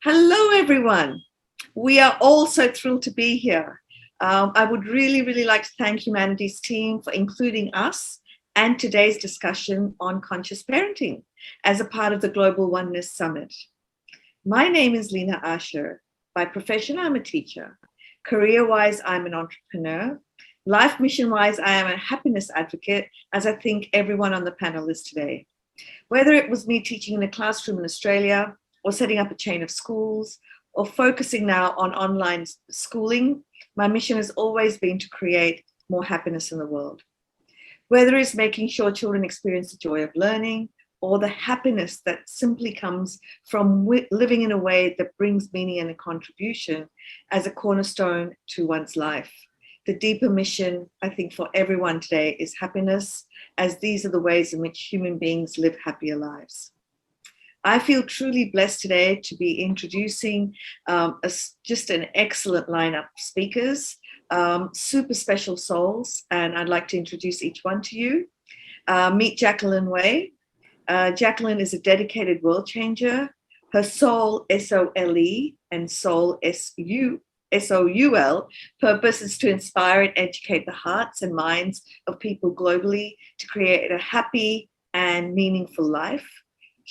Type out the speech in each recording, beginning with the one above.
Hello, everyone. We are all so thrilled to be here. I would really like to thank Humanity's team for including us and today's discussion on conscious parenting as a part of the Global Oneness Summit. My name is Lena Asher. By profession, I'm a teacher. Career-wise, I'm an entrepreneur. Life mission-wise, I am a happiness advocate, as I think everyone on the panel is today. Whether it was me teaching in a classroom in Australia, or setting up a chain of schools, or focusing now on online schooling, my mission has always been to create more happiness in the world. Whether it's making sure children experience the joy of learning, or the happiness that simply comes from living in a way that brings meaning and a contribution as a cornerstone to one's life. The deeper mission, I think, for everyone today is happiness, as these are the ways in which human beings live happier lives. I feel truly blessed today to be introducing just an excellent lineup of speakers, super special souls, and I'd like to introduce each one to you. Meet Jacqueline Way. Jacqueline is a dedicated world changer. Her soul, S-O-L-E, and soul, S-O-U-L, purpose is to inspire and educate the hearts and minds of people globally to create a happy and meaningful life.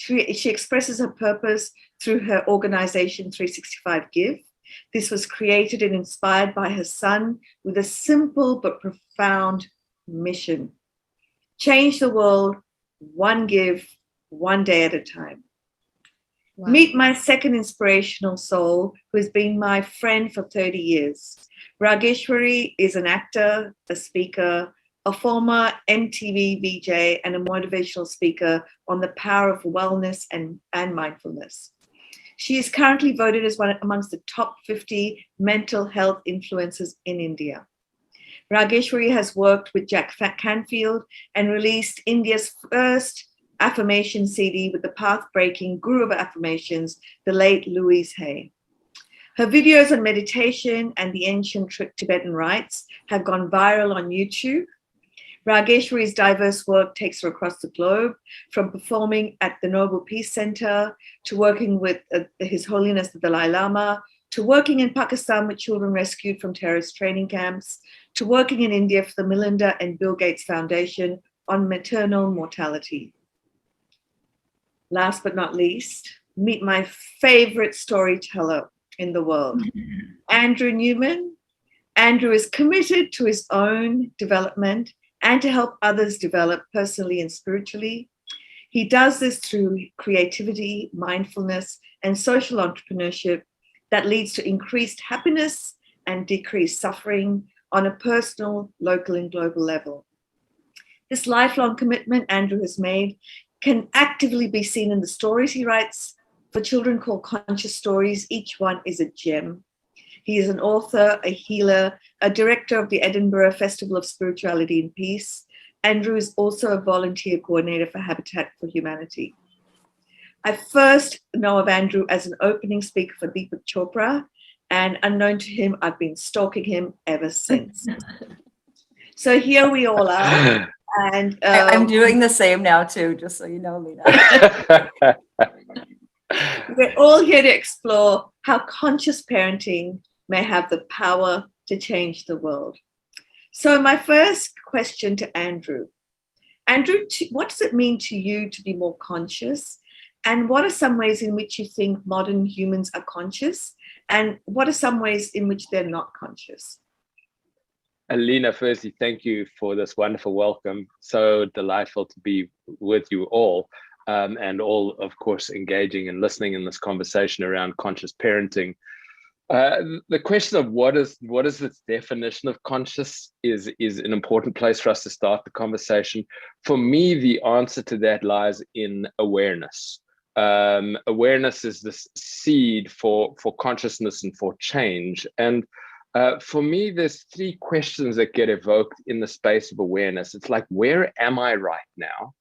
She expresses her purpose through her organization 365 Give. This was created and inspired by her son with a simple but profound mission. Change the world, one give, one day at a time. Wow. Meet my second inspirational soul, who has been my friend for 30 years. Rageshwari is an actor, a speaker, a former MTV VJ, and a motivational speaker on the power of wellness and mindfulness. She is currently voted as one amongst the top 50 mental health influencers in India. Rageshwari has worked with Jack Canfield and released India's first affirmation CD with the path-breaking guru of affirmations, the late Louise Hay. Her videos on meditation and the ancient Tibetan rites have gone viral on YouTube. Rageshwari's diverse work takes her across the globe, from performing at the Nobel Peace Center, to working with His Holiness the Dalai Lama, to working in Pakistan with children rescued from terrorist training camps, to working in India for the Melinda and Bill Gates Foundation on maternal mortality. Last but not least, meet my favorite storyteller in the world, Andrew Newman. Andrew is committed to his own development and to help others develop personally and spiritually. He does this through creativity, mindfulness, and social entrepreneurship that leads to increased happiness and decreased suffering on a personal, local, and global level. This lifelong commitment Andrew has made can actively be seen in the stories he writes for children called Conscious Stories. Each one is a gem. He is an author, a healer, a director of the Edinburgh Festival of Spirituality and Peace. Andrew is also a volunteer coordinator for Habitat for Humanity. I first know of Andrew as an opening speaker for Deepak Chopra, and unknown to him, I've been stalking him ever since. So here we all are. And I'm doing the same now too, just so you know, Lena. We're all here to explore how conscious parenting may have the power to change the world. So my first question to Andrew. Andrew, what does it mean to you to be more conscious? And what are some ways in which you think modern humans are conscious? And what are some ways in which they're not conscious? Alina, firstly, thank you for this wonderful welcome. So delightful to be with you all, and all, of course, engaging and listening in this conversation around conscious parenting. The question of what is the definition of conscious is an important place for us to start the conversation. For me, the answer to that lies in awareness. Awareness is this seed for consciousness and for change. And for me, there's three questions that get evoked in the space of awareness. It's like, where am I right now?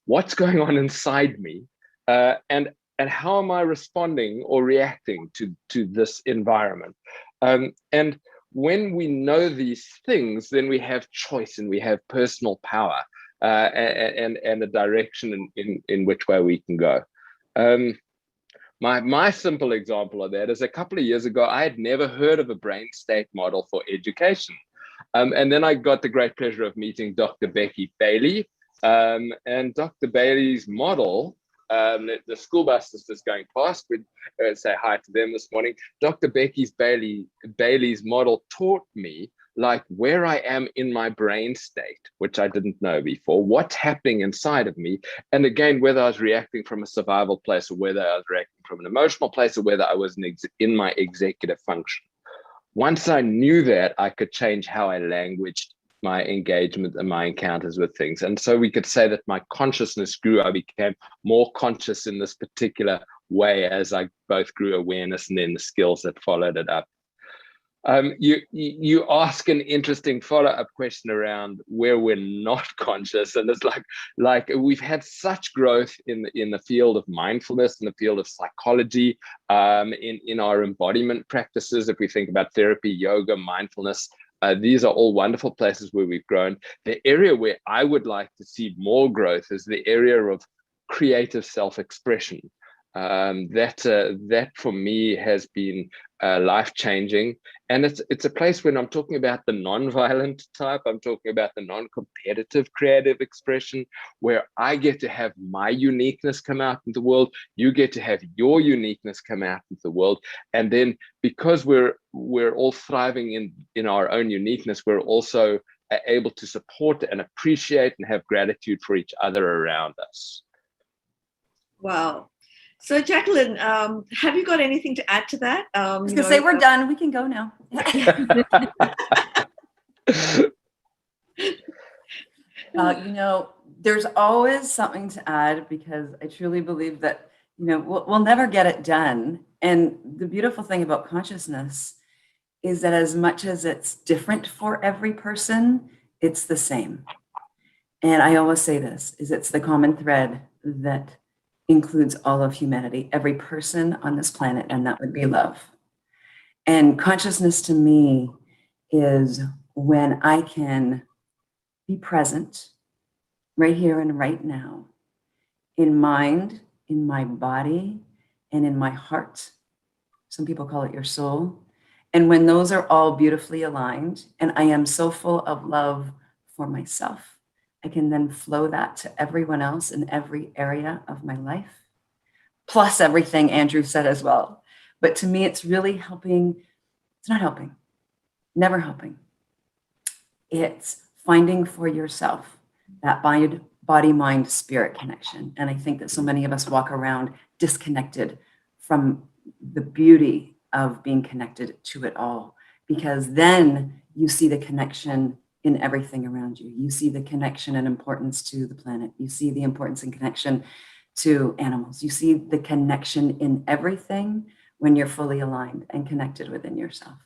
What's going on inside me? And how am I responding or reacting to this environment? And when we know these things, then we have choice and we have personal power and a direction in which way we can go. My simple example of that is a couple of years ago, I had never heard of a brain state model for education. And then I got the great pleasure of meeting Dr. Becky Bailey. And Dr. Bailey's model, the school bus is just going past, we'd say hi to them this morning. Dr. Bailey's model taught me like where I am in my brain state, which I didn't know before, what's happening inside of me. And again, whether I was reacting from a survival place or whether I was reacting from an emotional place or whether I was in my executive function. Once I knew that, I could change how I languaged my engagement and my encounters with things. And so we could say that my consciousness grew. I became more conscious in this particular way as I both grew awareness and then the skills that followed it up. You ask an interesting follow-up question around where we're not conscious, and it's like we've had such growth in the field of mindfulness, in the field of psychology, in our embodiment practices. If we think about therapy, yoga, mindfulness, these are all wonderful places where we've grown. The area where I would like to see more growth is the area of creative self-expression. That for me has been life-changing, and it's a place when I'm talking about the non-violent type, I'm talking about the non-competitive creative expression, where I get to have my uniqueness come out in the world, you get to have your uniqueness come out in the world, and then because we're all thriving in our own uniqueness, we're also able to support and appreciate and have gratitude for each other around us. Wow. So Jacqueline, have you got anything to add to that? I was going to say, we're done. We can go now. There's always something to add, because I truly believe that, we'll never get it done. And the beautiful thing about consciousness is that as much as it's different for every person, it's the same. And I always say this, is it's the common thread that includes all of humanity, every person on this planet, and that would be love. And consciousness to me is when I can be present right here and right now, in mind, in my body, and in my heart. Some people call it your soul. And when those are all beautifully aligned, and I am so full of love for myself, I can then flow that to everyone else in every area of my life, plus everything Andrew said as well. But to me, it's really helping. It's not helping, never helping. It's finding for yourself that body, mind, spirit connection. And I think that so many of us walk around disconnected from the beauty of being connected to it all, because then you see the connection in everything around you. You see the connection and importance to the planet. You see the importance and connection to animals. You see the connection in everything when you're fully aligned and connected within yourself.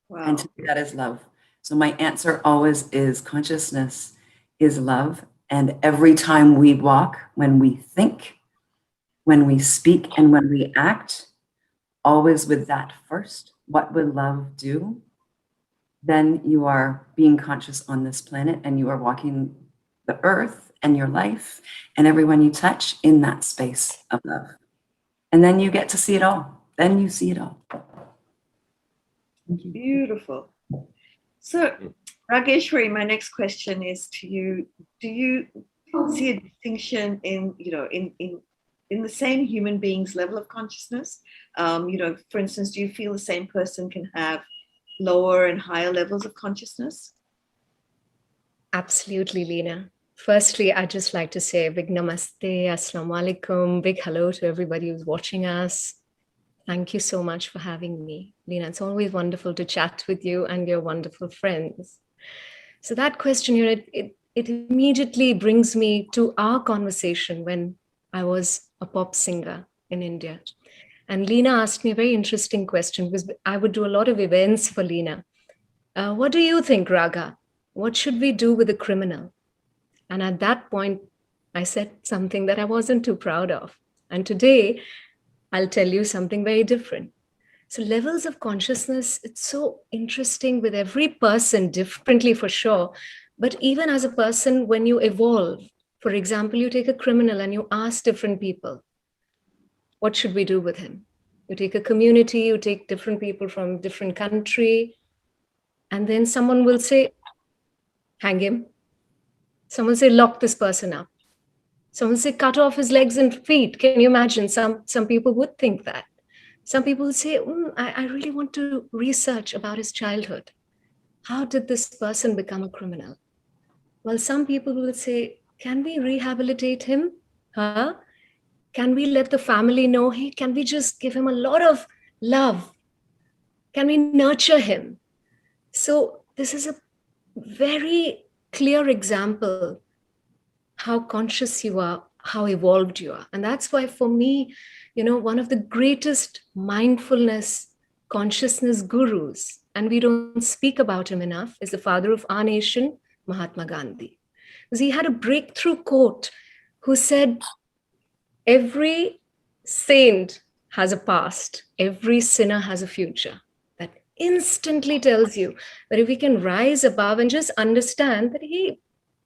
Wow. And to me, that is love. So my answer always is consciousness is love. And every time we walk, when we think, when we speak, and when we act, always with that first, what would love do? Then you are being conscious on this planet, and you are walking the earth and your life and everyone you touch in that space of love. And then you get to see it all. Then you see it all. Thank you. Beautiful. So Rageshwari, my next question is to you. Do you see a distinction in the same human being's level of consciousness? For instance, do you feel the same person can have lower and higher levels of consciousness? Absolutely, Lena. Firstly, I'd just like to say a big namaste, assalamu alaikum, big hello to everybody who's watching us. Thank you so much for having me. Lena, it's always wonderful to chat with you and your wonderful friends. So that question, it immediately brings me to our conversation when I was a pop singer in India. And Lena asked me a very interesting question, because I would do a lot of events for Lena. What do you think, Raga? What should we do with a criminal? And at that point, I said something that I wasn't too proud of. And today, I'll tell you something very different. So levels of consciousness, it's so interesting with every person differently for sure. But even as a person, when you evolve, for example, you take a criminal and you ask different people, what should we do with him? You take a community, you take different people from different country, and then someone will say, hang him. Someone say, lock this person up. Someone say, cut off his legs and feet. Can you imagine? Some people would think that. Some people say, I really want to research about his childhood. How did this person become a criminal? Well, some people will say, can we rehabilitate him? Huh? Can we let the family know, hey, can we just give him a lot of love? Can we nurture him? So this is a very clear example how conscious you are, how evolved you are. And that's why for me, one of the greatest mindfulness, consciousness gurus, and we don't speak about him enough, is the father of our nation, Mahatma Gandhi. Because he had a breakthrough quote who said, every saint has a past, every sinner has a future. That instantly tells you that if we can rise above and just understand that, hey,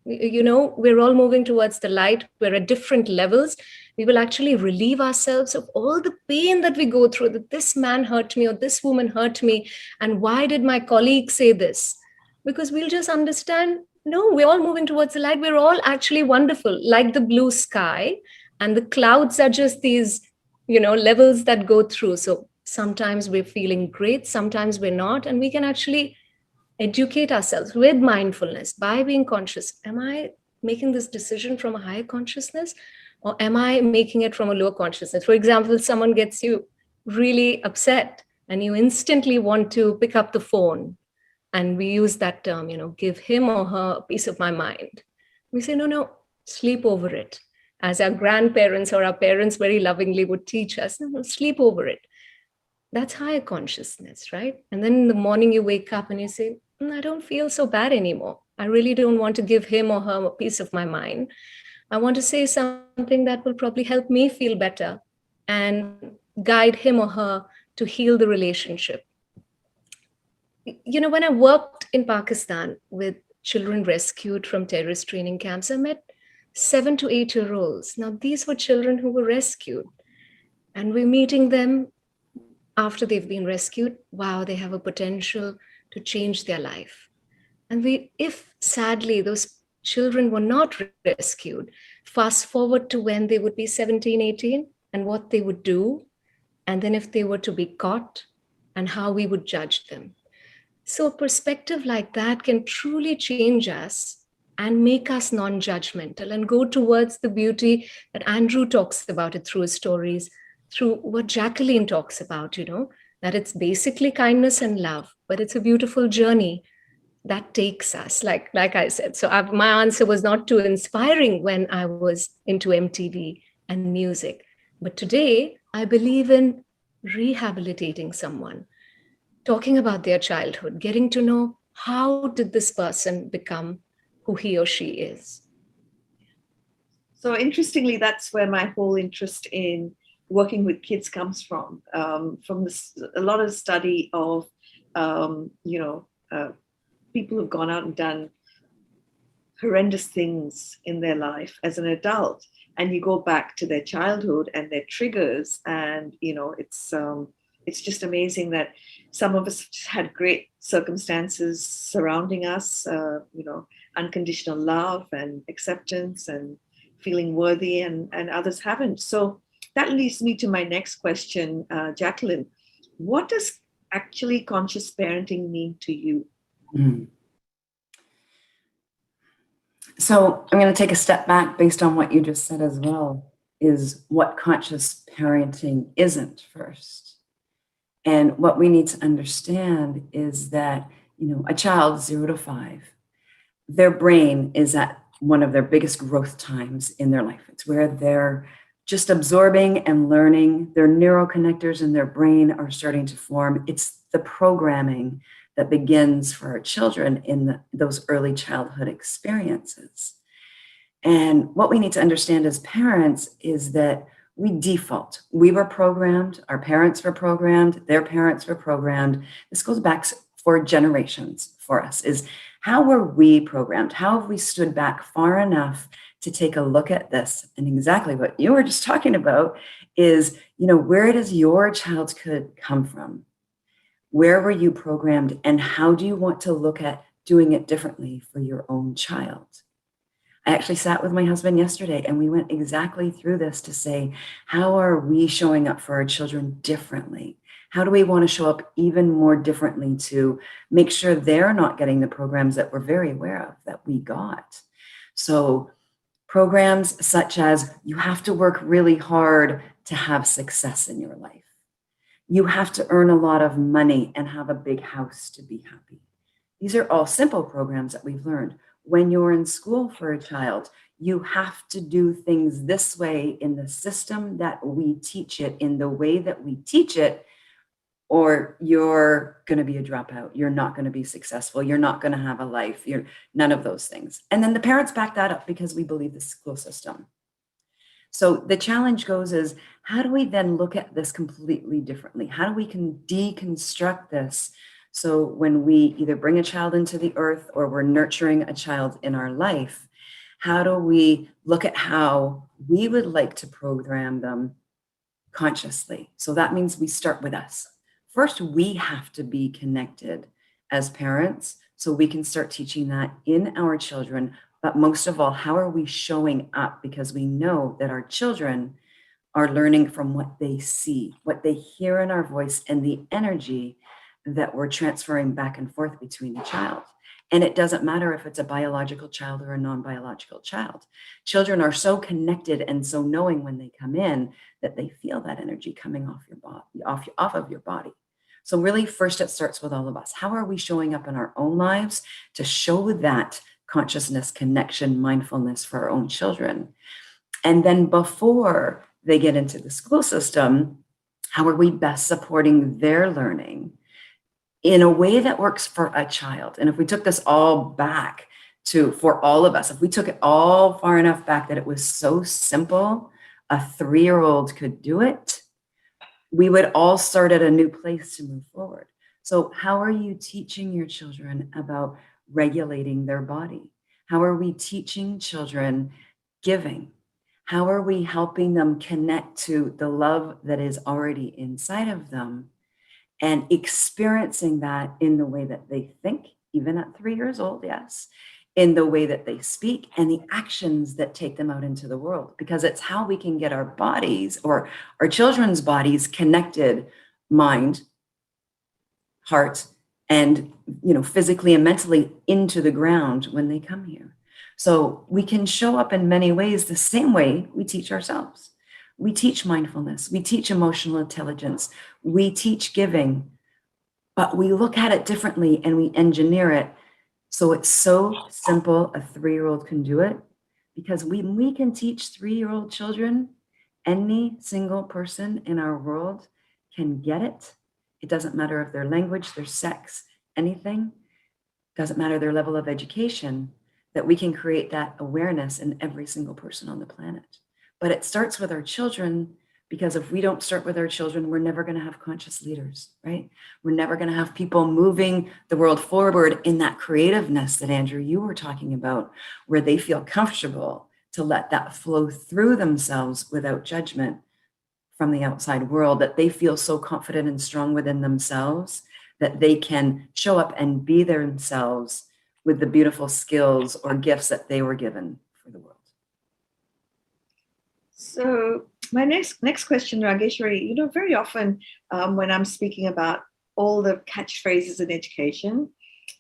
we're all moving towards the light, we're at different levels, we will actually relieve ourselves of all the pain that we go through, that this man hurt me or this woman hurt me, and why did my colleague say this? Because we'll just understand, no, we're all moving towards the light, we're all actually wonderful, like the blue sky, and the clouds are just these, levels that go through. So sometimes we're feeling great, sometimes we're not, and we can actually educate ourselves with mindfulness by being conscious. Am I making this decision from a higher consciousness, or am I making it from a lower consciousness? For example, someone gets you really upset and you instantly want to pick up the phone, and we use that term, give him or her a piece of my mind. We say, no, sleep over it. As our grandparents or our parents very lovingly would teach us, no, sleep over it. That's higher consciousness, right? And then in the morning you wake up and you say, I don't feel so bad anymore. I really don't want to give him or her a piece of my mind. I want to say something that will probably help me feel better and guide him or her to heal the relationship. When I worked in Pakistan with children rescued from terrorist training camps, I met 7 to 8-year-olds. Now, these were children who were rescued, and we're meeting them after they've been rescued. Wow, they have a potential to change their life. And if sadly those children were not rescued, fast forward to when they would be 17, 18, and what they would do, and then if they were to be caught, and how we would judge them. So a perspective like that can truly change us and make us non-judgmental and go towards the beauty that Andrew talks about it through his stories, through what Jacqueline talks about, that it's basically kindness and love, but it's a beautiful journey that takes us, like I said. So my answer was not too inspiring when I was into MTV and music. But today, I believe in rehabilitating someone, talking about their childhood, getting to know how did this person become who he or she is. So interestingly, that's where my whole interest in working with kids comes from this, a lot of study of, people who've gone out and done horrendous things in their life as an adult, and you go back to their childhood and their triggers, and it's just amazing that some of us had great circumstances surrounding us, unconditional love and acceptance and feeling worthy, and others haven't. So that leads me to my next question, Jacqueline. What does actually conscious parenting mean to you? So I'm going to take a step back based on what you just said as well, is what conscious parenting isn't first. And what we need to understand is that, a child 0 to 5, their brain is at one of their biggest growth times in their life. It's where they're just absorbing and learning. Their neuroconnectors in their brain are starting to form. It's the programming that begins for our children in those early childhood experiences. And what we need to understand as parents is that we default. We were programmed, our parents were programmed, their parents were programmed. This goes back for generations for us, is how were we programmed? How have we stood back far enough to take a look at this? And exactly what you were just talking about is, where does your childhood come from? Where were you programmed, and how do you want to look at doing it differently for your own child? I actually sat with my husband yesterday and we went exactly through this to say, how are we showing up for our children differently? How do we want to show up even more differently to make sure they're not getting the programs that we're very aware of that we got? So programs such as, you have to work really hard to have success in your life. You have to earn a lot of money and have a big house to be happy. These are all simple programs that we've learned. When you're in school for a child, you have to do things this way in the system that we teach it, in the way that we teach it, or you're going to be a dropout. You're not going to be successful. You're not going to have a life. You're none of those things. And then the parents back that up because we believe the school system. So the challenge goes is, how do we then look at this completely differently? How do we can deconstruct this? So when we either bring a child into the earth or we're nurturing a child in our life, how do we look at how we would like to program them consciously? So that means we start with us. First, we have to be connected as parents so we can start teaching that in our children. But most of all, how are we showing up? Because we know that our children are learning from what they see, what they hear in our voice, and the energy that we're transferring back and forth between the child. And it doesn't matter if it's a biological child or a non-biological child. Children are so connected and so knowing when they come in that they feel that energy coming off your body, off of your body. So really, first, it starts with all of us. How are we showing up in our own lives to show that consciousness, connection, mindfulness for our own children? And then before they get into the school system, how are we best supporting their learning in a way that works for a child? And if we took this all back for all of us, if we took it all far enough back that it was so simple, a 3-year-old could do it, we would all start at a new place to move forward. So how are you teaching your children about regulating their body? How are we teaching children giving? How are we helping them connect to the love that is already inside of them and experiencing that in the way that they think, even at 3 years old, yes, in the way that they speak and the actions that take them out into the world? Because it's how we can get our bodies or our children's bodies connected, mind, heart, and physically and mentally into the ground when they come here. So we can show up in many ways the same way we teach ourselves. We teach mindfulness, we teach emotional intelligence, we teach giving, but we look at it differently and we engineer it so it's so simple a 3-year-old can do it. Because we can teach 3-year-old children, any single person in our world can get it. It doesn't matter if their language, their sex, anything, doesn't matter their level of education, that we can create that awareness in every single person on the planet. But it starts with our children, because if we don't start with our children, we're never going to have conscious leaders, right? We're never going to have people moving the world forward in that creativeness that, Andrew, you were talking about, where they feel comfortable to let that flow through themselves without judgment from the outside world, that they feel so confident and strong within themselves that they can show up and be themselves with the beautiful skills or gifts that they were given for the world. So my next question, Rageshwari, very often when I'm speaking about all the catchphrases in education,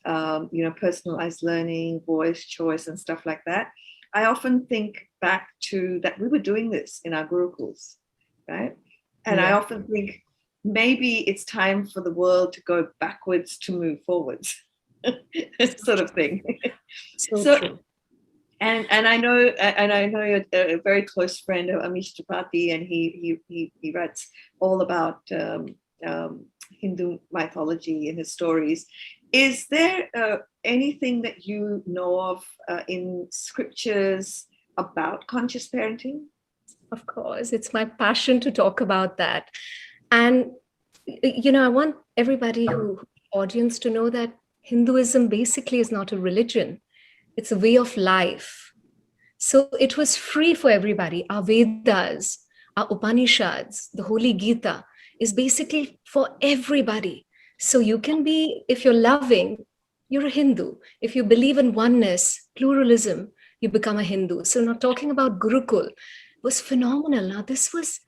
personalized learning, voice, choice, and stuff like that, I often think back to that we were doing this in our gurukuls, right? And yeah. I often think maybe it's time for the world to go backwards to move forwards, sort of thing. So true. And I know you're a very close friend of Amish Tripathi, and he writes all about Hindu mythology in his stories. Is there anything that you know of in scriptures about conscious parenting? Of course, it's my passion to talk about that. And, I want everybody audience to know that Hinduism basically is not a religion. It's a way of life. So it was free for everybody. Our Vedas, Our Upanishads, the Holy Gita, is basically for everybody. So you can be, if you're loving, you're a Hindu. If you believe in oneness, pluralism, you become a Hindu. So now talking about Gurukul was phenomenal. Now this was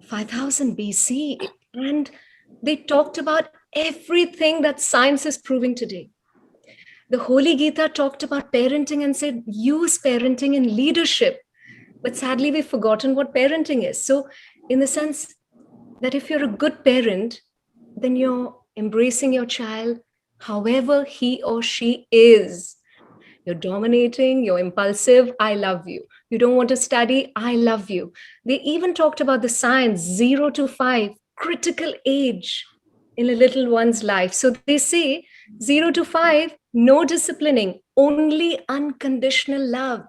5000 BC, and they talked about everything that science is proving today. The Holy Gita talked about parenting and said, use parenting in leadership. But sadly, we've forgotten what parenting is. So in the sense that if you're a good parent, then you're embracing your child however he or she is. You're dominating, you're impulsive, I love you. You don't want to study, I love you. They even talked about the science, 0 to 5, critical age in a little one's life. So they say 0 to 5, no disciplining, only unconditional love.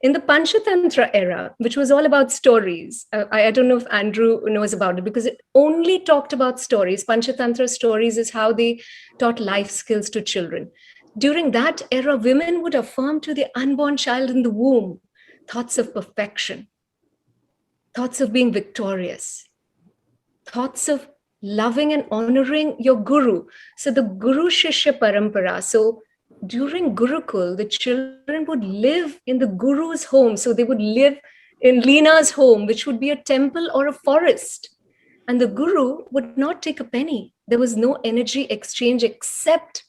In the Panchatantra era, which was all about stories, I don't know if Andrew knows about it because it only talked about stories. Panchatantra stories is how they taught life skills to children. During that era, women would affirm to the unborn child in the womb thoughts of perfection, thoughts of being victorious, thoughts of loving and honoring your guru. So the Guru Shishya Parampara. So during Gurukul, the children would live in the Guru's home. So they would live in Leena's home, which would be a temple or a forest. And the Guru would not take a penny. There was no energy exchange except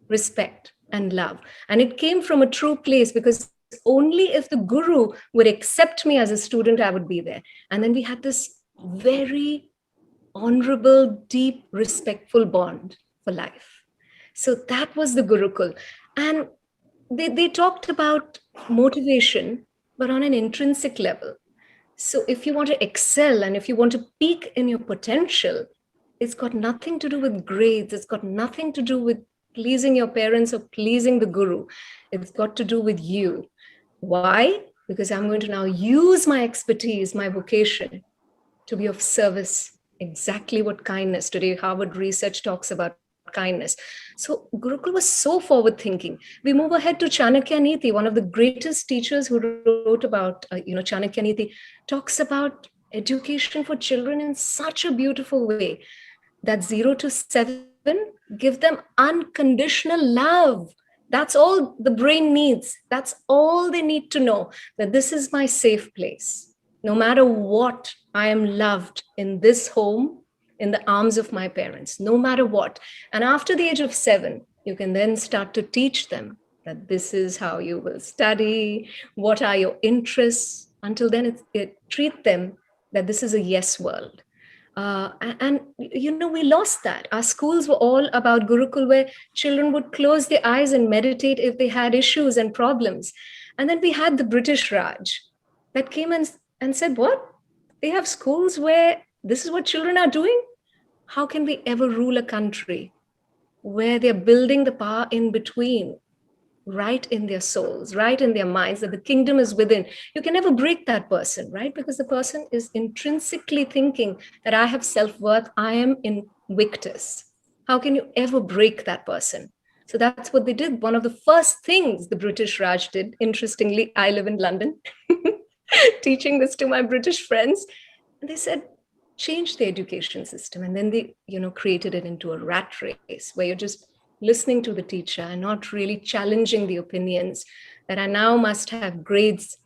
respect and love. And it came from a true place, because only if the Guru would accept me as a student, I would be there. And then we had this very honorable, deep, respectful bond for life. So that was the Gurukul. And they talked about motivation, but on an intrinsic level. So if you want to excel and if you want to peak in your potential, it's got nothing to do with grades. It's got nothing to do with pleasing your parents or pleasing the Guru. It's got to do with you. Why? Because I'm going to now use my expertise, my vocation, to be of service. Exactly what kindness. Today, Harvard research talks about kindness. So Gurukul was so forward thinking. We move ahead to Chanakya Niti, one of the greatest teachers who wrote about, Chanakya Niti, talks about education for children in such a beautiful way that 0 to 7, give them unconditional love. That's all the brain needs. That's all they need to know, that this is my safe place. No matter what, I am loved in this home, in the arms of my parents, no matter what. And after the age of 7, you can then start to teach them that this is how you will study, what are your interests. Until then, treat them that this is a yes world. And we lost that. Our schools were all about Gurukul, where children would close their eyes and meditate if they had issues and problems. And then we had the British Raj that came and said, what? They have schools where this is what children are doing? How can we ever rule a country where they're building the power in between, right in their souls, right in their minds, that the kingdom is within? You can never break that person, right? Because the person is intrinsically thinking that I have self-worth, I am invictus. How can you ever break that person? So that's what they did. One of the first things the British Raj did, interestingly, I live in London, teaching this to my British friends, and they said, change the education system. And then they, created it into a rat race where you're just listening to the teacher and not really challenging the opinions that I now must have grades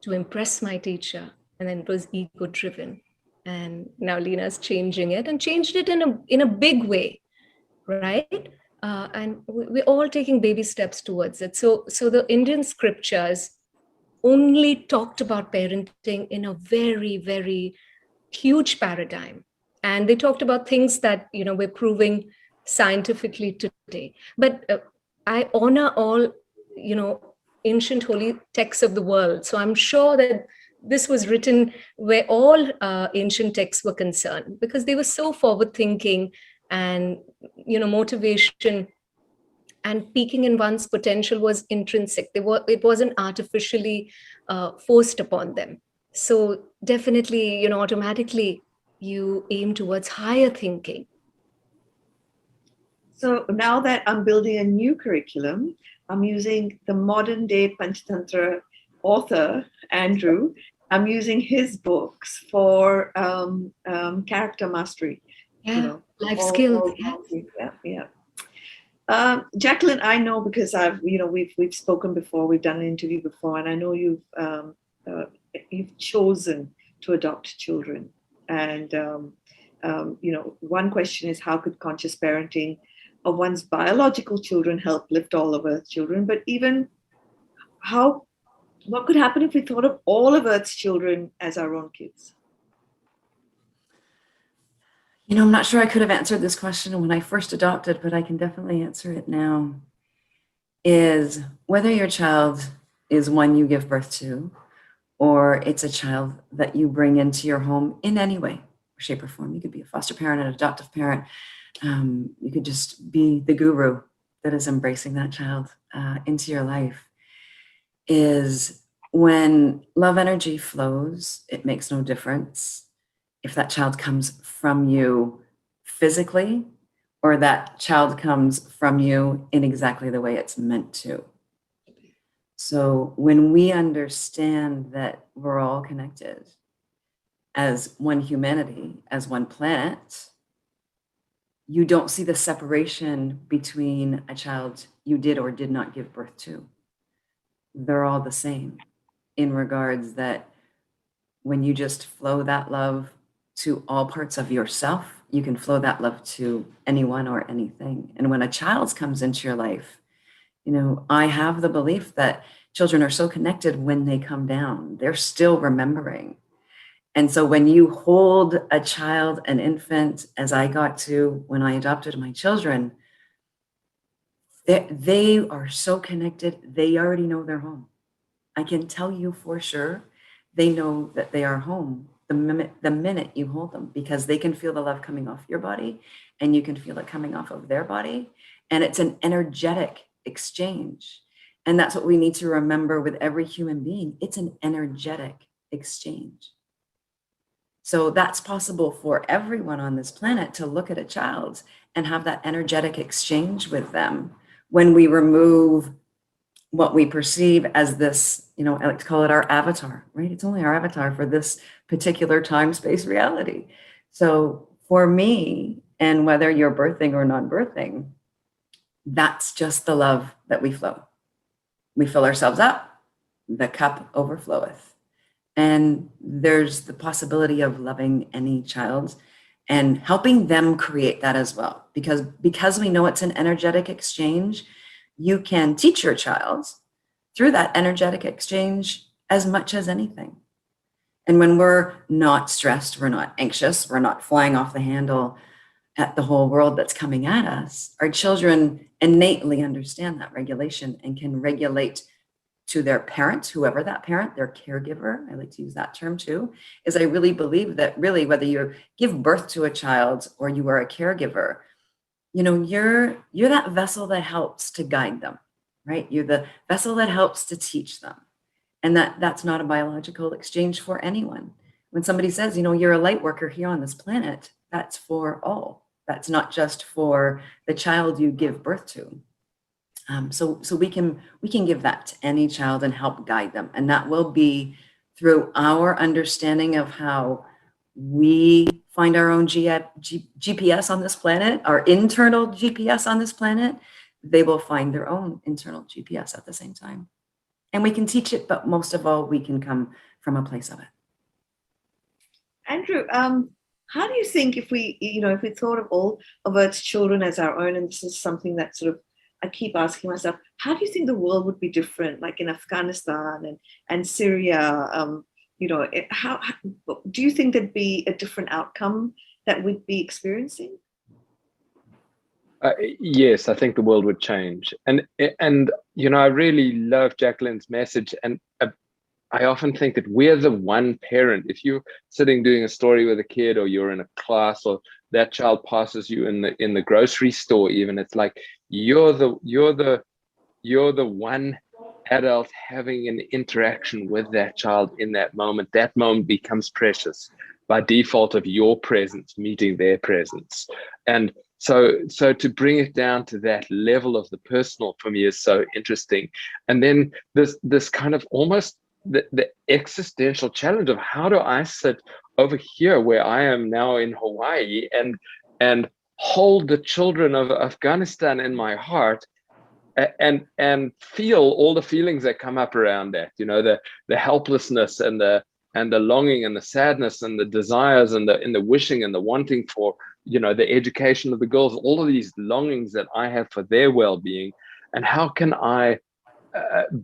to impress my teacher. And then it was ego driven. And now Leena's changing it, and changed it in a big way, right? And we're all taking baby steps towards it. So the Indian scriptures only talked about parenting in a very, very huge paradigm. And they talked about things that, we're proving scientifically today. But I honor all, ancient holy texts of the world. So I'm sure that this was written where all ancient texts were concerned, because they were so forward thinking, and, motivation and peaking in one's potential was intrinsic. It wasn't artificially forced upon them. So definitely, automatically you aim towards higher thinking. So now that I'm building a new curriculum, I'm using the modern day Panchatantra author, Andrew, I'm using his books for character mastery. Yeah, life skills. Yeah, yeah. Jacqueline, I know because we've spoken before, we've done an interview before, and I know you've chosen to adopt children. And one question is, how could conscious parenting of one's biological children help lift all of Earth's children? But even what could happen if we thought of all of Earth's children as our own kids? I'm not sure I could have answered this question when I first adopted, but I can definitely answer it now. Is whether your child is one you give birth to, or it's a child that you bring into your home in any way, shape, or form. You could be a foster parent, an adoptive parent. You could just be the guru that is embracing that child into your life. Is when love energy flows, it makes no difference if that child comes from you physically or that child comes from you in exactly the way it's meant to. So when we understand that we're all connected as one humanity, as one planet, you don't see the separation between a child you did or did not give birth to. They're all the same in regards that when you just flow that love to all parts of yourself, you can flow that love to anyone or anything. And when a child comes into your life, I have the belief that children are so connected when they come down, they're still remembering. And so when you hold a child, an infant, as I got to when I adopted my children, they are so connected, they already know they're home. I can tell you for sure, they know that they are home the minute you hold them, because they can feel the love coming off your body and you can feel it coming off of their body. And it's an energetic exchange. And that's what we need to remember with every human being. It's an energetic exchange. So that's possible for everyone on this planet to look at a child and have that energetic exchange with them when we remove what we perceive as this, I like to call it our avatar, right? It's only our avatar for this particular time, space, reality. So for me, and whether you're birthing or non-birthing, that's just the love that we flow. We fill ourselves up, the cup overfloweth. And there's the possibility of loving any child and helping them create that as well. Because we know it's an energetic exchange, you can teach your child through that energetic exchange as much as anything. And when we're not stressed, we're not anxious, we're not flying off the handle at the whole world that's coming at us, our children innately understand that regulation and can regulate to their parent, whoever that parent, their caregiver, I like to use that term too, is I really believe that really whether you give birth to a child or you are a caregiver, you're that vessel that helps to guide them, right? You're the vessel that helps to teach them. And that's not a biological exchange for anyone. When somebody says, you're a light worker here on this planet, that's for all. That's not just for the child you give birth to. So we can give that to any child and help guide them. And that will be through our understanding of how we find our own GPS on this planet, our internal GPS on this planet. They will find their own internal GPS at the same time. And we can teach it, but most of all, we can come from a place of it. Andrew, how do you think if we thought of all of Earth's children as our own, and this is something that sort of I keep asking myself, how do you think the world would be different, like in Afghanistan and Syria? How do you think there'd be a different outcome that we'd be experiencing? Yes, I think the world would change. And I really love Jacqueline's message. And I often think that we're the one parent. If you're sitting doing a story with a kid, or you're in a class, or that child passes you in the grocery store, even, it's like you're the one adult having an interaction with that child in that moment. That moment becomes precious by default of your presence meeting their presence. And so to bring it down to that level of the personal for me is so interesting. And then this kind of almost the existential challenge of how do I sit over here where I am now in Hawaii and hold the children of Afghanistan in my heart and feel all the feelings that come up around that, the helplessness and the longing and the sadness and the desires and the wishing and the wanting for, the education of the girls, all of these longings that I have for their well-being. And how can I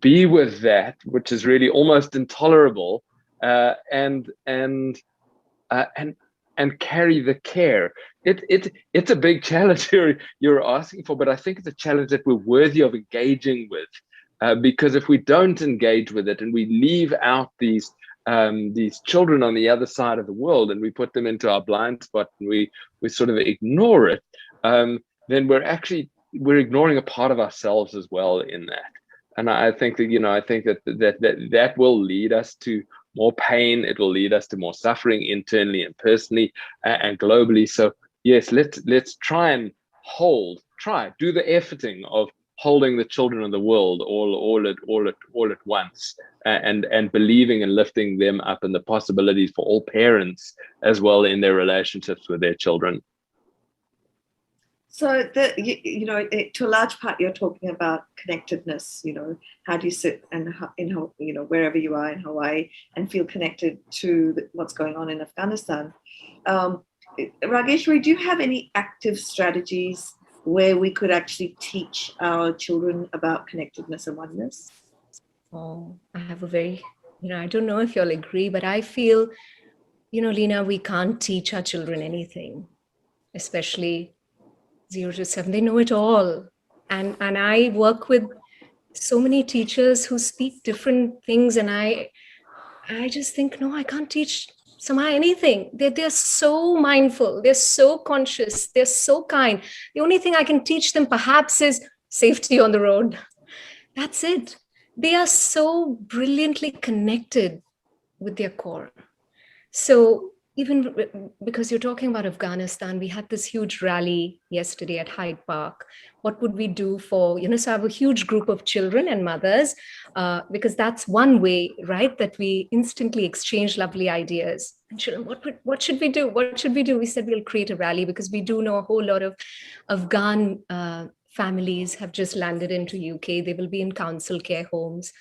be with that, which is really almost intolerable, and carry the care. It's a big challenge you're asking for, but I think it's a challenge that we're worthy of engaging with, because if we don't engage with it and we leave out these children on the other side of the world and we put them into our blind spot and we sort of ignore it, then we're ignoring a part of ourselves as well in that. And I think that that will lead us to more pain. It will lead us to more suffering internally and personally and globally. So yes, let's try and do the efforting of holding the children of the world all at once, and believing and lifting them up and the possibilities for all parents as well in their relationships with their children. So to a large part, you're talking about connectedness. How do you sit and wherever you are in Hawaii and feel connected to what's going on in Afghanistan? Rageshwari, do you have any active strategies where we could actually teach our children about connectedness and oneness? Oh, I have a very, I don't know if you'll agree, but I feel, Lena, we can't teach our children anything, especially 0 to 7. They know it all. And I work with so many teachers who speak different things. And I just think, no, I can't teach Samaya anything. They're so mindful. They're so conscious. They're so kind. The only thing I can teach them perhaps is safety on the road. That's it. They are so brilliantly connected with their core. So even because you're talking about Afghanistan, we had this huge rally yesterday at Hyde Park. What would we do for, so I have a huge group of children and mothers, because that's one way, right, that we instantly exchange lovely ideas. And children, what should we do? What should we do? We said we'll create a rally because we do know a whole lot of Afghan families have just landed into UK. They will be in council care homes.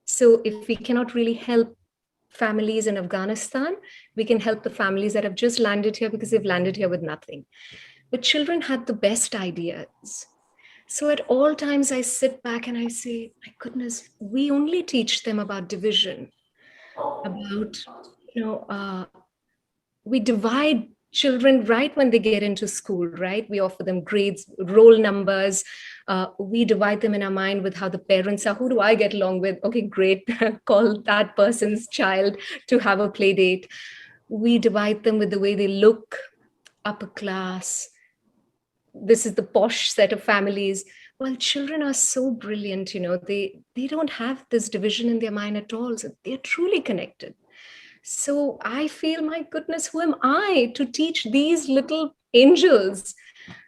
So if we cannot really help families in Afghanistan, we can help the families that have just landed here because they've landed here with nothing. But children had the best ideas. So at all times I sit back and I say, my goodness, we only teach them about division, about, we divide children right when they get into school, right? We offer them grades, roll numbers. We divide them in our mind with how the parents are. Who do I get along with? Okay, great. Call that person's child to have a play date. We divide them with the way they look, upper class. This is the posh set of families. Well, children are so brilliant, they don't have this division in their mind at all. So they're truly connected. So I feel, my goodness, who am I to teach these little angels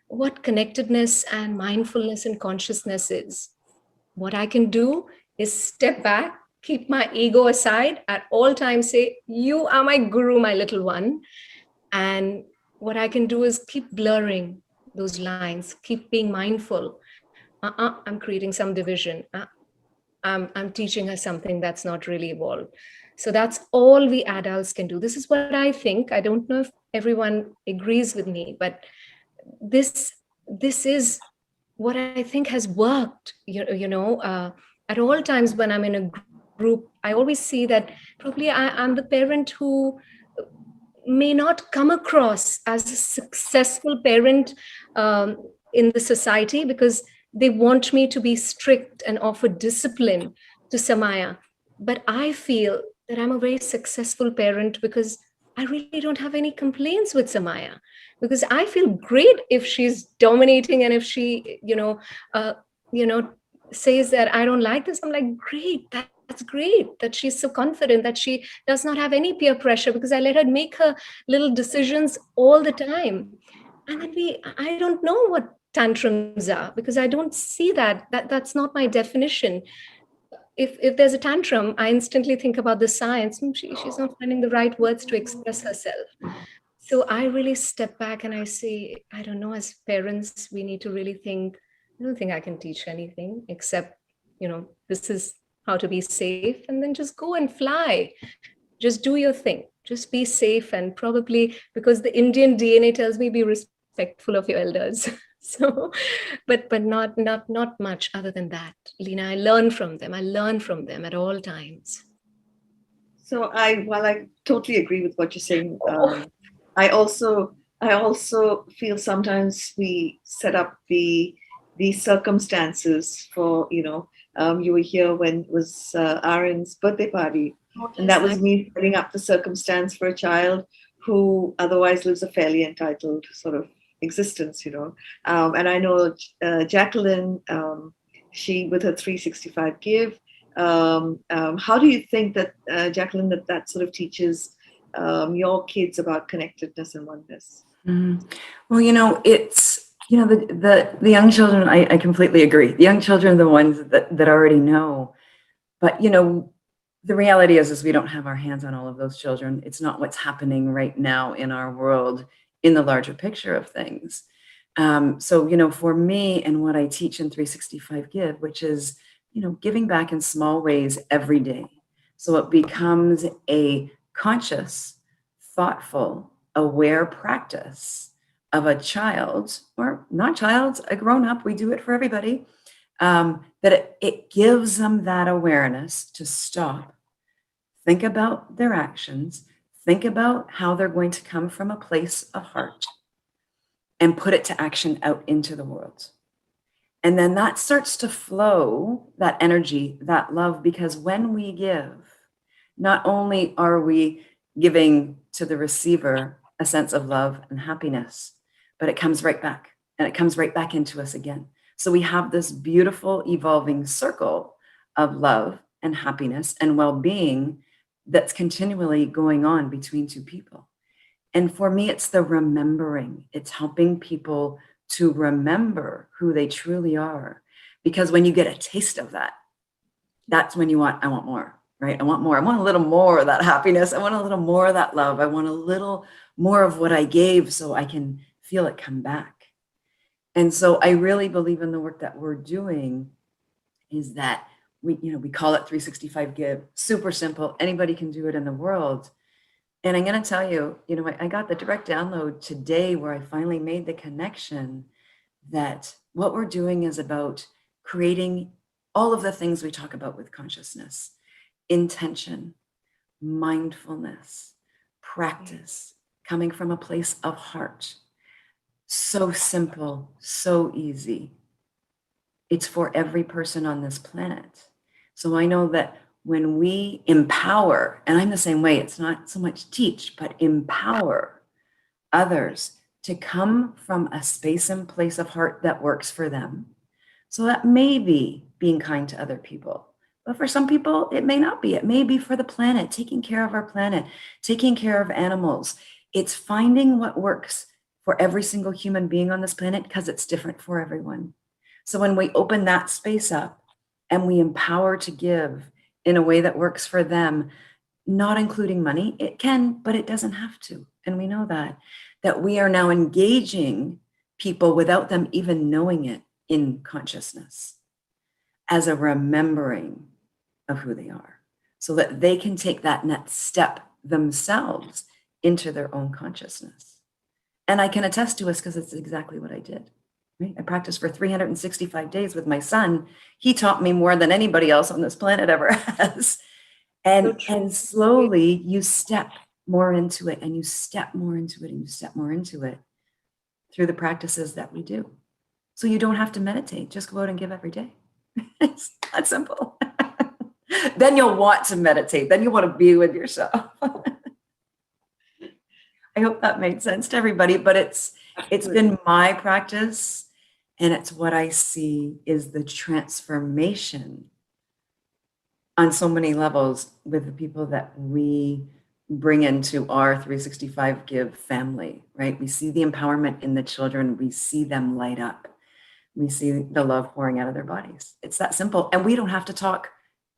what connectedness and mindfulness and consciousness is? What I can do is step back, keep my ego aside, at all times say, you are my guru, my little one. And what I can do is keep blurring those lines, keep being mindful. I'm creating some division. I'm teaching her something that's not really evolved. So that's all we adults can do. This is what I think. I don't know if everyone agrees with me, but this is what I think has worked. At all times when I'm in a group, I always see that probably I'm the parent who may not come across as a successful parent in the society because they want me to be strict and offer discipline to Samaya. But I feel that I'm a very successful parent because I really don't have any complaints with Samaya, because I feel great if she's dominating and if she, says that I don't like this. I'm like, great, that's great that she's so confident, that she does not have any peer pressure because I let her make her little decisions all the time. And then I don't know what tantrums are because I don't see that's not my definition. if there's a tantrum, I instantly think about the science. She's not finding the right words to express herself. So I really step back and I say, I don't know, as parents, we need to really think, I don't think I can teach anything except, this is how to be safe, and then just go and fly. Just do your thing. Just be safe, and probably, because the Indian DNA tells me, be respectful of your elders. So, but not much other than that. Lena, I learn from them. I learn from them at all times. So while I totally agree with what you're saying, I also feel sometimes we set up the circumstances for, you were here when it was Aaron's birthday party, and that was me setting up the circumstance for a child who otherwise lives a fairly entitled sort of existence, and I know Jacqueline, she with her 365 give. How do you think that, Jacqueline, that sort of teaches your kids about connectedness and oneness? Well, it's, the young children, I completely agree. The young children are the ones that already know. But, the reality is we don't have our hands on all of those children. It's not what's happening right now in our world in the larger picture of things. So, for me and what I teach in 365 Give, which is, giving back in small ways every day. So it becomes a conscious, thoughtful, aware practice of a child, or not child, a grown-up, we do it for everybody, that it gives them that awareness to stop, think about their actions, think about how they're going to come from a place of heart, and put it to action out into the world. And then that starts to flow, that energy, that love, because when we give, not only are we giving to the receiver a sense of love and happiness, but it comes right back, and it comes right back into us again. So we have this beautiful evolving circle of love and happiness and well-being that's continually going on between two people. And for me, it's the remembering. It's helping people to remember who they truly are. Because when you get a taste of that, that's when I want more, right? I want more. I want a little more of that happiness. I want a little more of that love. I want a little more of what I gave so I can feel it come back. And so I really believe in the work that we're doing is that we call it 365 Give, super simple. Anybody can do it in the world. And I'm going to tell you, I got the direct download today where I finally made the connection that what we're doing is about creating all of the things we talk about with consciousness: intention, mindfulness, practice, coming from a place of heart. So simple, so easy. It's for every person on this planet. So I know that when we empower, and I'm the same way, it's not so much teach, but empower others to come from a space and place of heart that works for them. So that may be being kind to other people, but for some people, it may not be. It may be for the planet, taking care of our planet, taking care of animals. It's finding what works for every single human being on this planet because it's different for everyone. So when we open that space up and we empower to give in a way that works for them, not including money, it can, but it doesn't have to. And we know that we are now engaging people without them even knowing it in consciousness as a remembering of who they are, so that they can take that next step themselves into their own consciousness. And I can attest to us because it's exactly what I did. Right? I practiced for 365 days with my son. He taught me more than anybody else on this planet ever has. And slowly you step more into it, and you step more into it, and you step more into it through the practices that we do. So you don't have to meditate, just go out and give every day. It's that simple. Then you'll want to meditate. Then you want to be with yourself. I hope that made sense to everybody, but it's been my practice, and it's what I see is the transformation on so many levels with the people that we bring into our 365 Give family, right? We see the empowerment in the children. We see them light up. We see the love pouring out of their bodies. It's that simple. And we don't have to talk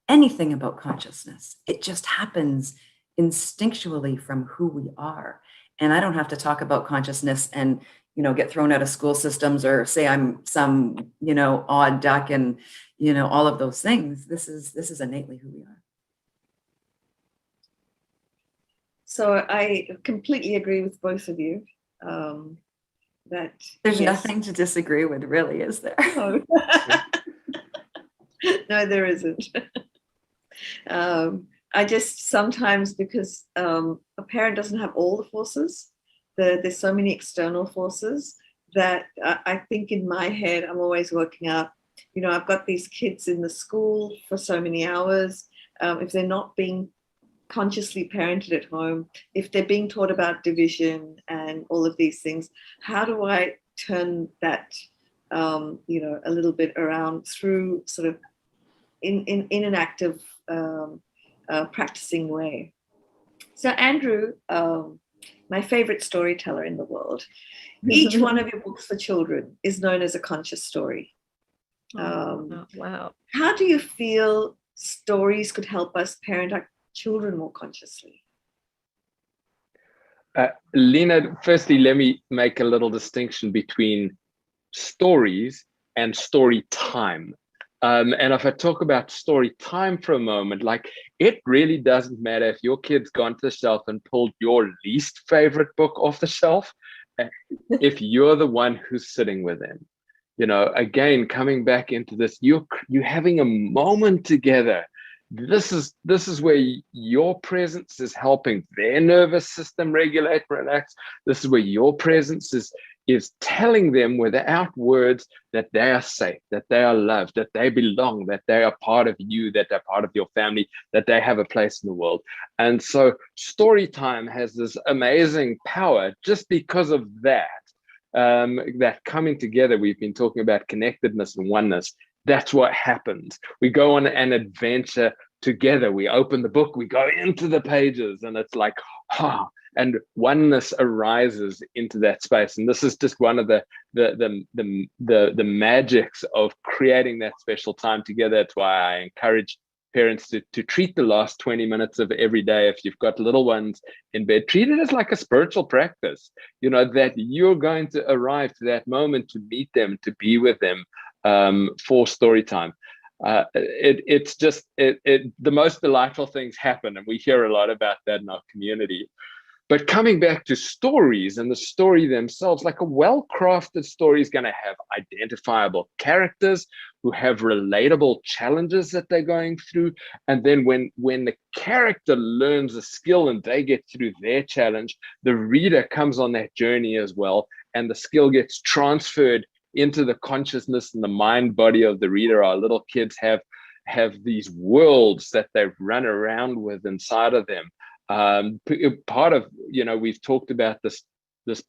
anything about consciousness. It just happens instinctually from who we are. And I don't have to talk about consciousness and, get thrown out of school systems or say I'm some, odd duck and, all of those things. This is innately who we are. So I completely agree with both of you. That there's nothing to disagree with, really, is there? No, no, there isn't. I just sometimes, because a parent doesn't have all the forces, there's so many external forces that I think in my head, I'm always working out, I've got these kids in the school for so many hours. If they're not being consciously parented at home, if they're being taught about division and all of these things, how do I turn that, a little bit around through sort of in an active, practicing way? So Andrew, my favorite storyteller in the world, each one of your books for children is known as a conscious story. Wow. How do you feel stories could help us parent our children more consciously? Lena, firstly, let me make a little distinction between stories and story time. And if I talk about story time for a moment, like, it really doesn't matter if your kid's gone to the shelf and pulled your least favorite book off the shelf, if you're the one who's sitting with them. Again, coming back into this, you're having a moment together. This is where your presence is helping their nervous system regulate, relax. This is where your presence is telling them without words that they are safe, that they are loved, that they belong, that they are part of you, that they're part of your family, that they have a place in the world. And so story time has this amazing power just because of that. That coming together, we've been talking about connectedness and oneness. That's what happens. We go on an adventure together. We open the book, we go into the pages, and it's like, and oneness arises into that space. And this is just one of the magics of creating that special time together. That's why I encourage parents to treat the last 20 minutes of every day, if you've got little ones in bed, treat it as like a spiritual practice, that you're going to arrive to that moment to meet them, to be with them, for story time. It's just the most delightful things happen, and we hear a lot about that in our community. But coming back to stories and the story themselves, like a well-crafted story is going to have identifiable characters who have relatable challenges that they're going through. And then when the character learns a skill and they get through their challenge, the reader comes on that journey as well, and the skill gets transferred into the consciousness and the mind body of the reader. Our little kids have these worlds that they run around with inside of them. Part of, we've talked about this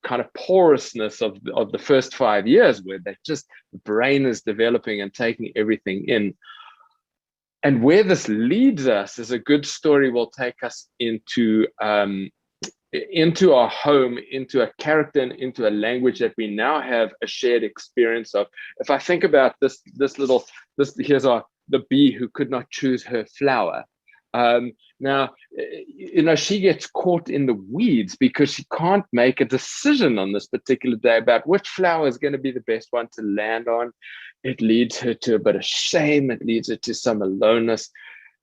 kind of porousness of the first 5 years, where the brain is developing and taking everything in. And where this leads us is a good story will take us into our home, into a character, and into a language that we now have a shared experience of. If I think about this, here's the bee who could not choose her flower. Now, she gets caught in the weeds because she can't make a decision on this particular day about which flower is going to be the best one to land on. It leads her to a bit of shame. It leads her to some aloneness.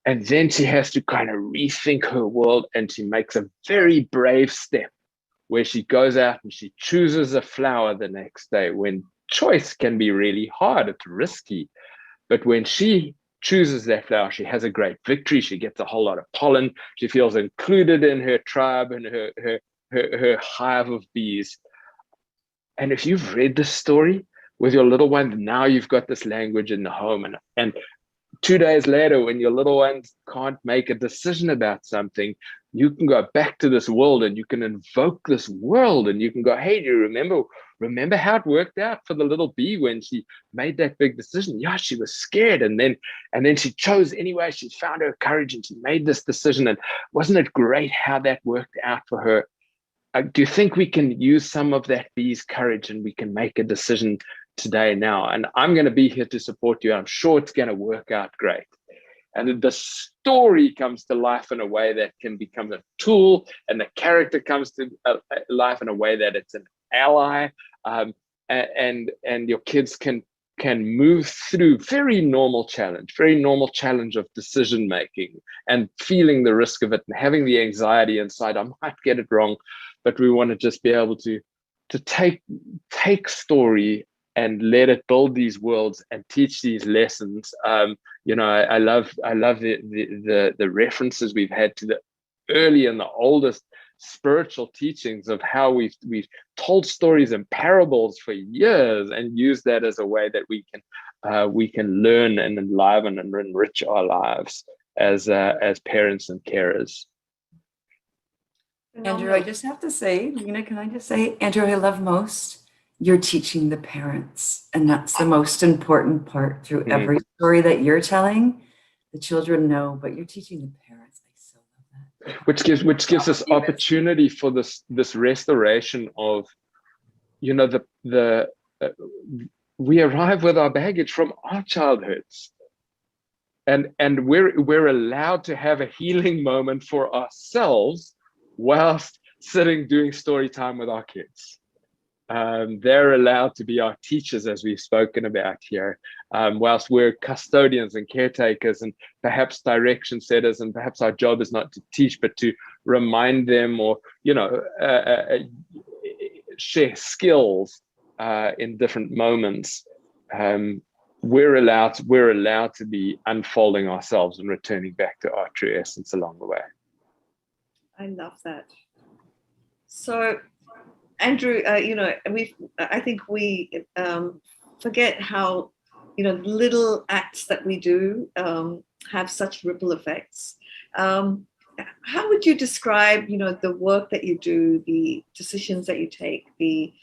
And then she has to kind of rethink her world, and she makes a very brave step where she goes out and she chooses a flower the next day, when choice can be really hard. It's risky. But when she chooses that flower, she has a great victory. She gets a whole lot of pollen. She feels included in her tribe and her hive of bees. And if you've read this story with your little one, now you've got this language in the home. And 2 days later, when your little ones can't make a decision about something, you can go back to this world and you can invoke this world, and you can go, hey, do you remember how it worked out for the little bee when she made that big decision? Yeah, she was scared, and then she chose anyway. She found her courage and she made this decision. And wasn't it great how that worked out for her? Do you think we can use some of that bee's courage and we can make a decision today, now? And I'm going to be here to support you. I'm sure it's going to work out great. and the story comes to life in a way that can become a tool, and the character comes to life in a way that it's an ally, and your kids can move through very normal challenge of decision making and feeling the risk of it and having the anxiety inside. I might get it wrong, but we want to just be able to take story and let it build these worlds and teach these lessons. I love the references we've had to the early and the oldest spiritual teachings of how we've told stories and parables for years and use that as a way that we can learn and enliven and enrich our lives as parents and carers. Andrew, I just have to say, Lena, can I just say, Andrew, I love most you're teaching the parents, and that's the most important part through every story that you're telling. The children know, but you're teaching the parents. I so love that. Which gives us opportunity for this restoration of, we arrive with our baggage from our childhoods, and we're allowed to have a healing moment for ourselves whilst sitting doing story time with our kids. They're allowed to be our teachers, as we've spoken about here, whilst we're custodians and caretakers and perhaps direction setters, and perhaps our job is not to teach but to remind them or share skills in different moments. We're allowed to be unfolding ourselves and returning back to our true essence along the way. I love that. So, Andrew, I think we forget how, little acts that we do have such ripple effects. How would you describe, the work that you do, the decisions that you take, the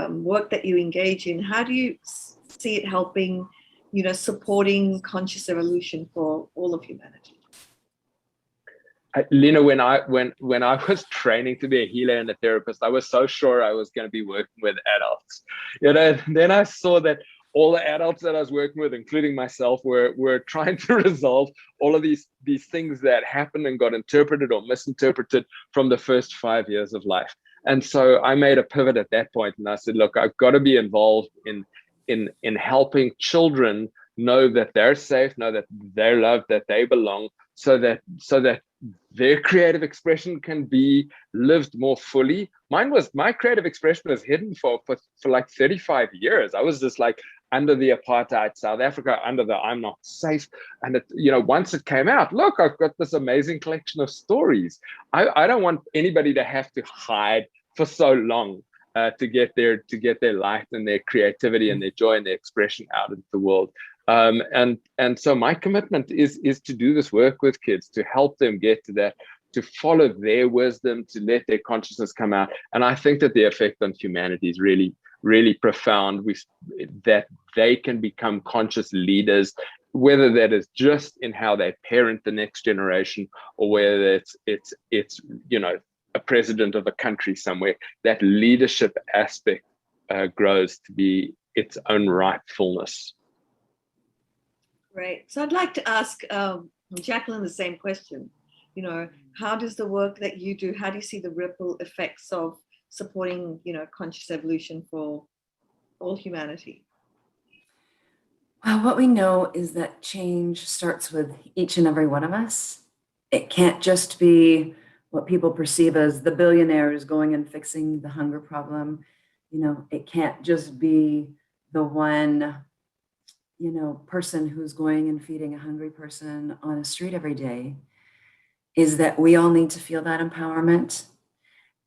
work that you engage in? How do you see it helping, supporting conscious evolution for all of humanity? Lena, when I was training to be a healer and a therapist, I was so sure I was going to be working with adults. Then I saw that all the adults that I was working with, including myself, were trying to resolve all of these things that happened and got interpreted or misinterpreted from the first 5 years of life. And so I made a pivot at that point, and I said, look, I've got to be involved in helping children know that they're safe, know that they're loved, that they belong, so that their creative expression can be lived more fully. My creative expression was hidden for like 35 years. I was just like under the apartheid South Africa, under the I'm not safe. And once it came out, look, I've got this amazing collection of stories. I don't want anybody to have to hide for so long to get their light and their creativity and their joy and their expression out into the world. And so my commitment is to do this work with kids, to help them get to that, to follow their wisdom, to let their consciousness come out. And I think that the effect on humanity is really, really profound. That they can become conscious leaders, whether that is just in how they parent the next generation, or whether it's a president of a country somewhere. That leadership aspect grows to be its own rightfulness. Great. So I'd like to ask Jacqueline the same question. How does the work that you do, how do you see the ripple effects of supporting, conscious evolution for all humanity? Well, what we know is that change starts with each and every one of us. It can't just be what people perceive as the billionaires going and fixing the hunger problem. It can't just be the one person who's going and feeding a hungry person on a street every day. Is that we all need to feel that empowerment.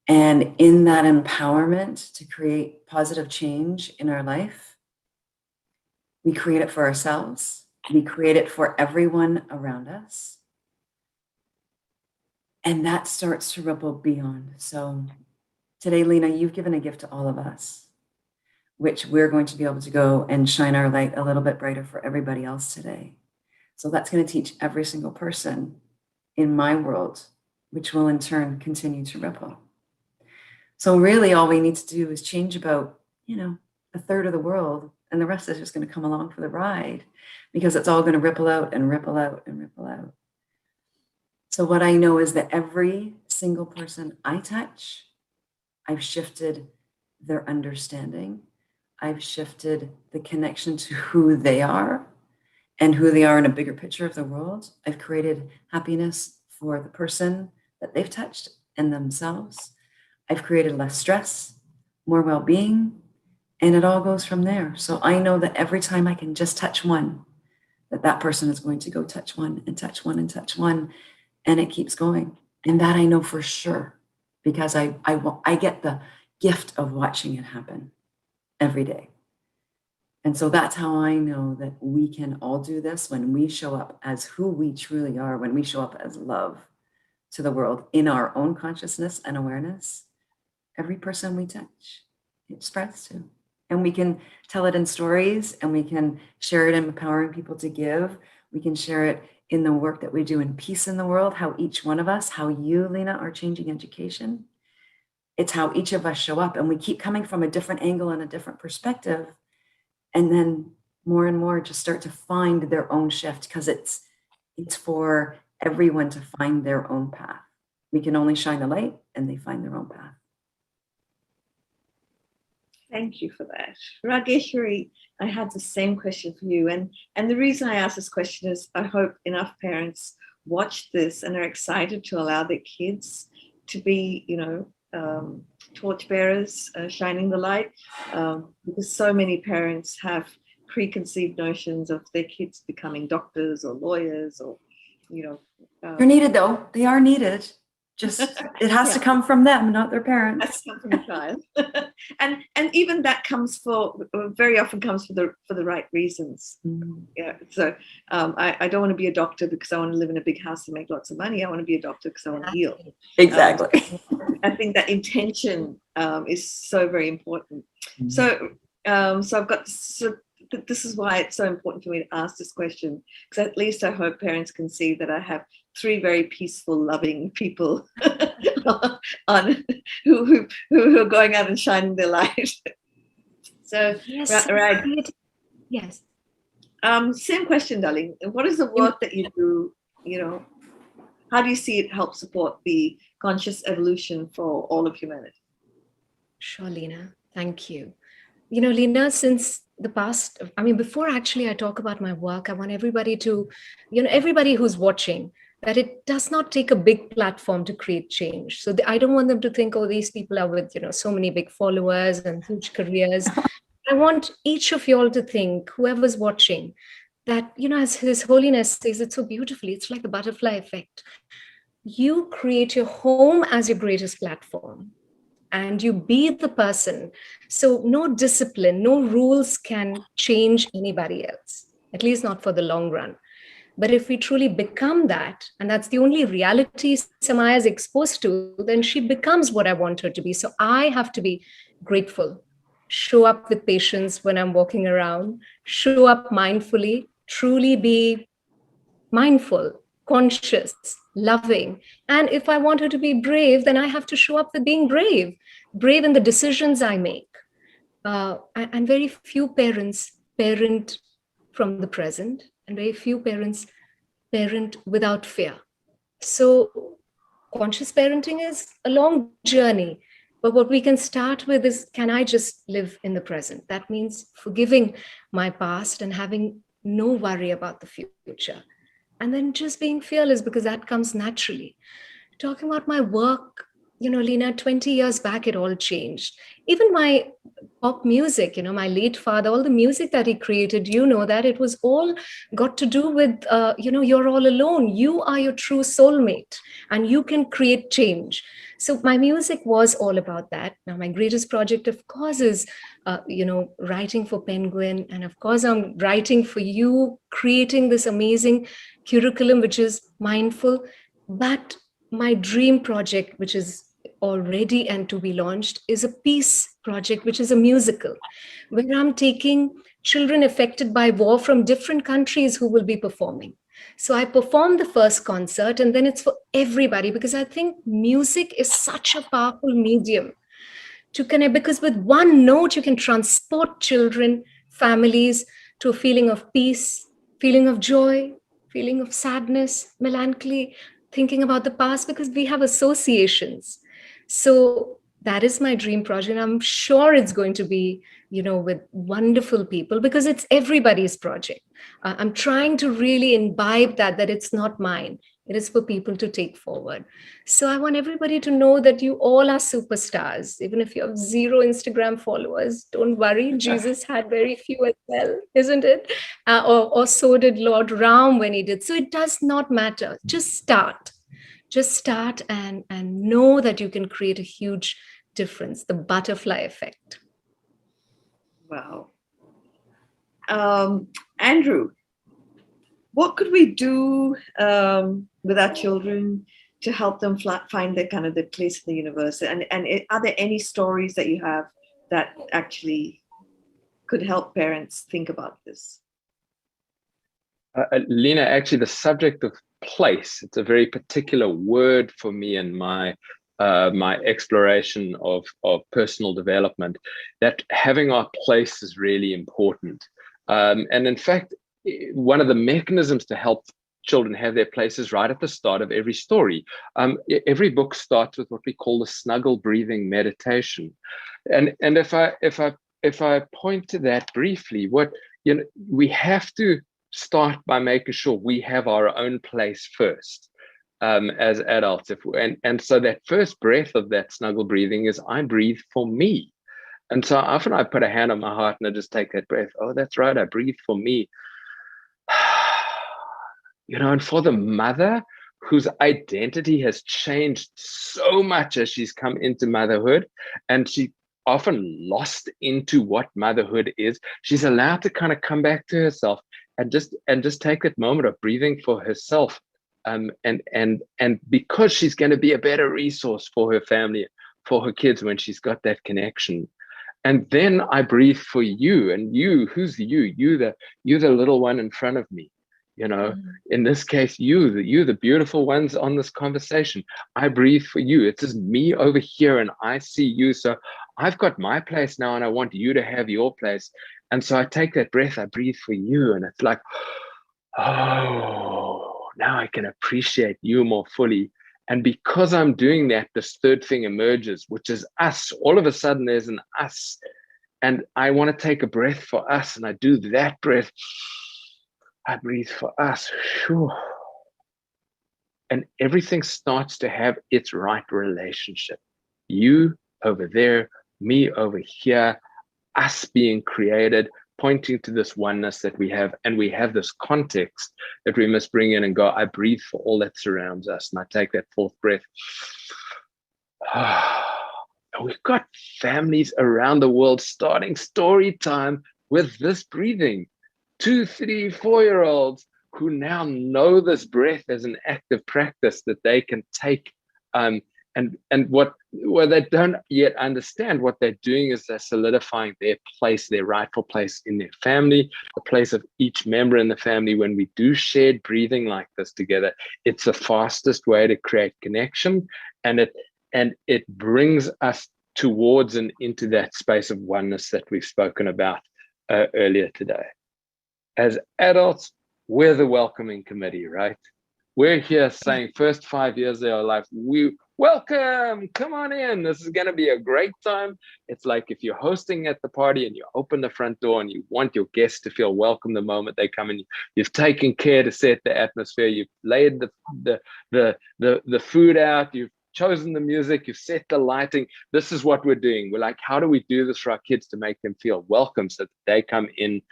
And in that empowerment to create positive change in our life, we create it for ourselves. We create it for everyone around us. And that starts to ripple beyond. So today, Lena, you've given a gift to all of us, which we're going to be able to go and shine our light a little bit brighter for everybody else today. So that's going to teach every single person in my world, which will in turn continue to ripple. So really all we need to do is change about, a third of the world, and the rest is just going to come along for the ride, because it's all going to ripple out and ripple out and ripple out. So what I know is that every single person I touch, I've shifted their understanding. I've shifted the connection to who they are and who they are in a bigger picture of the world. I've created happiness for the person that they've touched and themselves. I've created less stress, more well-being, and it all goes from there. So I know that every time I can just touch one, that person is going to go touch one and touch one and touch one, and it keeps going. And that I know for sure, because I get the gift of watching it happen every day. And so that's how I know that we can all do this when we show up as who we truly are, when we show up as love to the world in our own consciousness and awareness. Every person we touch, it spreads to. And we can tell it in stories, and we can share it in empowering people to give. We can share it in the work that we do in peace in the world, how each one of us, how you, Lena, are changing education. It's how each of us show up, and we keep coming from a different angle and a different perspective. And then more and more just start to find their own shift, because it's for everyone to find their own path. We can only shine the light, and they find their own path. Thank you for that. Rageshwari, I had the same question for you. And the reason I asked this question is I hope enough parents watch this and are excited to allow their kids to be, torchbearers, shining the light, because so many parents have preconceived notions of their kids becoming doctors or lawyers or, They're needed though. They are needed. Just it has to come from them, not their parents. Has to come from the child. and even that very often comes for the right reasons. Mm-hmm. Yeah. So I don't want to be a doctor because I want to live in a big house and make lots of money. I want to be a doctor because I want to heal. Exactly. I think that intention is so very important. Mm-hmm. So I've got this is why it's so important for me to ask this question, because at least I hope parents can see that I have 3 very peaceful, loving people who are going out and shining their light. So, yes, right. Yes. Same question, darling. What is the work that you do? How do you see it help support the conscious evolution for all of humanity? Sure, Lena. Thank you. Lena, since the past, before actually I talk about my work, I want everybody to, everybody who's watching, that it does not take a big platform to create change. So I don't want them to think, oh, these people are with, so many big followers and huge careers. I want each of y'all to think, whoever's watching, that, as His Holiness says it so beautifully, it's like the butterfly effect. You create your home as your greatest platform, and you be the person. So no discipline, no rules can change anybody else, at least not for the long run. But if we truly become that, and that's the only reality Samaya is exposed to, then she becomes what I want her to be. So I have to be grateful, show up with patience when I'm walking around, show up mindfully, truly be mindful, conscious, loving. And if I want her to be brave, then I have to show up with being brave in the decisions I make. And very few parents parent from the present, and very few parents parent without fear. So conscious parenting is a long journey, but what we can start with is, can I just live in the present? That means forgiving my past and having no worry about the future. And then just being fearless, because that comes naturally. Talking about my work, Lena, 20 years back, it all changed. Even my pop music, my late father, all the music that he created, that it was all got to do with, you're all alone. You are your true soulmate, and you can create change. So my music was all about that. Now, my greatest project, of course, is, writing for Penguin. And of course, I'm writing for you, creating this amazing curriculum, which is mindful. But my dream project, which is already and to be launched, is a peace project, which is a musical, where I'm taking children affected by war from different countries who will be performing. So I perform the first concert, and then it's for everybody, because I think music is such a powerful medium to connect, because with one note, you can transport children families to a feeling of peace, feeling of joy, feeling of sadness, melancholy, thinking about the past, because we have associations. So that is my dream project. I'm sure it's going to be, with wonderful people, because it's everybody's project. I'm trying to really imbibe that it's not mine. It is for people to take forward. So I want everybody to know that you all are superstars. Even if you have 0 Instagram followers, don't worry. Jesus had very few as well, isn't it? Or so did Lord Ram when he did. So it does not matter. Just start. Just start and know that you can create a huge difference, the butterfly effect. Wow. Andrew, what could we do with our children to help them find their kind of the place in the universe? And are there any stories that you have that actually could help parents think about this? Lena, actually, the subject of place, it's a very particular word for me in my my exploration of personal development, that having our place is really important. And in fact, one of the mechanisms to help children have their places right at the start of every story. Every book starts with what we call the snuggle breathing meditation. And if I point to that briefly, we have to start by making sure we have our own place first. As adults, and so that first breath of that snuggle breathing is, I breathe for me. And so often I put a hand on my heart and I just take that breath. Oh, that's right, I breathe for me. And for the mother whose identity has changed so much as she's come into motherhood, and she often lost into what motherhood is, she's allowed to kind of come back to herself and just take that moment of breathing for herself. And because she's going to be a better resource for her family, for her kids, when she's got that connection. And then I breathe for you, and you, who's you? You the little one in front of me. In this case, you the beautiful ones on this conversation. I breathe for you. It's just me over here, and I see you. So I've got my place now, and I want you to have your place. And so I take that breath, I breathe for you, and it's like, oh, now I can appreciate you more fully. And because I'm doing that, this third thing emerges, which is us. All of a sudden, there's an us. And I want to take a breath for us, and I do that breath. I breathe for us. And everything starts to have its right relationship. You over there, me over here, us being created, pointing to this oneness that we have. And we have this context that we must bring in and go, I breathe for all that surrounds us. And I take that fourth breath. We've got families around the world starting story time with this breathing. 2, 3, 4-year-olds who now know this breath as an active practice that they can take, and what they don't yet understand, what they're doing is they're solidifying their place, their rightful place in their family, the place of each member in the family. When we do shared breathing like this together, it's the fastest way to create connection, and it brings us towards and into that space of oneness that we've spoken about earlier today. As adults, we're the welcoming committee, right? We're here saying first 5 years of our life, we welcome, come on in. This is going to be a great time. It's like if you're hosting at the party and you open the front door and you want your guests to feel welcome the moment they come in. You've taken care to set the atmosphere. You've laid the food out. You've chosen the music. You've set the lighting. This is what we're doing. We're like, how do we do this for our kids to make them feel welcome so that they come in?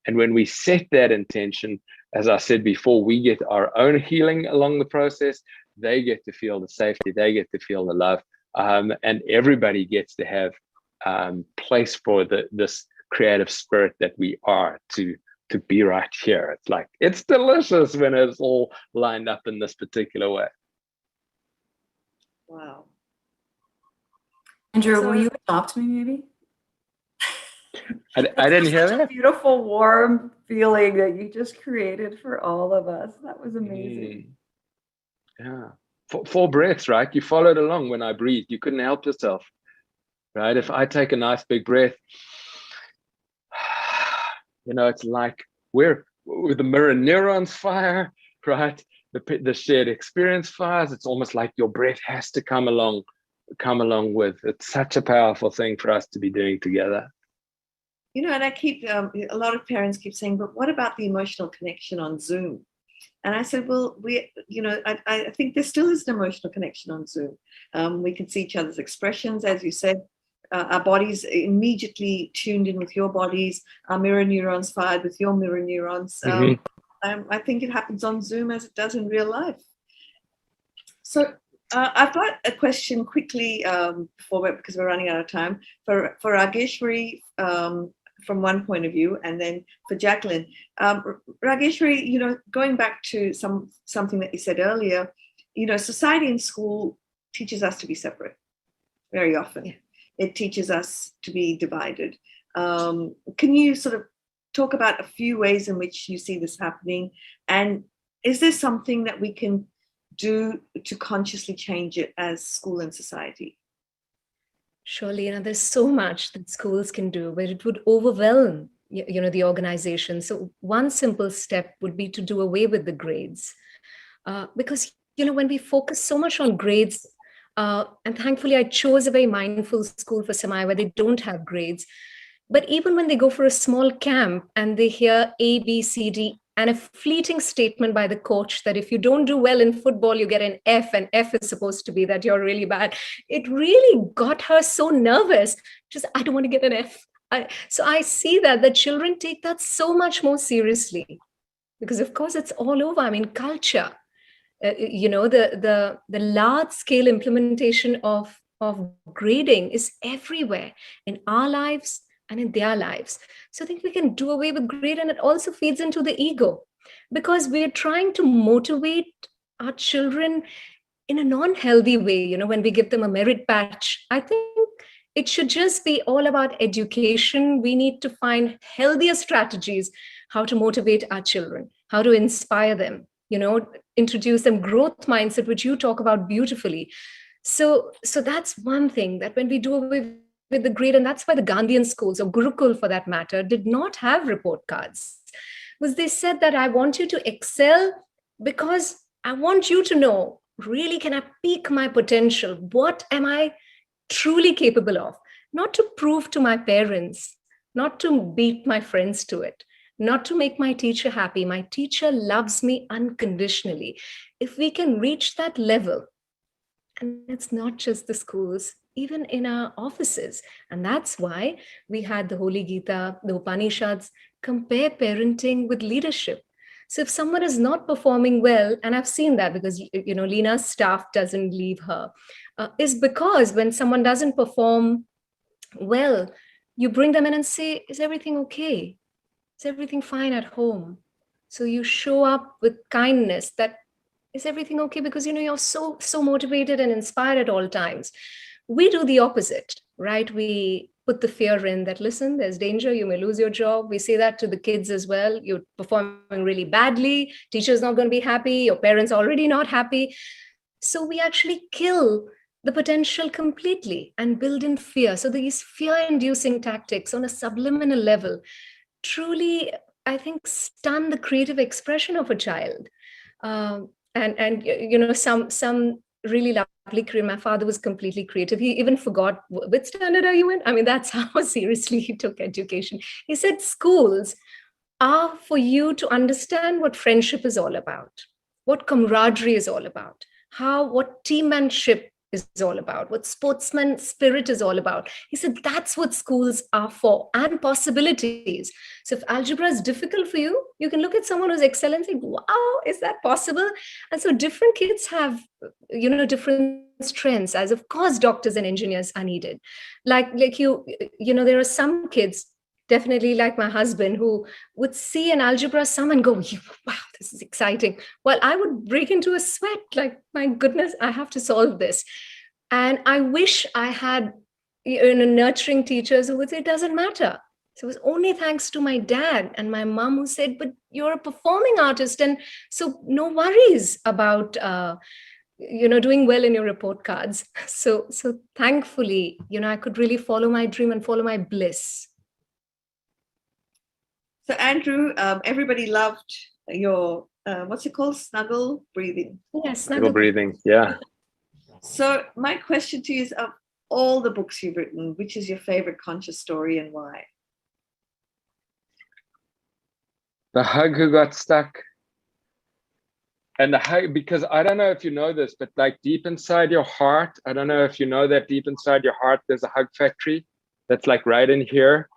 And when we set that intention, as I said before, we get our own healing along the process. They get to feel the safety. They get to feel the love. And everybody gets to have place for this creative spirit that we are to be right here. It's like, it's delicious when it's all lined up in this particular way. Wow. Andrew, will you adopt me maybe? I didn't hear that. Beautiful, warm feeling that you just created for all of us. That was amazing. Yeah. 4 breaths, right? You followed along when I breathed. You couldn't help yourself, right? If I take a nice big breath, It's like we're with the mirror neurons fire, right? The shared experience fires. It's almost like your breath has to come along with. It's such a powerful thing for us to be doing together. And I keep, a lot of parents keep saying, but what about the emotional connection on Zoom? And I said, well, I think there still is an emotional connection on Zoom. We can see each other's expressions, as you said. Our bodies immediately tuned in with your bodies, our mirror neurons fired with your mirror neurons. I think it happens on Zoom as it does in real life. So I've got a question quickly because we're running out of time for Rageshwari from one point of view, and then for Jacqueline. Rageshwari, going back to something that you said earlier, society and school teaches us to be separate very often. Yeah. It teaches us to be divided. Can you sort of talk about a few ways in which you see this happening? And is there something that we can do to consciously change it as school and society? Surely, there's so much that schools can do, but it would overwhelm, the organization. So one simple step would be to do away with the grades. Because, when we focus so much on grades, and thankfully I chose a very mindful school for Samai where they don't have grades. But even when they go for a small camp and they hear A, B, C, D, and a fleeting statement by the coach that if you don't do well in football, you get an F, and F is supposed to be that you're really bad. It really got her so nervous. Just, I don't want to get an F. So I see that the children take that so much more seriously because, of course, it's all over. I mean, culture, the large scale implementation of grading is everywhere in our lives and in their lives. So I think we can do away with grade, and it also feeds into the ego because we're trying to motivate our children in a non-healthy way. When we give them a merit badge, I think it should just be all about education. We need to find healthier strategies, how to motivate our children, how to inspire them, introduce them growth mindset, which you talk about beautifully. So that's one thing, that when we do away with the grade, and that's why the Gandhian schools or Gurukul for that matter did not have report cards, was they said that I want you to excel because I want you to know, really, can I peak my potential? What am I truly capable of? Not to prove to my parents, not to beat my friends to it, not to make my teacher happy. My teacher loves me unconditionally. If we can reach that level, and it's not just the schools, even in our offices. And that's why we had the Holy Gita, the Upanishads, compare parenting with leadership. So if someone is not performing well, and I've seen that because, Leena's staff doesn't leave her, is because when someone doesn't perform well, you bring them in and say, is everything okay? Is everything fine at home? So you show up with kindness, that is everything okay? Because, you're so motivated and inspired at all times. We do the opposite, right? We put the fear in that, listen, there's danger, you may lose your job. We say that to the kids as well. You're performing really badly. Teacher's not going to be happy. Your parents already not happy. So we actually kill the potential completely and build in fear. So these fear-inducing tactics on a subliminal level truly, I think, stun the creative expression of a child. Some really lovely career. My father was completely creative. He even forgot, which standard are you in? I mean, that's how seriously he took education. He said schools are for you to understand what friendship is all about, what camaraderie is all about, what teammanship is all about, what sportsman spirit is all about. He said that's what schools are for, and possibilities. So if algebra is difficult for you, you can look at someone who's excellent and think, wow, is that possible? And so different kids have, different strengths, as of course doctors and engineers are needed. Like there are some kids, definitely like my husband, who would see an algebra sum and go, wow, this is exciting. Well, I would break into a sweat, like, my goodness, I have to solve this. And I wish I had nurturing teachers who would say, it doesn't matter. So it was only thanks to my dad and my mom who said, but you're a performing artist, and so no worries about doing well in your report cards. So thankfully, I could really follow my dream and follow my bliss. So Andrew, everybody loved your, what's it called? Snuggle breathing. Yes, Snuggle breathing. Yeah. So my question to you is, of all the books you've written, which is your favorite conscious story and why? The hug who got stuck. And the hug, because I don't know if you know this, but like deep inside your heart, I don't know if you know that deep inside your heart, there's a hug factory that's like right in here.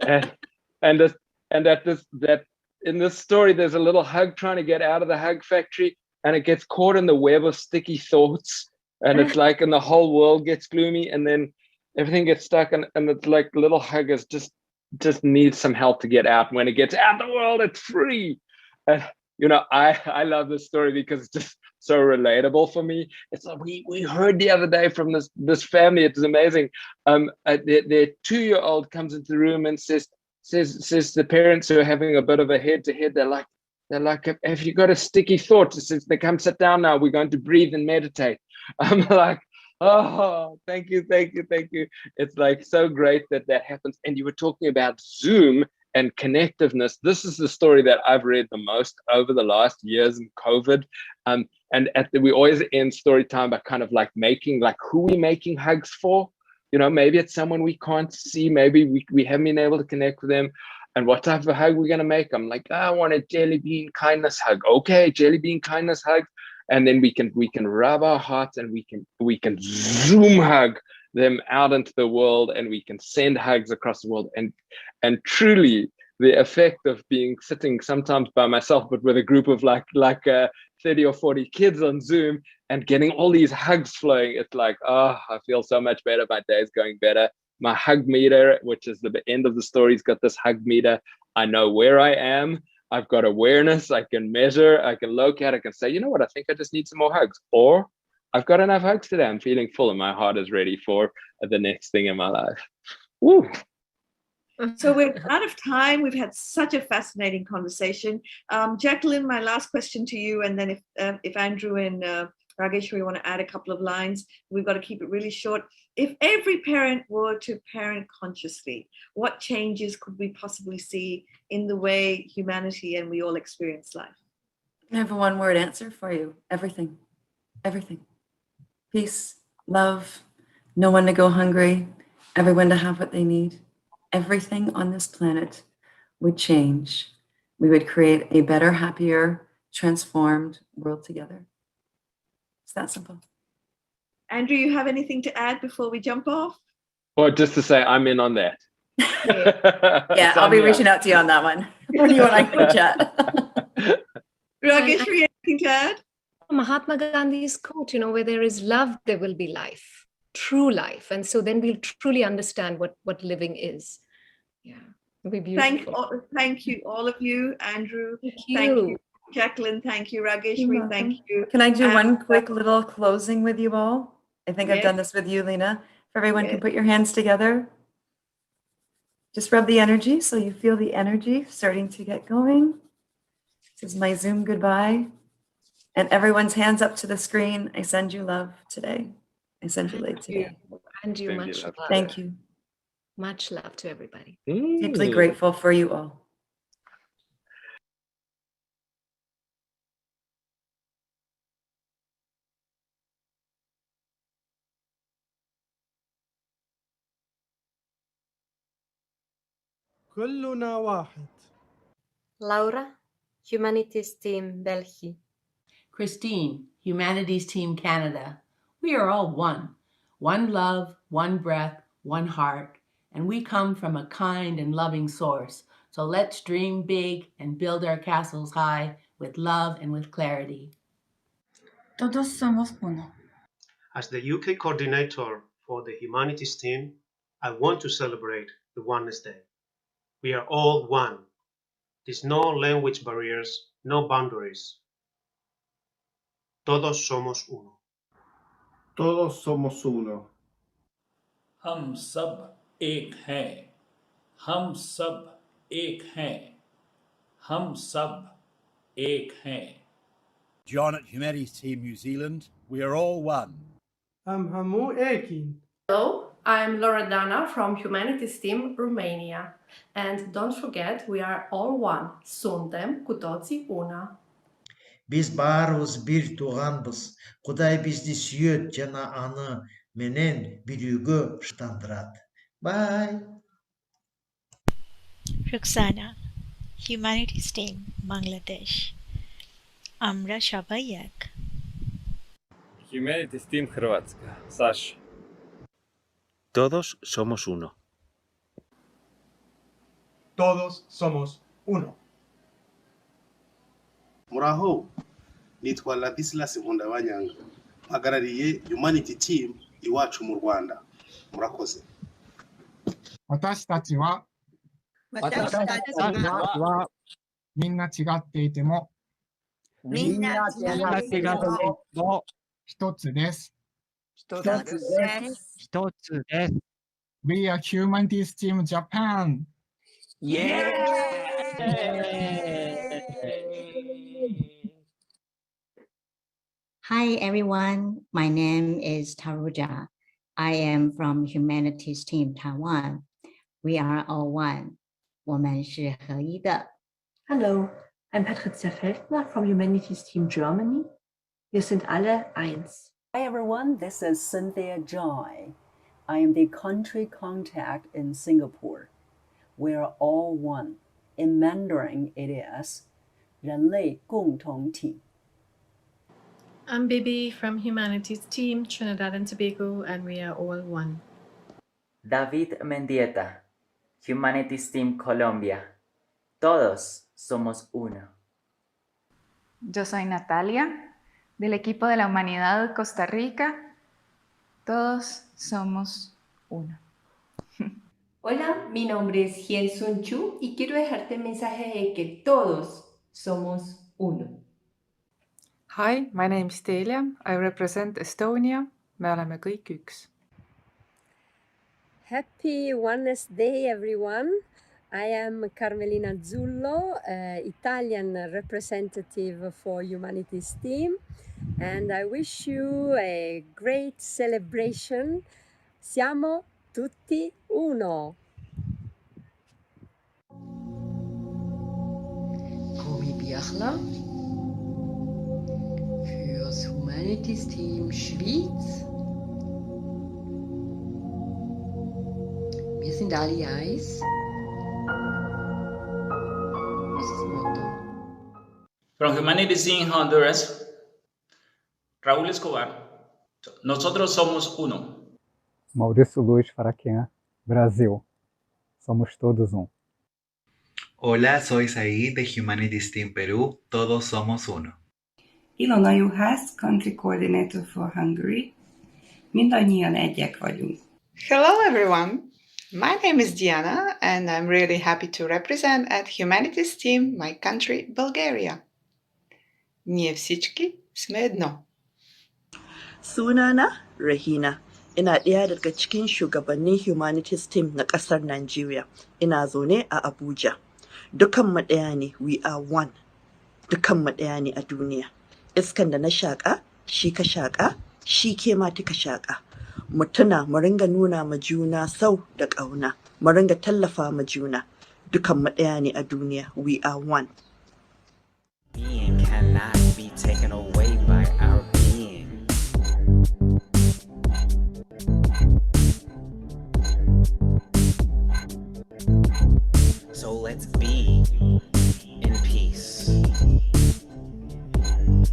And this, and that in this story, there's a little hug trying to get out of the hug factory, and it gets caught in the web of sticky thoughts. And it's like, and the whole world gets gloomy, and then everything gets stuck, and it's like the little hug is just needs some help to get out. When it gets out the world, it's free. And you know, I love this story because it's just so relatable for me. It's like we heard the other day from this family. It's amazing. Their 2-year-old comes into the room and says the parents who are having a bit of a head-to-head, they're like, have you got a sticky thought? It says, they come sit down now. We're going to breathe and meditate. I'm like, oh, thank you. It's like so great that happens. And you were talking about Zoom and connectiveness. This is the story that I've read the most over the last years in COVID. And we always end story time by kind of like making, like, who we making hugs for? You know, maybe it's someone we can't see. Maybe we haven't been able to connect with them. And what type of hug we're gonna make? I'm like, I want a jelly bean kindness hug. Okay, jelly bean kindness hug. And then we can rub our hearts, and we can Zoom hug them out into the world, and we can send hugs across the world. And truly, the effect of being sitting sometimes by myself, but with a group of like 30 or 40 kids on Zoom, and getting all these hugs flowing, it's like, oh, I feel so much better. My day's going better. My hug meter, which is the end of the story, has got this hug meter. I know where I am. I've got awareness. I can measure. I can locate. I can say, you know what? I think I just need some more hugs. Or I've got enough hugs today. I'm feeling full, and my heart is ready for the next thing in my life. Woo. So we're out of time. We've had such a fascinating conversation. Jacqueline, my last question to you, and then if Andrew and Rageshwari want to add a couple of lines, we've got to keep it really short. If every parent were to parent consciously, what changes could we possibly see in the way humanity and we all experience life? I have a one-word answer for you. Everything. Everything. Peace, love, no one to go hungry, everyone to have what they need. Everything on this planet would change. We would create a better, happier, transformed world together. It's that simple. Andrew, you have anything to add before we jump off? Or just to say, I'm in on that. Yeah, I'll be reaching out to you on that one. When you and I can chat. Rageshwari, anything to add? Mahatma Gandhi's quote, you know, where there is love, there will be life, true life. And so then we'll truly understand what living is. Yeah, it'll be beautiful. Thank you, all of you. Andrew, Thank you. thank you. Jacqueline, thank you. Rageshwari, thank you. Can I do one quick little closing with you all? I think I've done this with you, Lena. If everyone can put your hands together. Just rub the energy so you feel the energy starting to get going. This is my Zoom goodbye. And everyone's hands up to the screen. I send you love today. I send you light today. And you much love. Thank you. Much love to everybody. Deeply grateful for you all. كلنا واحد. Laura, Humanities Team België. Christine, Humanities Team Canada. We are all one. One love, one breath, one heart. And we come from a kind and loving source. So let's dream big and build our castles high with love and with clarity. Todos somos uno. As the UK coordinator for the Humanities Team, I want to celebrate the Oneness Day. We are all one. There's no language barriers, no boundaries. Todos somos uno. Todos somos uno. हम सब एक हैं. हम सब एक हैं. हम सब एक हैं. John at Humanities Team New Zealand, we are all one. هم همو ایکین. Hello, I'm Loredana from Humanities Team Romania. And don't forget, we are all one. Suntem cu toții una. Biz barыбыз bir tuğanbız. Kuday bizni süyöt jana anı menen birügö şıtandırat. Bye. Ruxana, Humanities Team, Bangladesh. Amra সবাই এক. Humanities Team Hrvatska, Saša. Todos somos uno. Todos somos uno. Muraho, nitwa Ladislas Nkundabanyanga, mpagarariye Humanity Team iwacu mu Rwanda. Murakoze. 私たちはみんな違っていても一つです。We are Humanities Team Japan. Hi everyone, my name is Taruja. I am from Humanities Team Taiwan. We are all one. 我们是合一的。 Hello, I'm Patricia Feldner from Humanities Team Germany. Wir sind alle eins. Hi everyone, this is Cynthia Joy. I am the country contact in Singapore. We are all one. In Mandarin it is 人类共同体. I'm Bibi from Humanities Team Trinidad and Tobago, and we are all one. David Mendieta, Humanities Team Colombia. Todos somos uno. Yo soy Natalia, del equipo de la Humanidad Costa Rica. Todos somos uno. Hola, mi nombre es Hien Sun Chu y quiero dejarte el mensaje de que todos somos uno. Hi, my name is Telia. I represent Estonia. Me oleme kõik üks. Happy Oneness Day, everyone. I am Carmelina Zullo, Italian representative for Humanities Team, and I wish you a great celebration. Siamo tutti uno. Komi Biachler fürs Humanities Team Schweiz. Wir sind alle eins. Das ist das Motto. From Humanities in Honduras, Raúl Escobar. Nosotros somos uno. Maurício Luiz Faraquian, Brasil. Somos todos um. Hola, soy Said de Humanities Team Perú. Todos somos uno. Ilona Juhász, Country Coordinator for Hungary. Mindannyian egyek vagyunk. Hello everyone. My name is Diana and I'm really happy to represent at Humanities Team my country, Bulgaria. Ние всички сме едно. Sunana Rahina. Ina ɗaya daga cikin shugabannin Humanities Team na ƙasar Najeriya. Ina zaune a Abuja. Dukanmu ɗaya ne, we are one. Dukanmu ɗaya ne a duniya. Iskan da na shaƙa, shi ka shaƙa, shi ke ma kika shaƙa. Mu tuna mu ringa nuna ma juna sau da ƙauna, mu ringa tallafa ma juna. Dukanmu ɗaya ne a duniya, we are one. Being cannot be taken away by our being. So let's be in peace.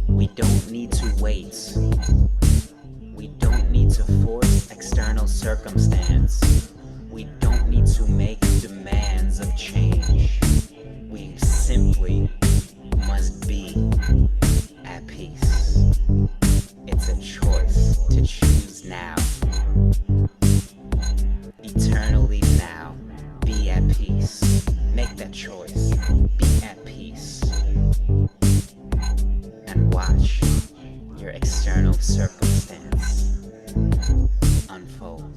We don't need to wait. We don't need to force external circumstance. We don't need to make demands of change. We simply must be at peace. It's a choice to choose now. Eternally now. Be at peace. Make that choice. Be at peace. And watch your external circumstance unfold.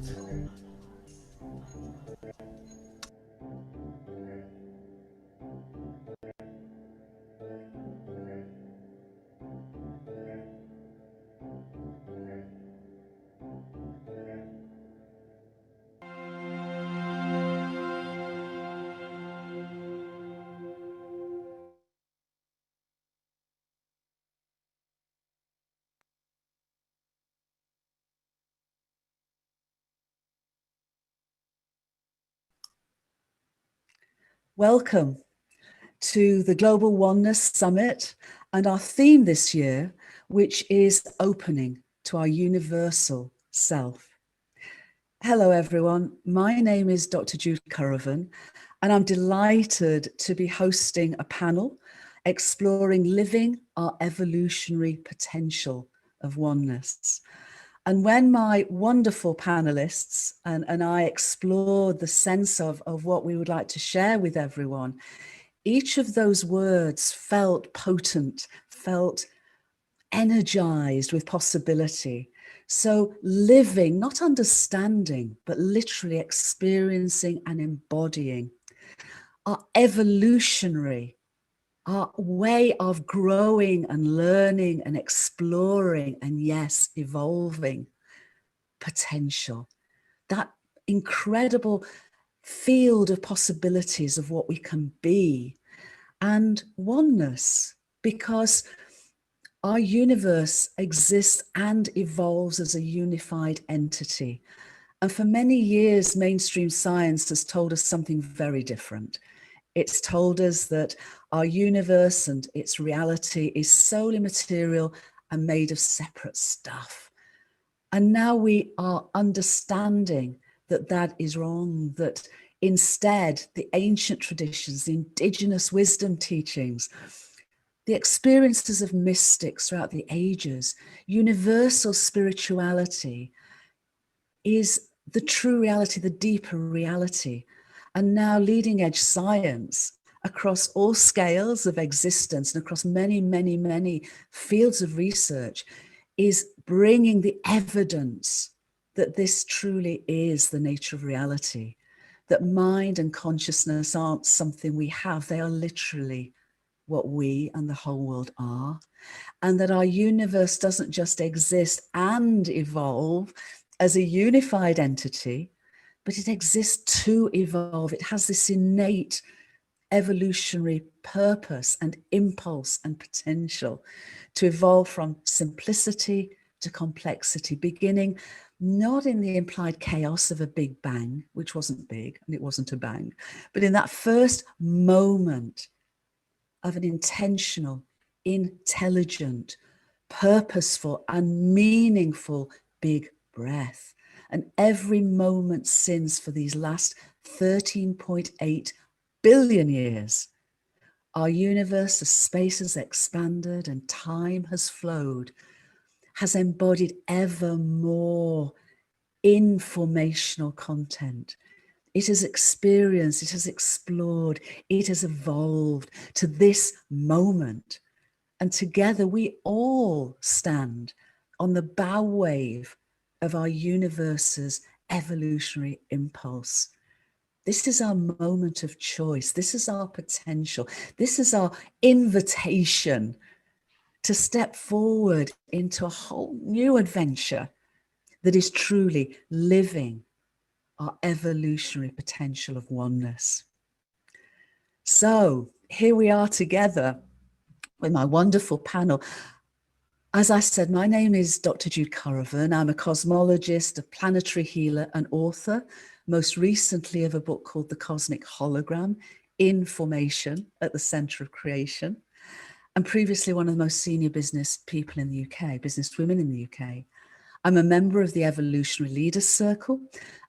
Welcome to the Global Oneness Summit and our theme this year, which is opening to our universal self. Hello, everyone. My name is Dr. Jude Curravan, and I'm delighted to be hosting a panel exploring living our evolutionary potential of oneness. And when my wonderful panelists and I explored the sense of what we would like to share with everyone, each of those words felt potent, felt energized with possibility. So living, not understanding, but literally experiencing and embodying our evolutionary, our way of growing and learning and exploring and yes, evolving potential. That incredible field of possibilities of what we can be and oneness, because our universe exists and evolves as a unified entity. And for many years, mainstream science has told us something very different. It's told us that our universe and its reality is solely material and made of separate stuff. And now we are understanding that that is wrong, that instead the ancient traditions, the indigenous wisdom teachings, the experiences of mystics throughout the ages, universal spirituality is the true reality, the deeper reality. And now leading edge science across all scales of existence and across many, many, many fields of research is bringing the evidence that this truly is the nature of reality, that mind and consciousness aren't something we have, they are literally what we and the whole world are, and that our universe doesn't just exist and evolve as a unified entity, but it exists to evolve. It has this innate evolutionary purpose and impulse and potential to evolve from simplicity to complexity, beginning not in the implied chaos of a big bang, which wasn't big and it wasn't a bang, but in that first moment of an intentional, intelligent, purposeful and meaningful big breath. And every moment since, for these last 13.8 billion years, our universe, as space has expanded and time has flowed, has embodied ever more informational content. It has experienced, it has explored, it has evolved to this moment. And together we all stand on the bow wave of our universe's evolutionary impulse. This is our moment of choice. This is our potential. This is our invitation to step forward into a whole new adventure that is truly living our evolutionary potential of oneness. So here we are together with my wonderful panel. As I said, my name is Dr. Jude Curravan. I'm a cosmologist, a planetary healer, and author, most recently of a book called The Cosmic Hologram, In Formation at the Center of Creation, and previously one of the most senior business people in the UK, business women in the UK. I'm a member of the Evolutionary Leaders Circle,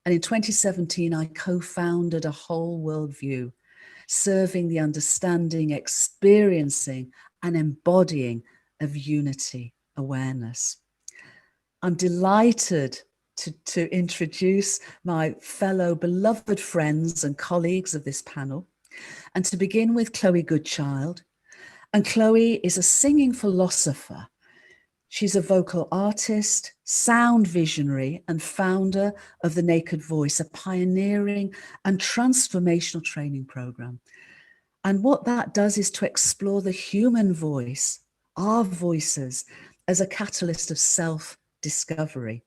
and in 2017, I co-founded a whole worldview, serving the understanding, experiencing, and embodying of unity awareness. I'm delighted to introduce my fellow beloved friends and colleagues of this panel, and to begin with Chloe Goodchild. And Chloe is a singing philosopher. She's a vocal artist, sound visionary, and founder of The Naked Voice, a pioneering and transformational training program. And what that does is to explore the human voice, our voices, as a catalyst of self-discovery,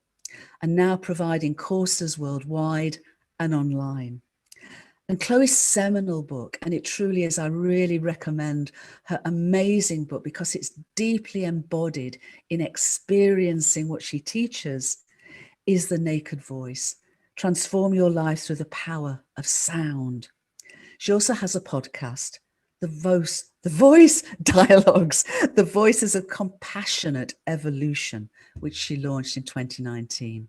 and now providing courses worldwide and online. And Chloe's seminal book, and it truly is, I really recommend her amazing book because it's deeply embodied in experiencing what she teaches, is The Naked Voice. Transform your life through the power of sound. She also has a podcast, The Voice Dialogues, The Voices of Compassionate Evolution, which she launched in 2019.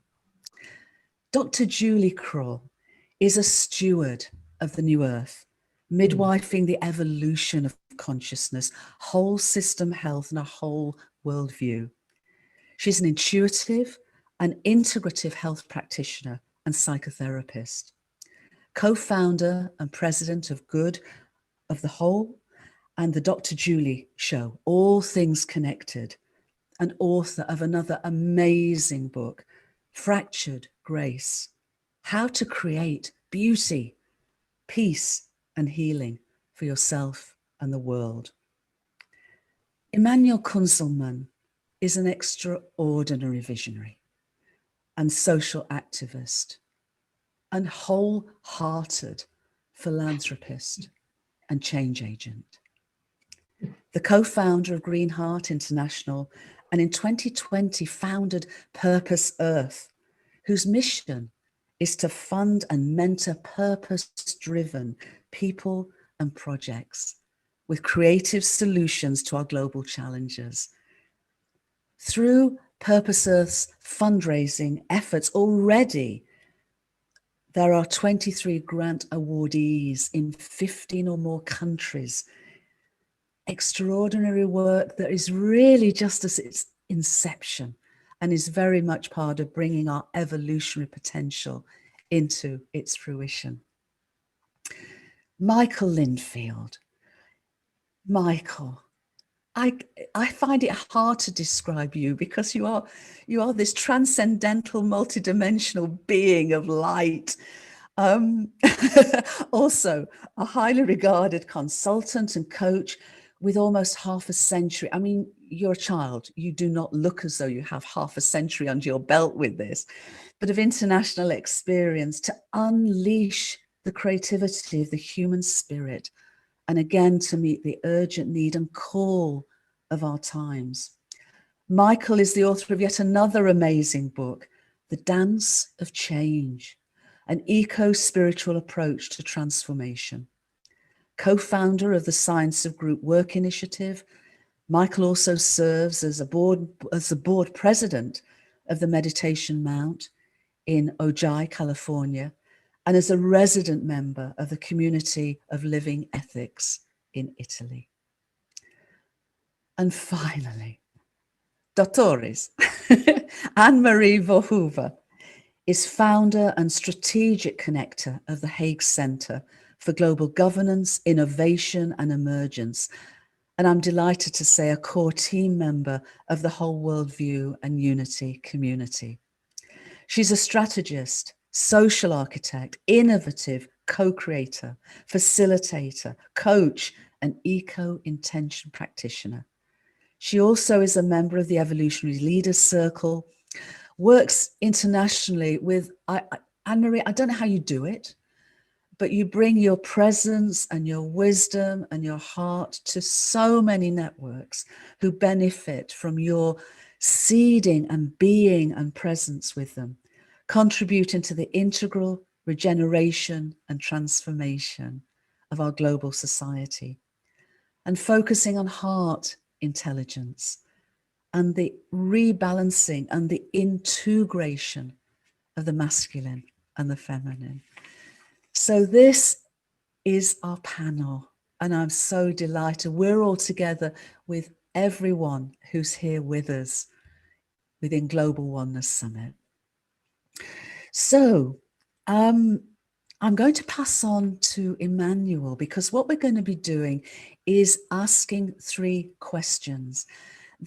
Dr. Julie Kroll is a steward of the new earth, midwifing the evolution of consciousness, whole system health, and a whole worldview. She's an intuitive and integrative health practitioner and psychotherapist, co-founder and president of Good of the Whole and the Dr. Julie Show, All Things Connected, and author of another amazing book, Fractured Grace, How to Create Beauty, Peace and Healing for Yourself and the World. Immanuel Kunzelman is an extraordinary visionary and social activist and wholehearted philanthropist and change agent. The co-founder of Green Heart International, and in 2020 founded Purpose Earth, whose mission is to fund and mentor purpose-driven people and projects with creative solutions to our global challenges. Through Purpose Earth's fundraising efforts already, there are 23 grant awardees in 15 or more countries. Extraordinary work that is really just as its inception and is very much part of bringing our evolutionary potential into its fruition. Michael Linfield. Michael, I find it hard to describe you because you are this transcendental, multidimensional being of light. Also, a highly regarded consultant and coach with almost half a century. I mean, you're a child. You do not look as though you have half a century under your belt with this, but of international experience to unleash the creativity of the human spirit, and again, to meet the urgent need and call of our times. Michael is the author of yet another amazing book, The Dance of Change, an eco-spiritual approach to transformation. Co-founder of the Science of Group Work Initiative, Michael also serves as the board president of the Meditation Mount in Ojai, California, and as a resident member of the Community of Living Ethics in Italy. And finally, Doctores, Anne-Marie Verhoeven is founder and strategic connector of the Hague Center for Global Governance, Innovation and Emergence. And I'm delighted to say a core team member of the Whole Worldview and Unity community. She's a strategist, social architect, innovative co-creator, facilitator, coach, and eco-intention practitioner. She also is a member of the Evolutionary Leaders Circle, works internationally with, Anne-Marie, I don't know how you do it, but you bring your presence and your wisdom and your heart to so many networks who benefit from your seeding and being and presence with them, contributing to the integral regeneration and transformation of our global society, and focusing on heart intelligence and the rebalancing and the integration of the masculine and the feminine. So this is our panel, and I'm so delighted. We're all together with everyone who's here with us within Global Oneness Summit. So I'm going to pass on to Emmanuel, because what we're going to be doing is asking 3 questions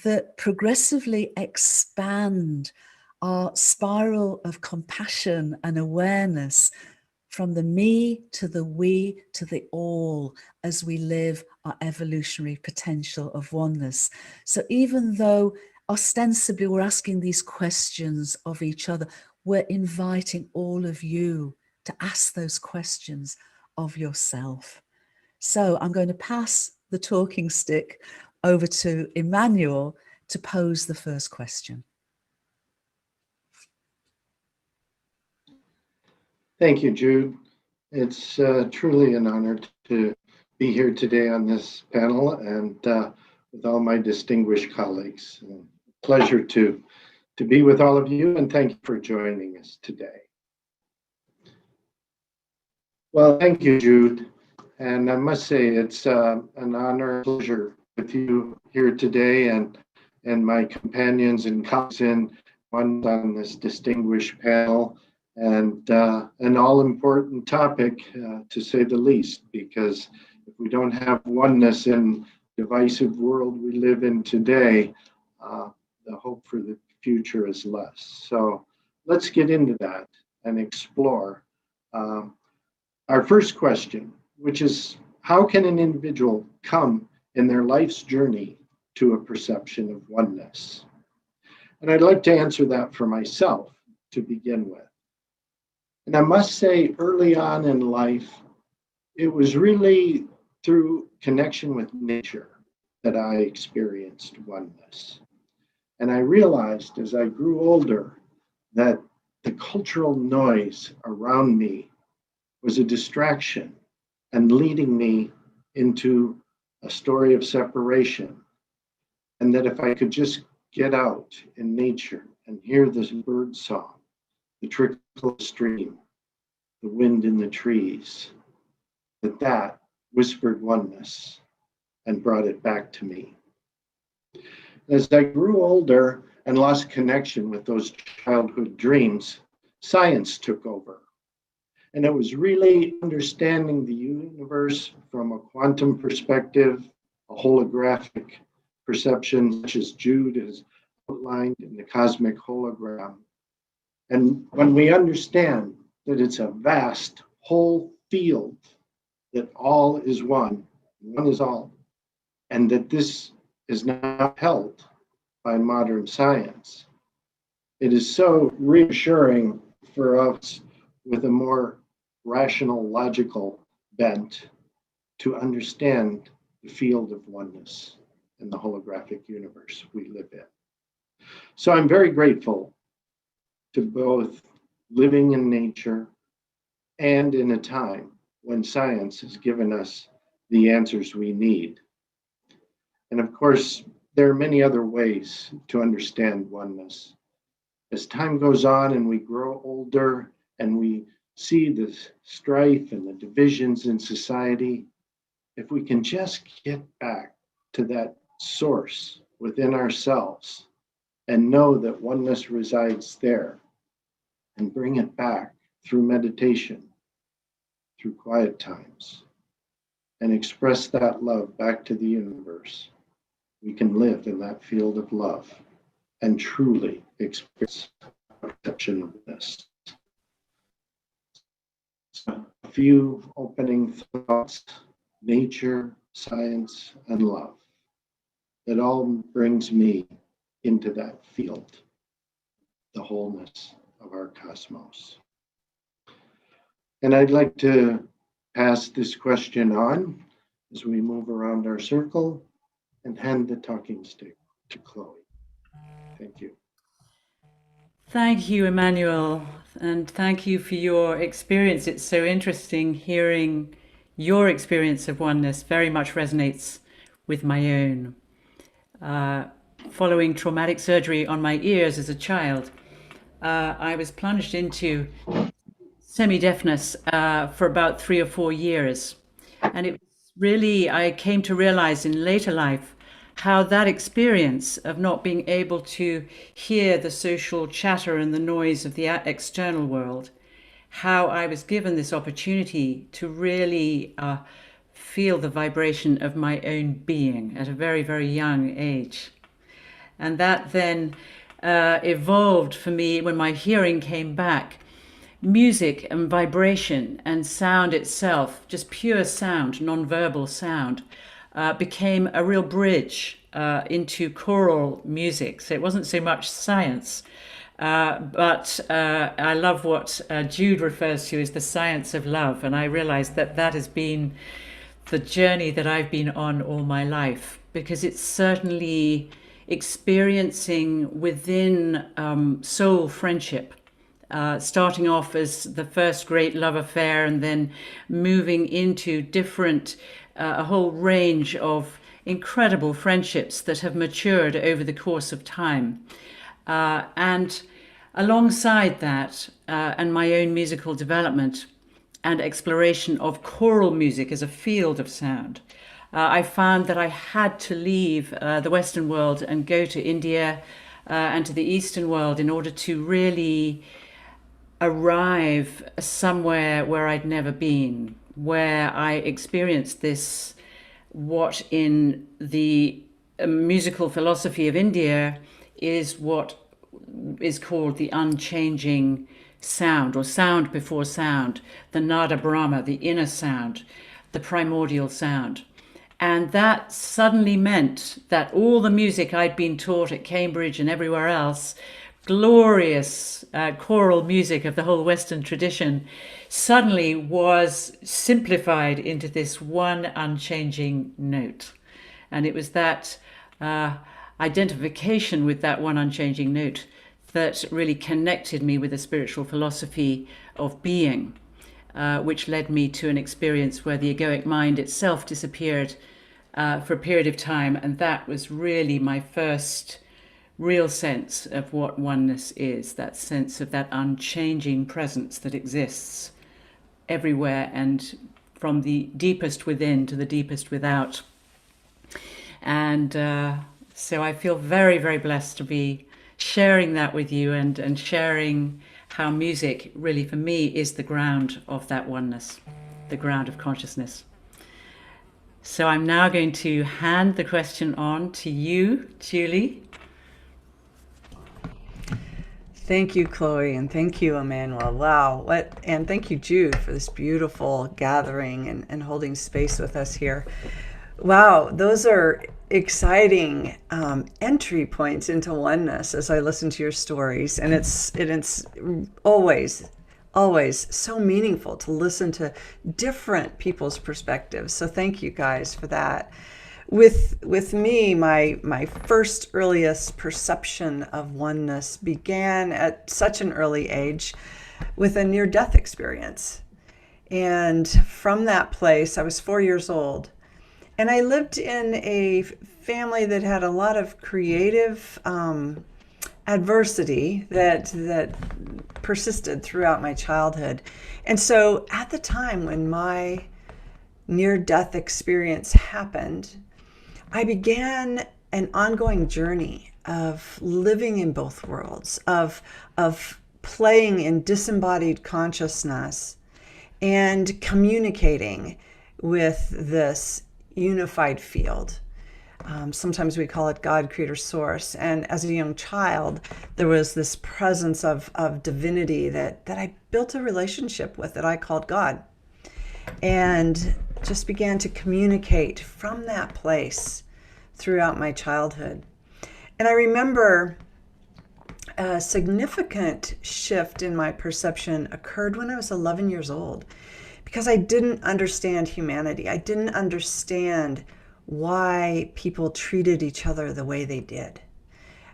that progressively expand our spiral of compassion and awareness from the me to the we to the all as we live our evolutionary potential of oneness. So even though ostensibly we're asking these questions of each other, we're inviting all of you to ask those questions of yourself. So I'm going to pass the talking stick over to Emmanuel to pose the first question. Thank you, Jude. It's truly an honor to be here today on this panel and with all my distinguished colleagues. Pleasure to be with all of you, and thank you for joining us today. Well, thank you, Jude. And I must say it's an honor and pleasure with you here today and my companions and colleagues on this distinguished panel, and an all-important topic, to say the least, because if we don't have oneness in the divisive world we live in today, the hope for the future is less. So let's get into that and explore. Our first question, which is, how can an individual come in their life's journey to a perception of oneness? And I'd like to answer that for myself to begin with. And I must say, early on in life, it was really through connection with nature that I experienced oneness. And I realized as I grew older that the cultural noise around me was a distraction and leading me into a story of separation. And that if I could just get out in nature and hear this bird song, the trickle of the stream, the wind in the trees, that whispered oneness and brought it back to me. As I grew older and lost connection with those childhood dreams, science took over. And it was really understanding the universe from a quantum perspective, a holographic perception, such as Jude has outlined in the cosmic hologram. And when we understand that it's a vast whole field, that all is one is all, and that this is not held by modern science, it is so reassuring for us with a more rational, logical bent to understand the field of oneness in the holographic universe we live in. So I'm very grateful to both living in nature and in a time when science has given us the answers we need. And of course, there are many other ways to understand oneness. As time goes on and we grow older and we see the strife and the divisions in society, if we can just get back to that source within ourselves and know that oneness resides there and bring it back through meditation, through quiet times, and express that love back to the universe, we can live in that field of love and truly experience perception of this. So a few opening thoughts: nature, science, and love. It all brings me into that field, the wholeness of our cosmos. And I'd like to pass this question on as we move around our circle and hand the talking stick to Chloe. Thank you. Thank you, Emmanuel, and thank you for your experience. It's so interesting hearing your experience of oneness. Very much resonates with my own. Following traumatic surgery on my ears as a child, I was plunged into semi-deafness for about 3 or 4 years. And it was really, I came to realize in later life how that experience of not being able to hear the social chatter and the noise of the external world, how I was given this opportunity to really feel the vibration of my own being at a very, very young age. And that then evolved for me when my hearing came back. Music and vibration and sound itself, just pure sound, non-verbal sound, became a real bridge into choral music. So it wasn't so much science, but I love what Jude refers to as the science of love. And I realized that that has been the journey that I've been on all my life, because it's certainly experiencing within soul friendship starting off as the first great love affair and then moving into a whole range of incredible friendships that have matured over the course of time. And alongside that, and my own musical development and exploration of choral music as a field of sound, I found that I had to leave the Western world and go to India and to the Eastern world in order to really arrive somewhere where I'd never been, where I experienced this, what in the musical philosophy of India is what is called the unchanging sound, or sound before sound, the Nada Brahma, the inner sound, the primordial sound. And that suddenly meant that all the music I'd been taught at Cambridge and everywhere else, glorious choral music of the whole Western tradition, suddenly was simplified into this one unchanging note. And it was that identification with that one unchanging note that really connected me with the spiritual philosophy of being, which led me to an experience where the egoic mind itself disappeared for a period of time. And that was really my first real sense of what oneness is, that sense of that unchanging presence that exists everywhere and from the deepest within to the deepest without. And so I feel very, very blessed to be sharing that with you and sharing how music really for me is the ground of that oneness, the ground of consciousness. So I'm now going to hand the question on to you, Julie. Thank you, Chloe, and thank you, Emmanuel. Wow, and thank you, Jude, for this beautiful gathering and holding space with us here. Wow, those are exciting entry points into oneness as I listen to your stories, and it's always so meaningful to listen to different people's perspectives. So thank you guys for that. With me, my first earliest perception of oneness began at such an early age with a near-death experience. And from that place, I was 4 years old. And I lived in a family that had a lot of creative adversity that persisted throughout my childhood. And so at the time when my near-death experience happened, I began an ongoing journey of living in both worlds, of playing in disembodied consciousness and communicating with this unified field. Sometimes we call it God, Creator, Source. And as a young child, there was this presence of divinity that I built a relationship with that I called God. And just began to communicate from that place throughout my childhood. And I remember a significant shift in my perception occurred when I was 11 years old, because I didn't understand humanity. I didn't understand why people treated each other the way they did.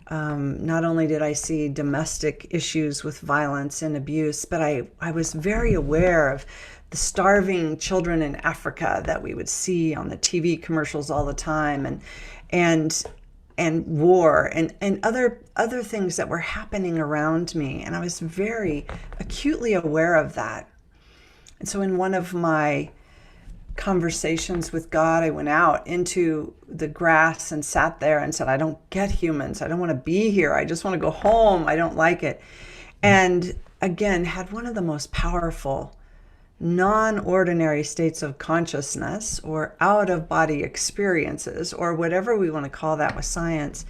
Not only did I see domestic issues with violence and abuse, but I was very aware of the starving children in Africa that we would see on the TV commercials all the time, and war and other things that were happening around me. And I was very acutely aware of that. And so in one of my conversations with God, I went out into the grass and sat there and said, I don't get humans. I don't want to be here. I just want to go home. I don't like it. And again, had one of the most powerful non-ordinary states of consciousness, or out-of-body experiences, or whatever we want to call that with science,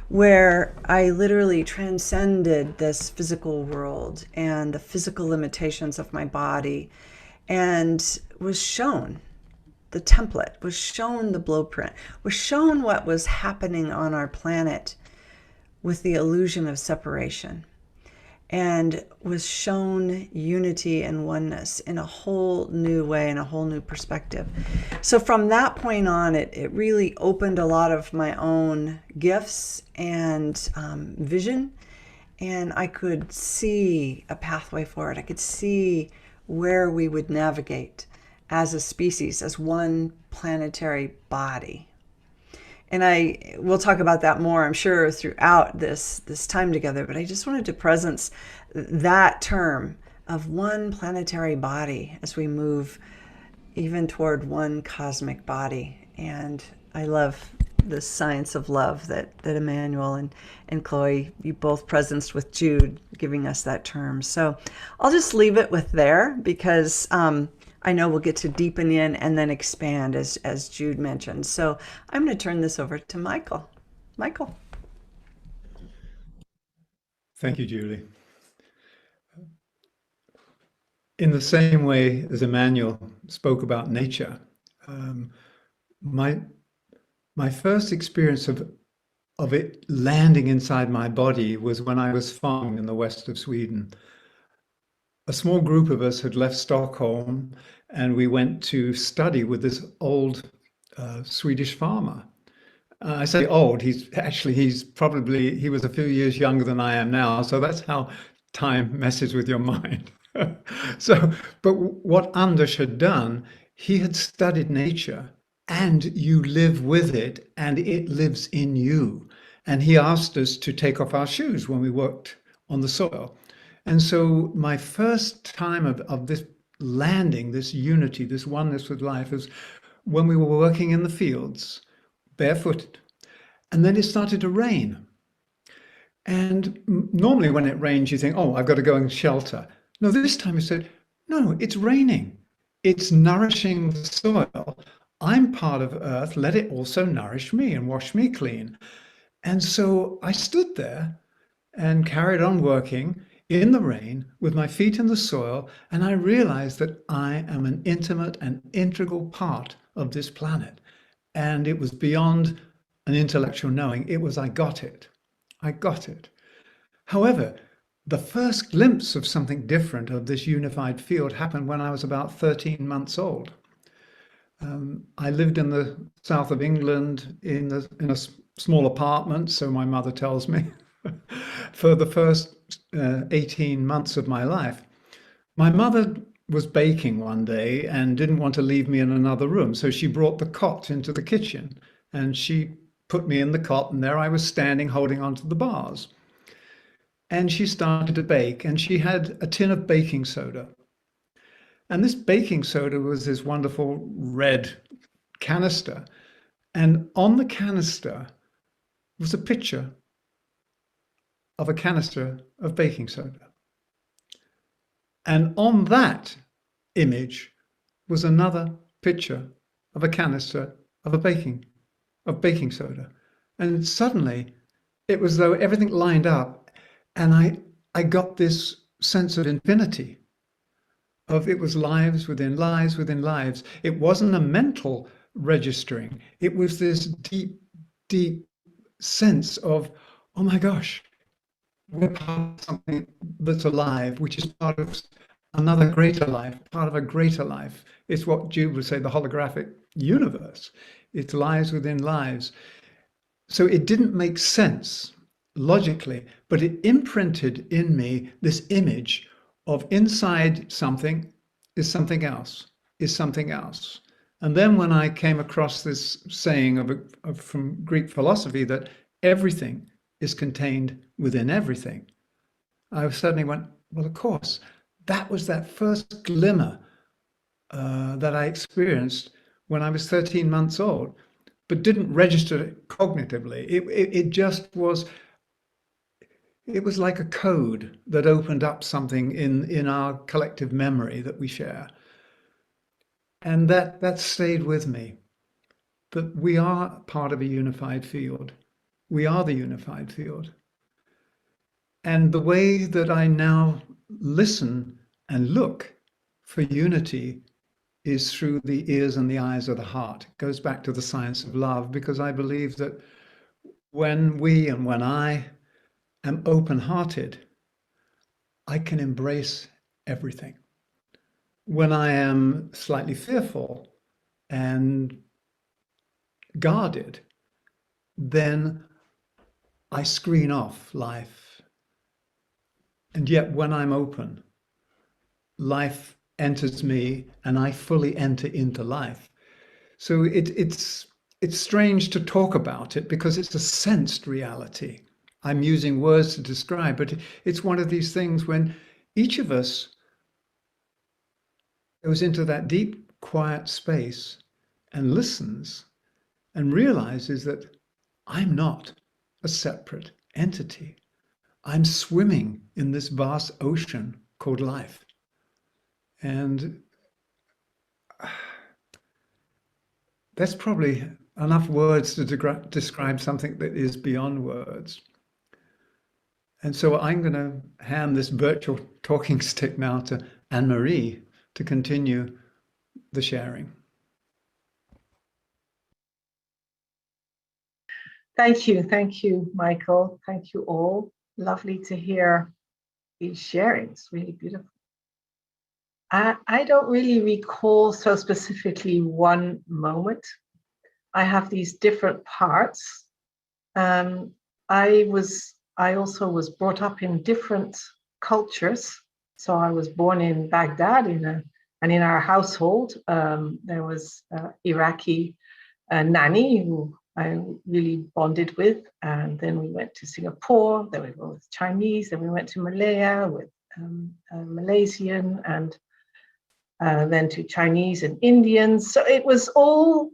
where I literally transcended this physical world and the physical limitations of my body, and was shown the template, was shown the blueprint, was shown what was happening on our planet with the illusion of separation, and was shown unity and oneness in a whole new way, in a whole new perspective. So from that point on, it really opened a lot of my own gifts and vision, and I could see a pathway forward. I could see where we would navigate as a species, as one planetary body. And we'll talk about that more, I'm sure, throughout this time together, but I just wanted to presence that term of one planetary body as we move even toward one cosmic body. And I love the science of love that Emmanuel and Chloe, you both presenced with Jude, giving us that term. So I'll just leave it with there, because I know we'll get to deepen in and then expand, as Jude mentioned. So I'm going to turn this over to Michael. Michael. Thank you, Julie. In the same way as Emmanuel spoke about nature, my first experience of it landing inside my body was when I was farming in the west of Sweden. A small group of us had left Stockholm, and we went to study with this old Swedish farmer. I say old, he was a few years younger than I am now, so that's how time messes with your mind. But what Anders had done, he had studied nature, and you live with it, and it lives in you. And he asked us to take off our shoes when we worked on the soil. And so my first time of this landing, this unity, this oneness with life, is when we were working in the fields, barefooted. And then it started to rain. And normally when it rains, you think, oh, I've got to go and shelter. No, this time he said, no, it's raining. It's nourishing the soil. I'm part of earth. Let it also nourish me and wash me clean. And so I stood there and carried on working in the rain with my feet in the soil. And I realized that I am an intimate and integral part of this planet. And it was beyond an intellectual knowing. It was, I got it. I got it. However, the first glimpse of something different, of this unified field, happened when I was about 13 months old. I lived in the south of England in a small apartment, so my mother tells me, for the first 18 months of my life. My mother was baking one day and didn't want to leave me in another room, so she brought the cot into the kitchen, and she put me in the cot, and there I was standing holding onto the bars. And she started to bake, and she had a tin of baking soda. And this baking soda was this wonderful red canister. And on the canister was a picture of a canister of baking soda. And on that image was another picture of a canister of baking soda. And suddenly it was though everything lined up, and I got this sense of infinity. It was lives within lives within lives. It wasn't a mental registering. It was this deep, deep sense of, oh my gosh, we're part of something that's alive, which is part of another greater life, part of a greater life. It's what Jude would say, the holographic universe. It's lives within lives. So it didn't make sense logically, but it imprinted in me this image of inside something is something else, is something else. And then when I came across this saying from Greek philosophy that everything is contained within everything, I suddenly went, well, of course, that was that first glimmer that I experienced when I was 13 months old, but didn't register it cognitively. It just was. It was like a code that opened up something in our collective memory that we share. And that stayed with me, that we are part of a unified field. We are the unified field. And the way that I now listen and look for unity is through the ears and the eyes of the heart. It goes back to the science of love, because I believe that when I am open-hearted, I can embrace everything. When I am slightly fearful and guarded, then I screen off life And yet when I'm open, life enters me and I fully enter into life. So it's strange to talk about it because it's a sensed reality. I'm using words to describe, but it's one of these things when each of us goes into that deep, quiet space and listens and realizes that I'm not a separate entity. I'm swimming in this vast ocean called life. And that's probably enough words to describe something that is beyond words. And so I'm going to hand this virtual talking stick now to Anne-Marie to continue the sharing. Thank you, Michael. Thank you all. Lovely to hear these sharings, really beautiful. I don't really recall so specifically one moment. I have these different parts. I also was brought up in different cultures. So I was born in Baghdad, and in our household, there was Iraqi nanny who I really bonded with. And then we went to Singapore, then we went with Chinese, then we went to Malaya with Malaysian, and then to Chinese and Indians. So it was all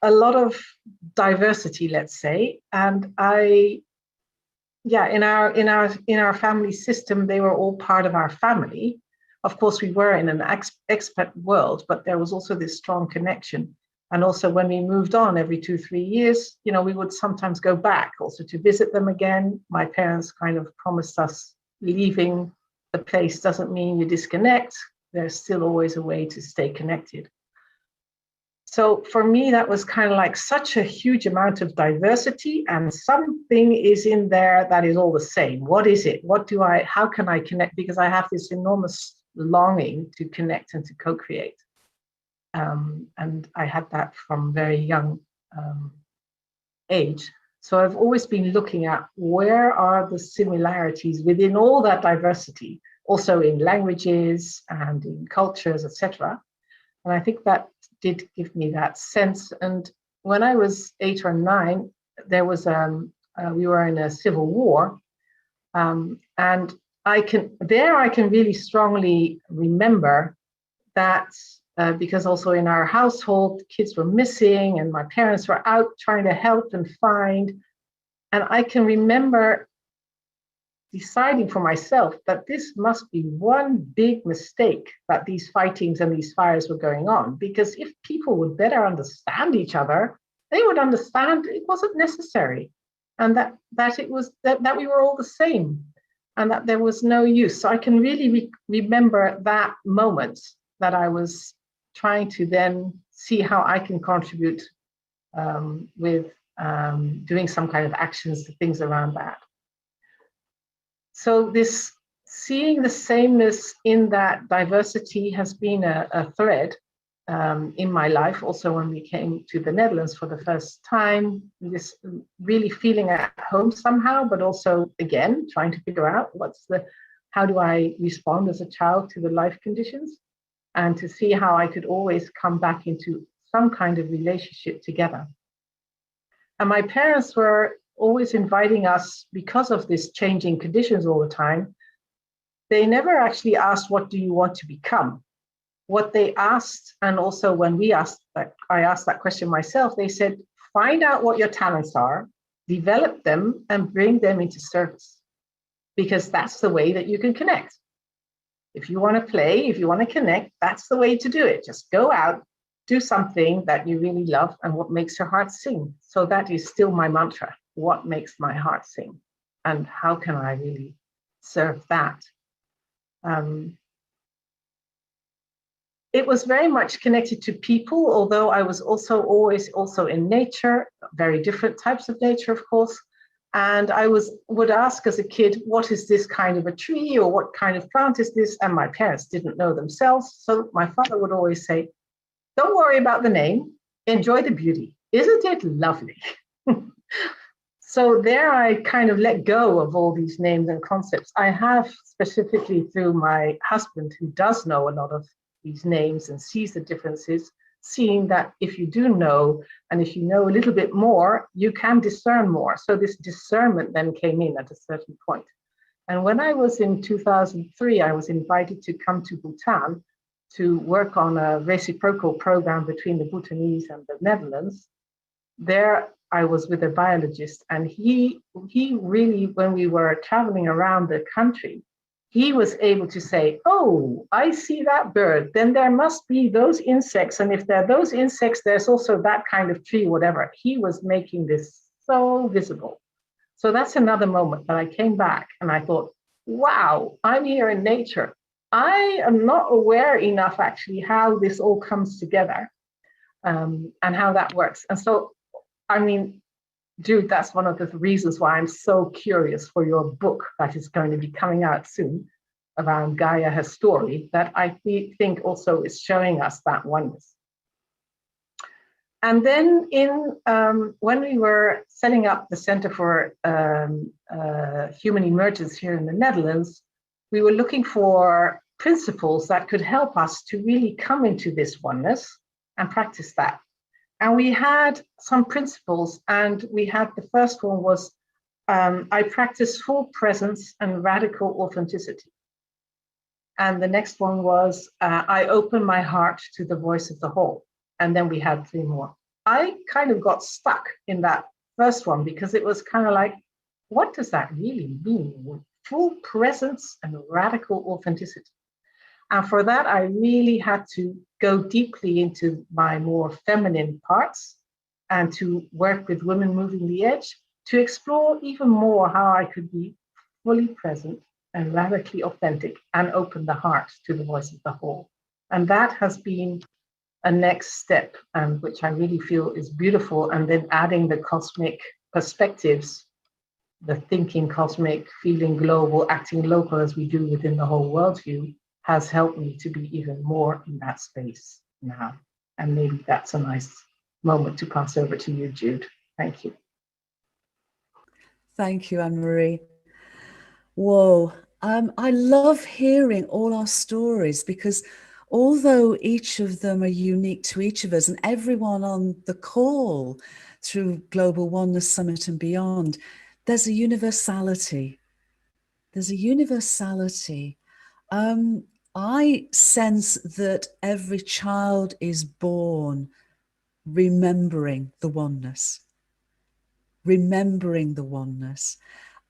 a lot of diversity, let's say. And in our family system, they were all part of our family. Of course, we were in an expat world, but there was also this strong connection. And also when we moved on every 2-3 years, we would sometimes go back also to visit them again. My parents kind of promised us leaving the place doesn't mean you disconnect. There's still always a way to stay connected. So for me, that was kind of like such a huge amount of diversity, and something is in there that is all the same. What is it? How can I connect? Because I have this enormous longing to connect and to co-create. And I had that from very young age. So I've always been looking at where are the similarities within all that diversity, also in languages and in cultures, etc. And I think that did give me that sense. And when I was 8 or 9, there was we were in a civil war, and I can really strongly remember that because also in our household, kids were missing, and my parents were out trying to help and find. And I can remember deciding for myself that this must be one big mistake that these fightings and these fires were going on, because if people would better understand each other, they would understand it wasn't necessary, and that we were all the same, and that there was no use. So I can really remember that moment that I was trying to then see how I can contribute with doing some kind of actions to things around that. So this seeing the sameness in that diversity has been a thread in my life. Also, when we came to the Netherlands for the first time, this really feeling at home somehow, but also again trying to figure out how do I respond as a child to the life conditions, and to see how I could always come back into some kind of relationship together. And my parents were always inviting us, because of this changing conditions all the time. They never actually asked, what do you want to become? What they asked, and also when I asked that question myself, they said, find out what your talents are, develop them, and bring them into service, because that's the way that you can connect. If you want to play, if you want to connect, that's the way to do it. Just go out, do something that you really love and what makes your heart sing. So that is still my mantra. What makes my heart sing? And how can I really serve that? It was very much connected to people, although I was always in nature, very different types of nature, of course. And I would ask as a kid, what is this kind of a tree, or what kind of plant is this? And my parents didn't know themselves. So my father would always say, don't worry about the name, enjoy the beauty. Isn't it lovely? So there I kind of let go of all these names and concepts. I have, specifically through my husband, who does know a lot of these names and sees the differences, seeing that if you do know, and if you know a little bit more, you can discern more. So this discernment then came in at a certain point. And when I was in 2003, I was invited to come to Bhutan to work on a reciprocal program between the Bhutanese and the Netherlands. There I was with a biologist, and he really, when we were traveling around the country, he was able to say, oh, I see that bird, then there must be those insects. And if there are those insects, there's also that kind of tree, whatever. He was making this so visible. So that's another moment that I came back and I thought, wow, I'm here in nature. I am not aware enough actually how this all comes together and how that works. And so, I mean, Jude, that's one of the reasons why I'm so curious for your book that is going to be coming out soon around Gaia, her story, that I think also is showing us that oneness. And then when we were setting up the Center for Human Emergence here in the Netherlands, we were looking for principles that could help us to really come into this oneness and practice that. And we had some principles, and we had the first one was, I practice full presence and radical authenticity. And the next one was, I open my heart to the voice of the whole. And then we had 3 more. I kind of got stuck in that first one because it was kind of like, what does that really mean? Full presence and radical authenticity. And for that, I really had to go deeply into my more feminine parts and to work with Women Moving the Edge to explore even more how I could be fully present and radically authentic and open the heart to the voice of the whole. And that has been a next step, which I really feel is beautiful. And then adding the cosmic perspectives, the thinking cosmic, feeling global, acting local as we do within the whole worldview, has helped me to be even more in that space now. And maybe that's a nice moment to pass over to you, Jude. Thank you. Thank you, Anne-Marie. Whoa, I love hearing all our stories because although each of them are unique to each of us, and everyone on the call through Global Oneness Summit and beyond, there's a universality. There's a universality. I sense that every child is born remembering the oneness, remembering the oneness.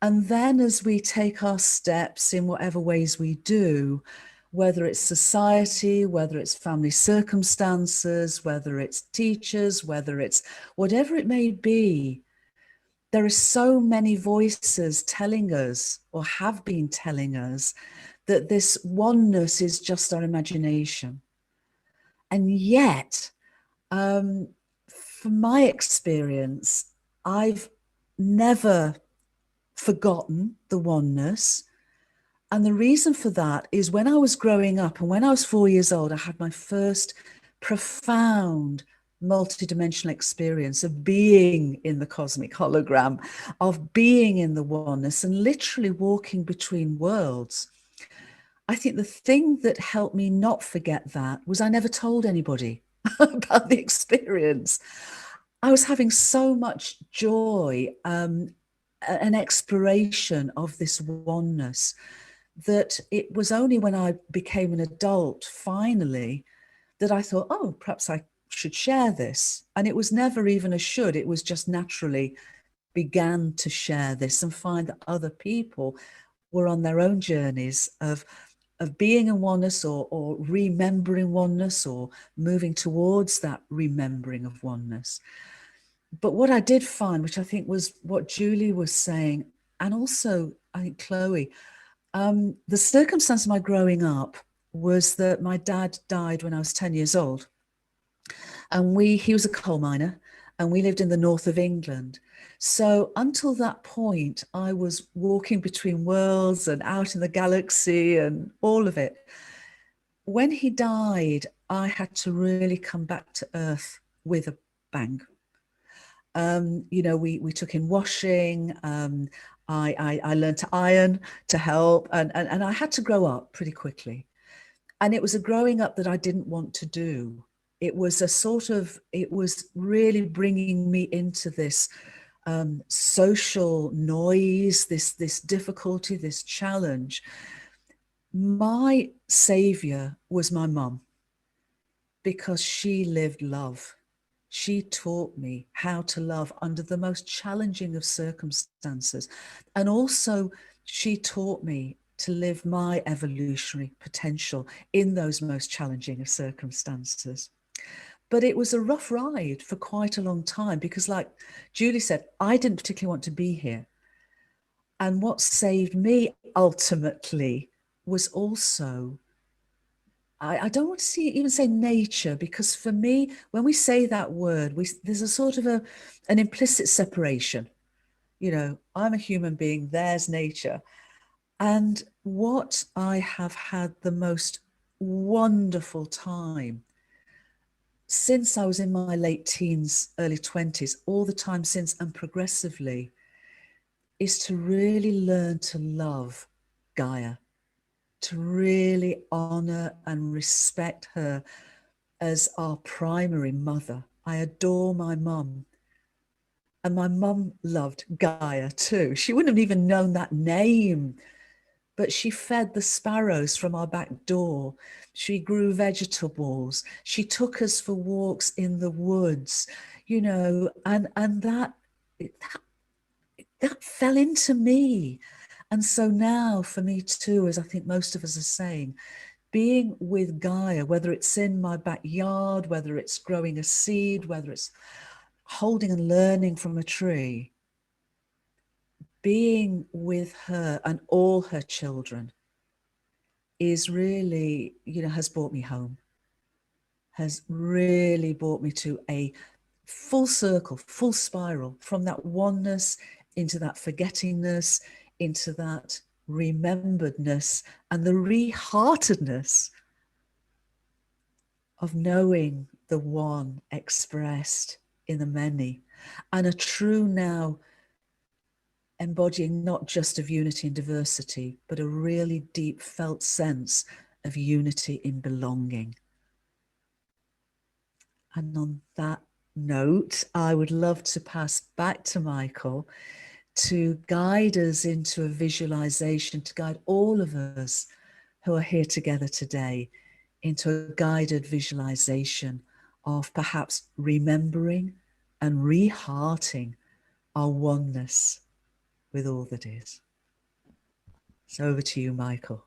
And then as we take our steps in whatever ways we do, whether it's society, whether it's family circumstances, whether it's teachers, whether it's whatever it may be, there are so many voices telling us, or have been telling us, that this oneness is just our imagination. And yet, from my experience, I've never forgotten the oneness. And the reason for that is when I was growing up and when I was 4 years old, I had my first profound multidimensional experience of being in the cosmic hologram, of being in the oneness and literally walking between worlds. I think the thing that helped me not forget that was I never told anybody about the experience. I was having so much joy, an exploration of this oneness, that it was only when I became an adult, finally, that I thought, oh, perhaps I should share this. And it was never even a should, it was just naturally began to share this and find that other people were on their own journeys of being in oneness or remembering oneness or moving towards that remembering of oneness. But what I did find, which I think was what Julie was saying, and also I think Chloe, the circumstance of my growing up was that my dad died when I was 10 years old. And he was a coal miner and we lived in the north of England. So until that point, I was walking between worlds and out in the galaxy and all of it. When he died, I had to really come back to Earth with a bang. We took in washing. I learned to iron to help, and I had to grow up pretty quickly. And it was a growing up that I didn't want to do. It was it was really bringing me into this social noise, this difficulty, this challenge. My savior was my mum, because she lived love. She taught me how to love under the most challenging of circumstances. And also she taught me to live my evolutionary potential in those most challenging of circumstances. But it was a rough ride for quite a long time, because like Julie said, I didn't particularly want to be here. And what saved me ultimately was also, I don't want to even say nature, because for me, when we say that word, there's a sort of an implicit separation. I'm a human being, there's nature. And what I have had the most wonderful time since I was in my late teens, early 20s, all the time since and progressively, is to really learn to love Gaia, to really honor and respect her as our primary mother. I adore my mum. And my mum loved Gaia too. She wouldn't have even known that name, but she fed the sparrows from our back door. She grew vegetables. She took us for walks in the woods, and that fell into me. And so now for me too, as I think most of us are saying, being with Gaia, whether it's in my backyard, whether it's growing a seed, whether it's holding and learning from a tree, being with her and all her children is really, has brought me home, has really brought me to a full circle, full spiral, from that oneness into that forgettingness, into that rememberedness, and the re-heartedness of knowing the one expressed in the many, and a true now embodying not just of unity and diversity, but a really deep felt sense of unity in belonging. And on that note, I would love to pass back to Michael to guide us into a visualization, to guide all of us who are here together today into a guided visualization of perhaps remembering and re-hearting our oneness with all that is. So over to you, Michael.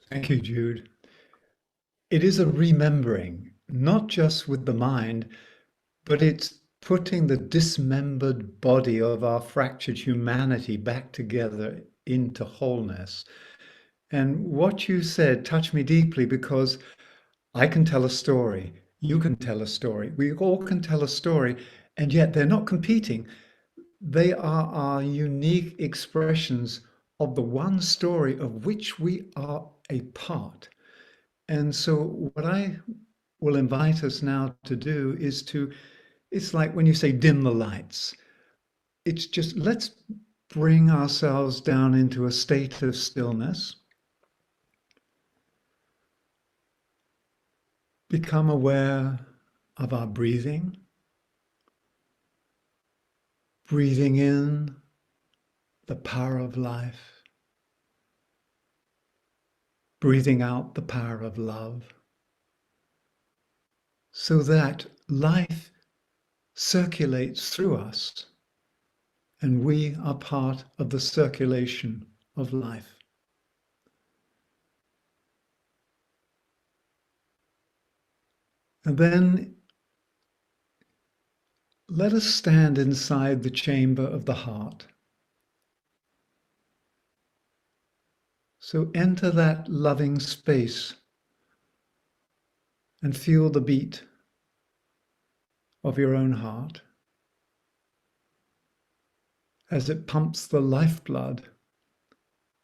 Thank you, Jude. It is a remembering, not just with the mind, but it's putting the dismembered body of our fractured humanity back together into wholeness. And what you said touched me deeply, because I can tell a story, you can tell a story, we all can tell a story, and yet they're not competing. They are our unique expressions of the one story of which we are a part. And so what I will invite us now to do is it's like when you say dim the lights, it's just, let's bring ourselves down into a state of stillness. Become aware of our breathing. Breathing in the power of life. Breathing out the power of love. So that life circulates through us, and we are part of the circulation of life. And then let us stand inside the chamber of the heart. So enter that loving space and feel the beat of your own heart as it pumps the lifeblood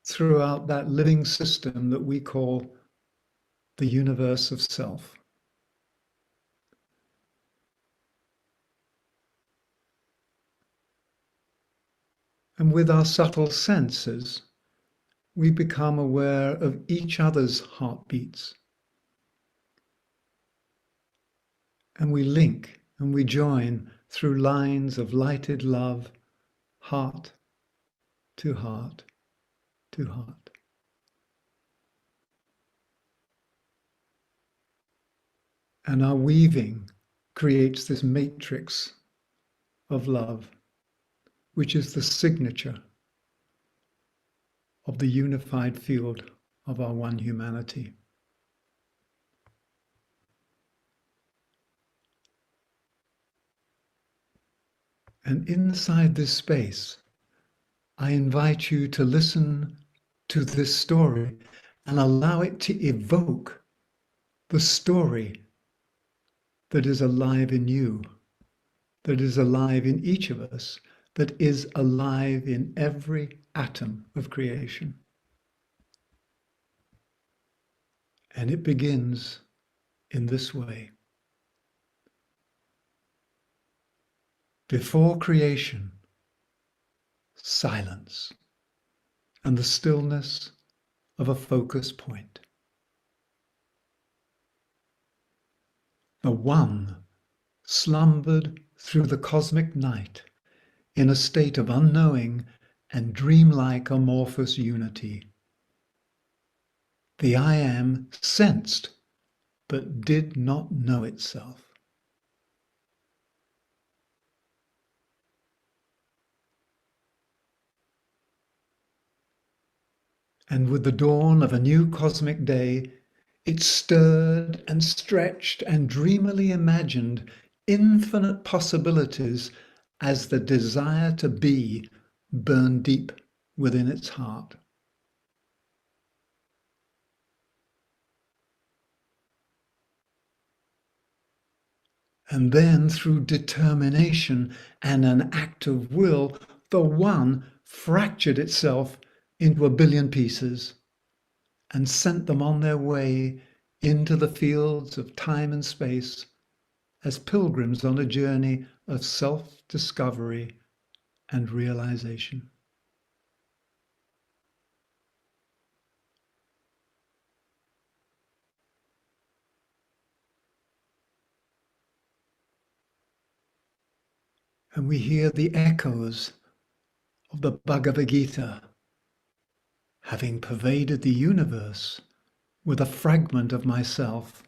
throughout that living system that we call the universe of self. And with our subtle senses, we become aware of each other's heartbeats. And we link and we join through lines of lighted love, heart to heart to heart. And our weaving creates this matrix of love, which is the signature of the unified field of our one humanity. And inside this space, I invite you to listen to this story and allow it to evoke the story that is alive in you, that is alive in each of us, that is alive in every atom of creation. And it begins in this way. Before creation, silence and the stillness of a focus point. The One slumbered through the cosmic night in a state of unknowing and dreamlike amorphous unity. The I Am sensed but did not know itself. And with the dawn of a new cosmic day, it stirred and stretched and dreamily imagined infinite possibilities as the desire to be burned deep within its heart. And then through determination and an act of will, the One fractured itself into a billion pieces and sent them on their way into the fields of time and space as pilgrims on a journey of self-discovery and realization. And we hear the echoes of the Bhagavad Gita, having pervaded the universe with a fragment of myself,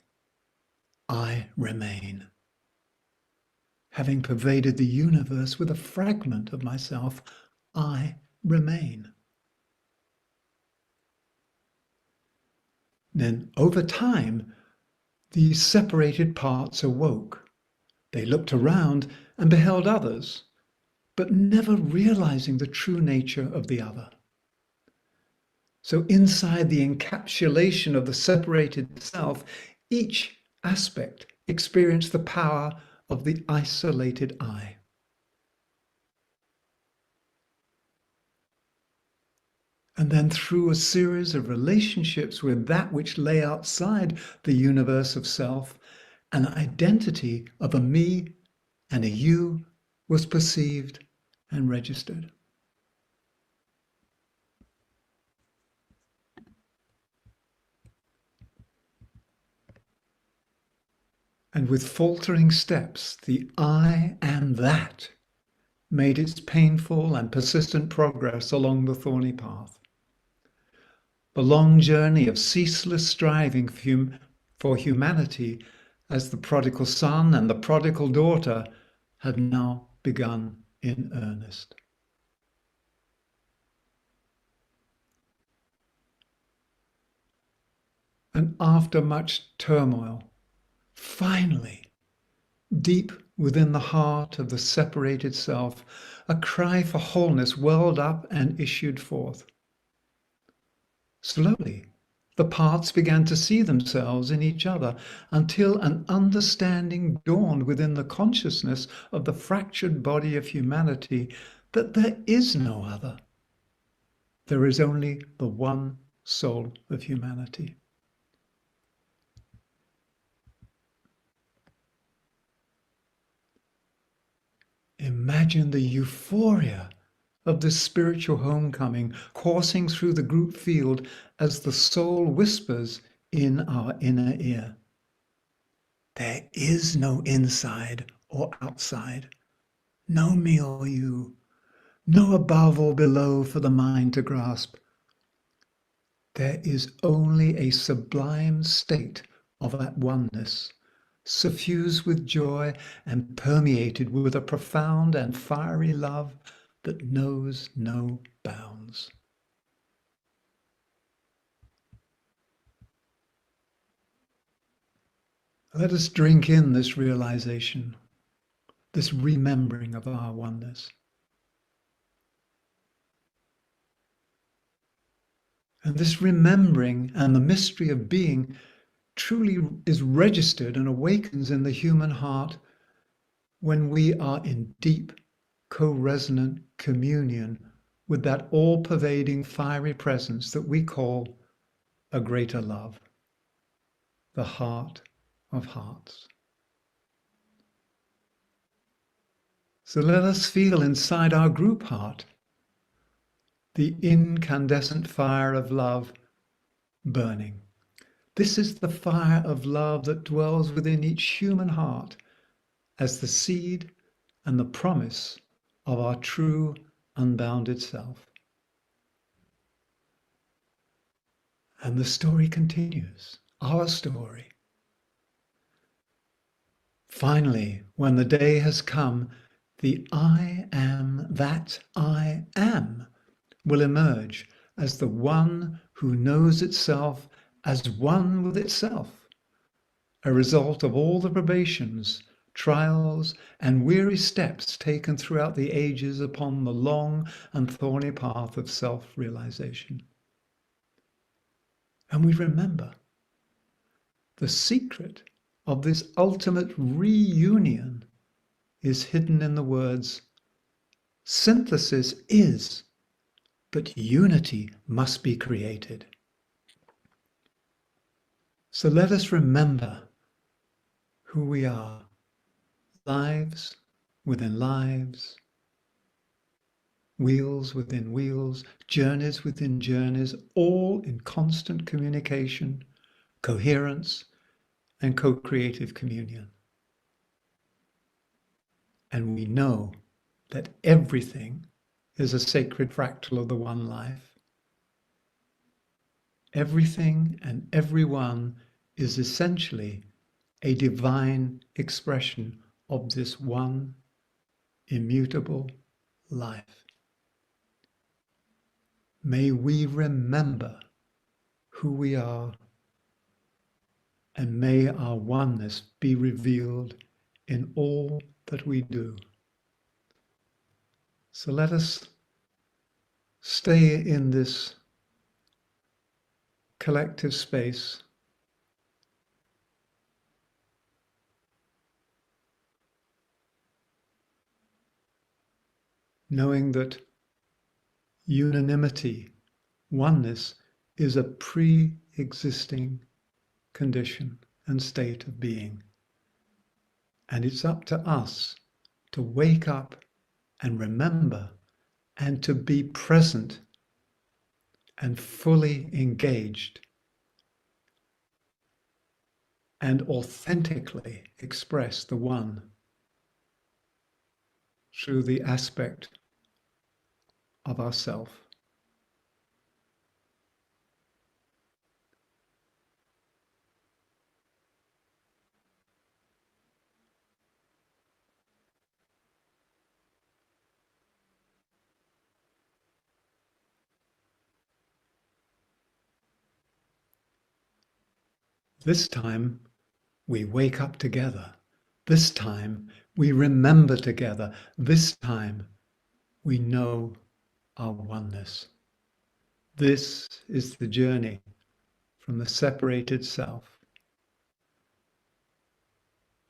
I remain. Having pervaded the universe with a fragment of myself, I remain. Then, over time, these separated parts awoke. They looked around and beheld others, but never realizing the true nature of the other. So inside the encapsulation of the separated self, each aspect experienced the power of the isolated I. And then through a series of relationships with that which lay outside the universe of self, an identity of a me and a you was perceived and registered. And with faltering steps, the I am that made its painful and persistent progress along the thorny path. The long journey of ceaseless striving for humanity as the prodigal son and the prodigal daughter had now begun in earnest. And after much turmoil, finally, deep within the heart of the separated self, a cry for wholeness welled up and issued forth. Slowly, the parts began to see themselves in each other until an understanding dawned within the consciousness of the fractured body of humanity that there is no other. There is only the one soul of humanity. Imagine the euphoria of this spiritual homecoming coursing through the group field as the soul whispers in our inner ear. There is no inside or outside, no me or you, no above or below for the mind to grasp. There is only a sublime state of at oneness, suffused with joy and permeated with a profound and fiery love that knows no bounds. Let us drink in this realization, this remembering of our oneness. And this remembering and the mystery of being truly is registered and awakens in the human heart when we are in deep, co-resonant communion with that all-pervading fiery presence that we call a greater love, the heart of hearts. So let us feel inside our group heart the incandescent fire of love burning. This is the fire of love that dwells within each human heart as the seed and the promise of our true unbounded self. And the story continues, our story. Finally, when the day has come, the I am that I am will emerge as the one who knows itself as one with itself, a result of all the probations, trials, and weary steps taken throughout the ages upon the long and thorny path of self-realization. And we remember the secret of this ultimate reunion is hidden in the words, synthesis is, but unity must be created. So let us remember who we are, lives within lives, wheels within wheels, journeys within journeys, all in constant communication, coherence, and co-creative communion. And we know that everything is a sacred fractal of the one life. Everything and everyone is essentially a divine expression of this one immutable life. May we remember who we are, and may our oneness be revealed in all that we do. So let us stay in this collective space, knowing that unanimity, oneness, is a pre-existing condition and state of being. And it's up to us to wake up and remember and to be present and fully engaged and authentically express the one through the aspect of ourself. This time we wake up together. This time we remember together. This time we know our oneness. This is the journey from the separated self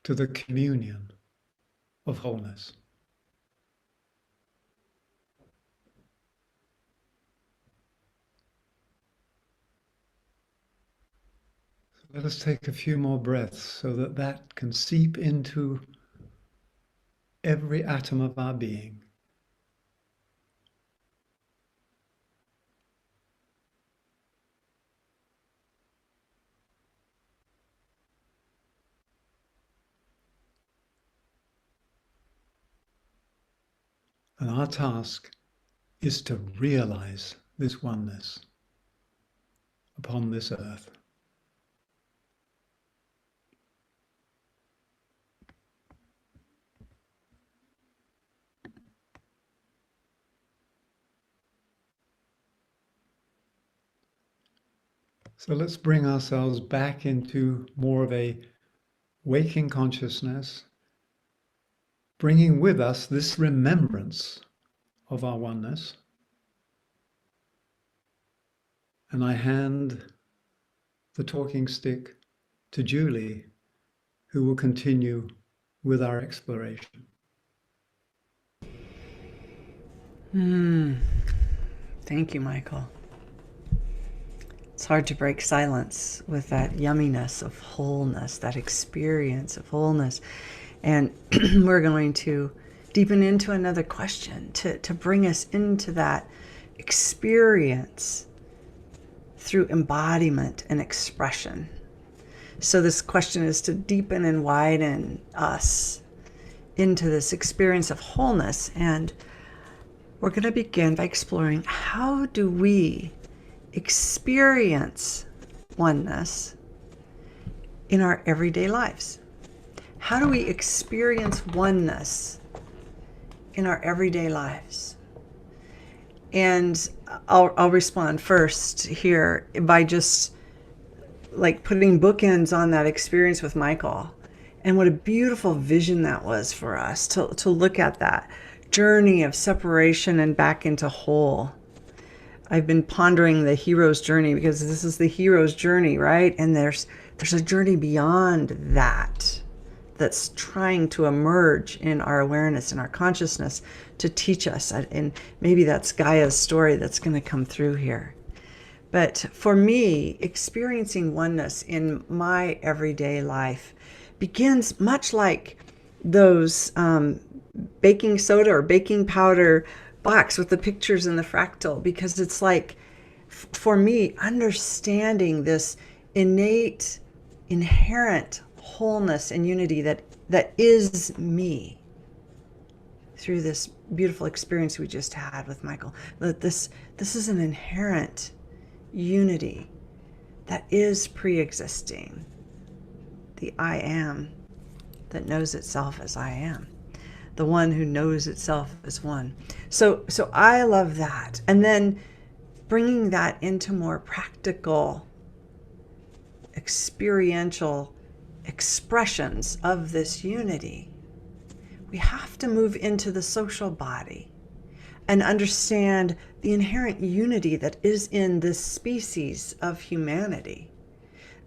to the communion of wholeness. Let us take a few more breaths so that that can seep into every atom of our being. And our task is to realize this oneness upon this earth. So let's bring ourselves back into more of a waking consciousness, bringing with us this remembrance of our oneness. And I hand the talking stick to Julie, who will continue with our exploration. Thank you, Michael. It's hard to break silence with that yumminess of wholeness, that experience of wholeness. And we're going to deepen into another question to bring us into that experience through embodiment and expression. So this question is to deepen and widen us into this experience of wholeness. And we're going to begin by exploring, how do we experience oneness in our everyday lives? How do we experience oneness in our everyday lives? And I'll respond first here by just like putting bookends on that experience with Michael. And what a beautiful vision that was for us to look at that journey of separation and back into whole. I've been pondering the hero's journey, because this is the hero's journey, right? And there's a journey beyond that that's trying to emerge in our awareness and our consciousness to teach us. And maybe that's Gaia's story that's going to come through here. But for me, experiencing oneness in my everyday life begins much like those baking soda or baking powder box with the pictures in the fractal, because it's like, for me, understanding this innate, inherent wholeness and unity that is me through this beautiful experience we just had with Michael. That this is an inherent unity that is pre-existing. The I am that knows itself as I am. The one who knows itself as one. So I love that. And then bringing that into more practical, experiential expressions of this unity. We have to move into the social body and understand the inherent unity that is in this species of humanity.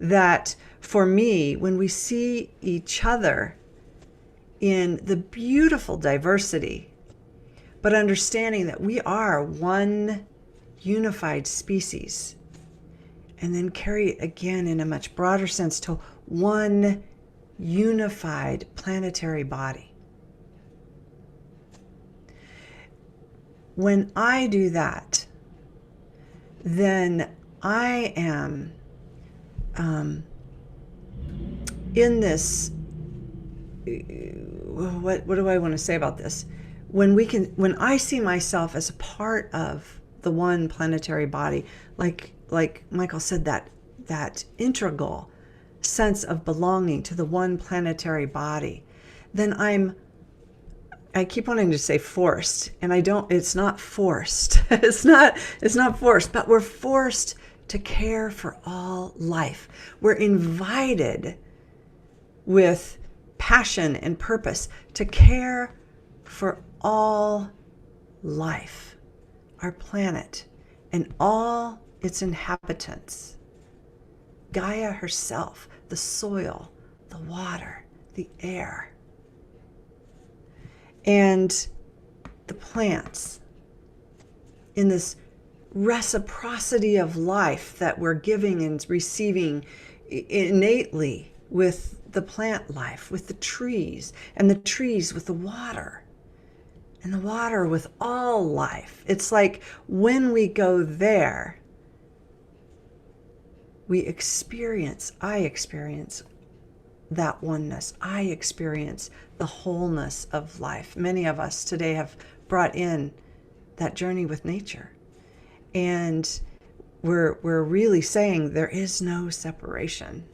That for me, when we see each other in the beautiful diversity, but understanding that we are one unified species, and then carry it again in a much broader sense to one unified planetary body. When I do that, then I am in this, what do I want to say about this? When I see myself as a part of the one planetary body, like Michael said, that integral sense of belonging to the one planetary body, then I keep wanting to say forced, and it's not forced. it's not forced, but we're forced to care for all life. We're invited with passion and purpose to care for all life, our planet, and all its inhabitants. Gaia herself, the soil, the water, the air, and the plants, in this reciprocity of life that we're giving and receiving innately with the plant life, with the trees, and the trees with the water, and the water with all life. It's like when we go there, I experience that oneness. I experience the wholeness of life. Many of us today have brought in that journey with nature. And we're really saying there is no separation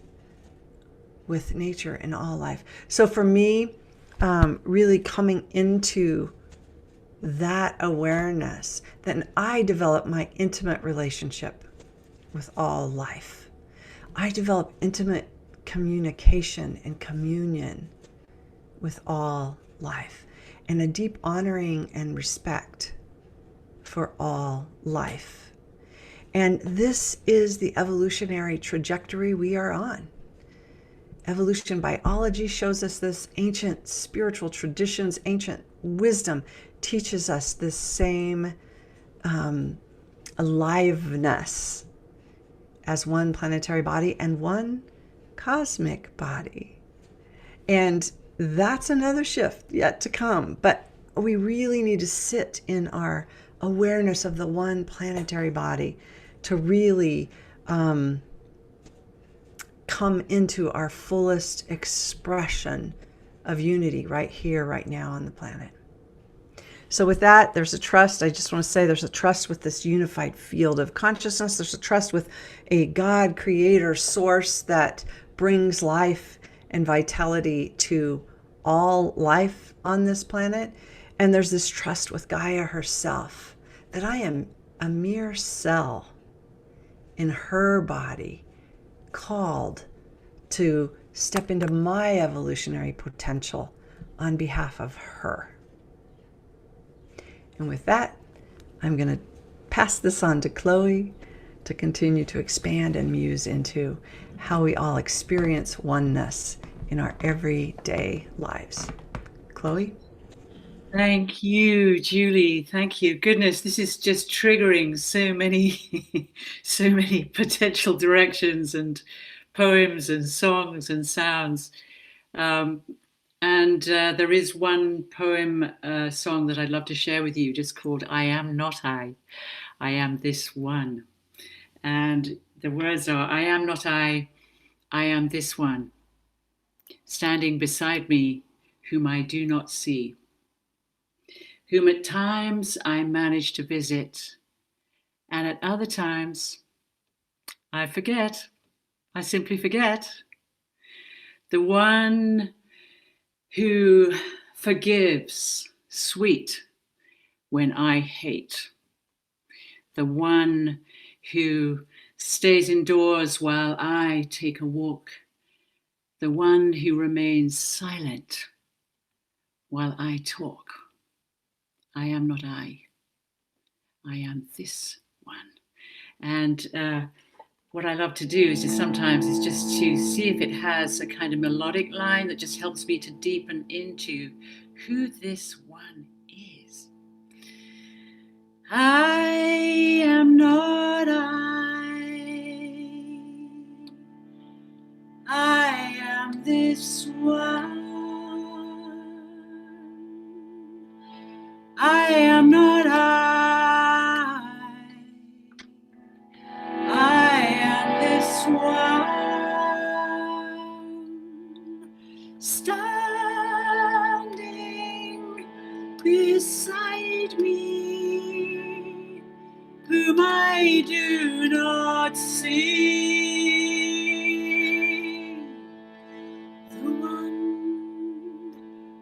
with nature in all life. So for me, really coming into that awareness, then I develop my intimate relationship with all life. I develop intimate communication and communion with all life, and a deep honoring and respect for all life. And this is the evolutionary trajectory we are on. Evolution biology shows us this. Ancient spiritual traditions, ancient wisdom teaches us this same aliveness as one planetary body and one cosmic body. And that's another shift yet to come. But we really need to sit in our awareness of the one planetary body to really come into our fullest expression of unity right here, right now on the planet. So with that, there's a trust. I just want to say there's a trust with this unified field of consciousness. There's a trust with a God creator source that brings life and vitality to all life on this planet. And there's this trust with Gaia herself, that I am a mere cell in her body, called to step into my evolutionary potential on behalf of her. And with that, I'm going to pass this on to Chloe to continue to expand and muse into how we all experience oneness in our everyday lives. Chloe? Thank you, Julie. Thank you. Goodness, this is just triggering so many, so many potential directions and poems and songs and sounds. And there is one poem song that I'd love to share with you, just called I Am Not I Am This One. And the words are, I am not I am this one, standing beside me, whom I do not see, whom at times I manage to visit, and at other times I forget, I simply forget. The one who forgives, sweet, when I hate. The one who stays indoors while I take a walk. The one who remains silent while I talk. I am not I am this one. And what I love to do is just sometimes is just to see if it has a kind of melodic line that just helps me to deepen into who this one is. I am not I am this one. I am not I am this one, standing beside me, whom I do not see, the one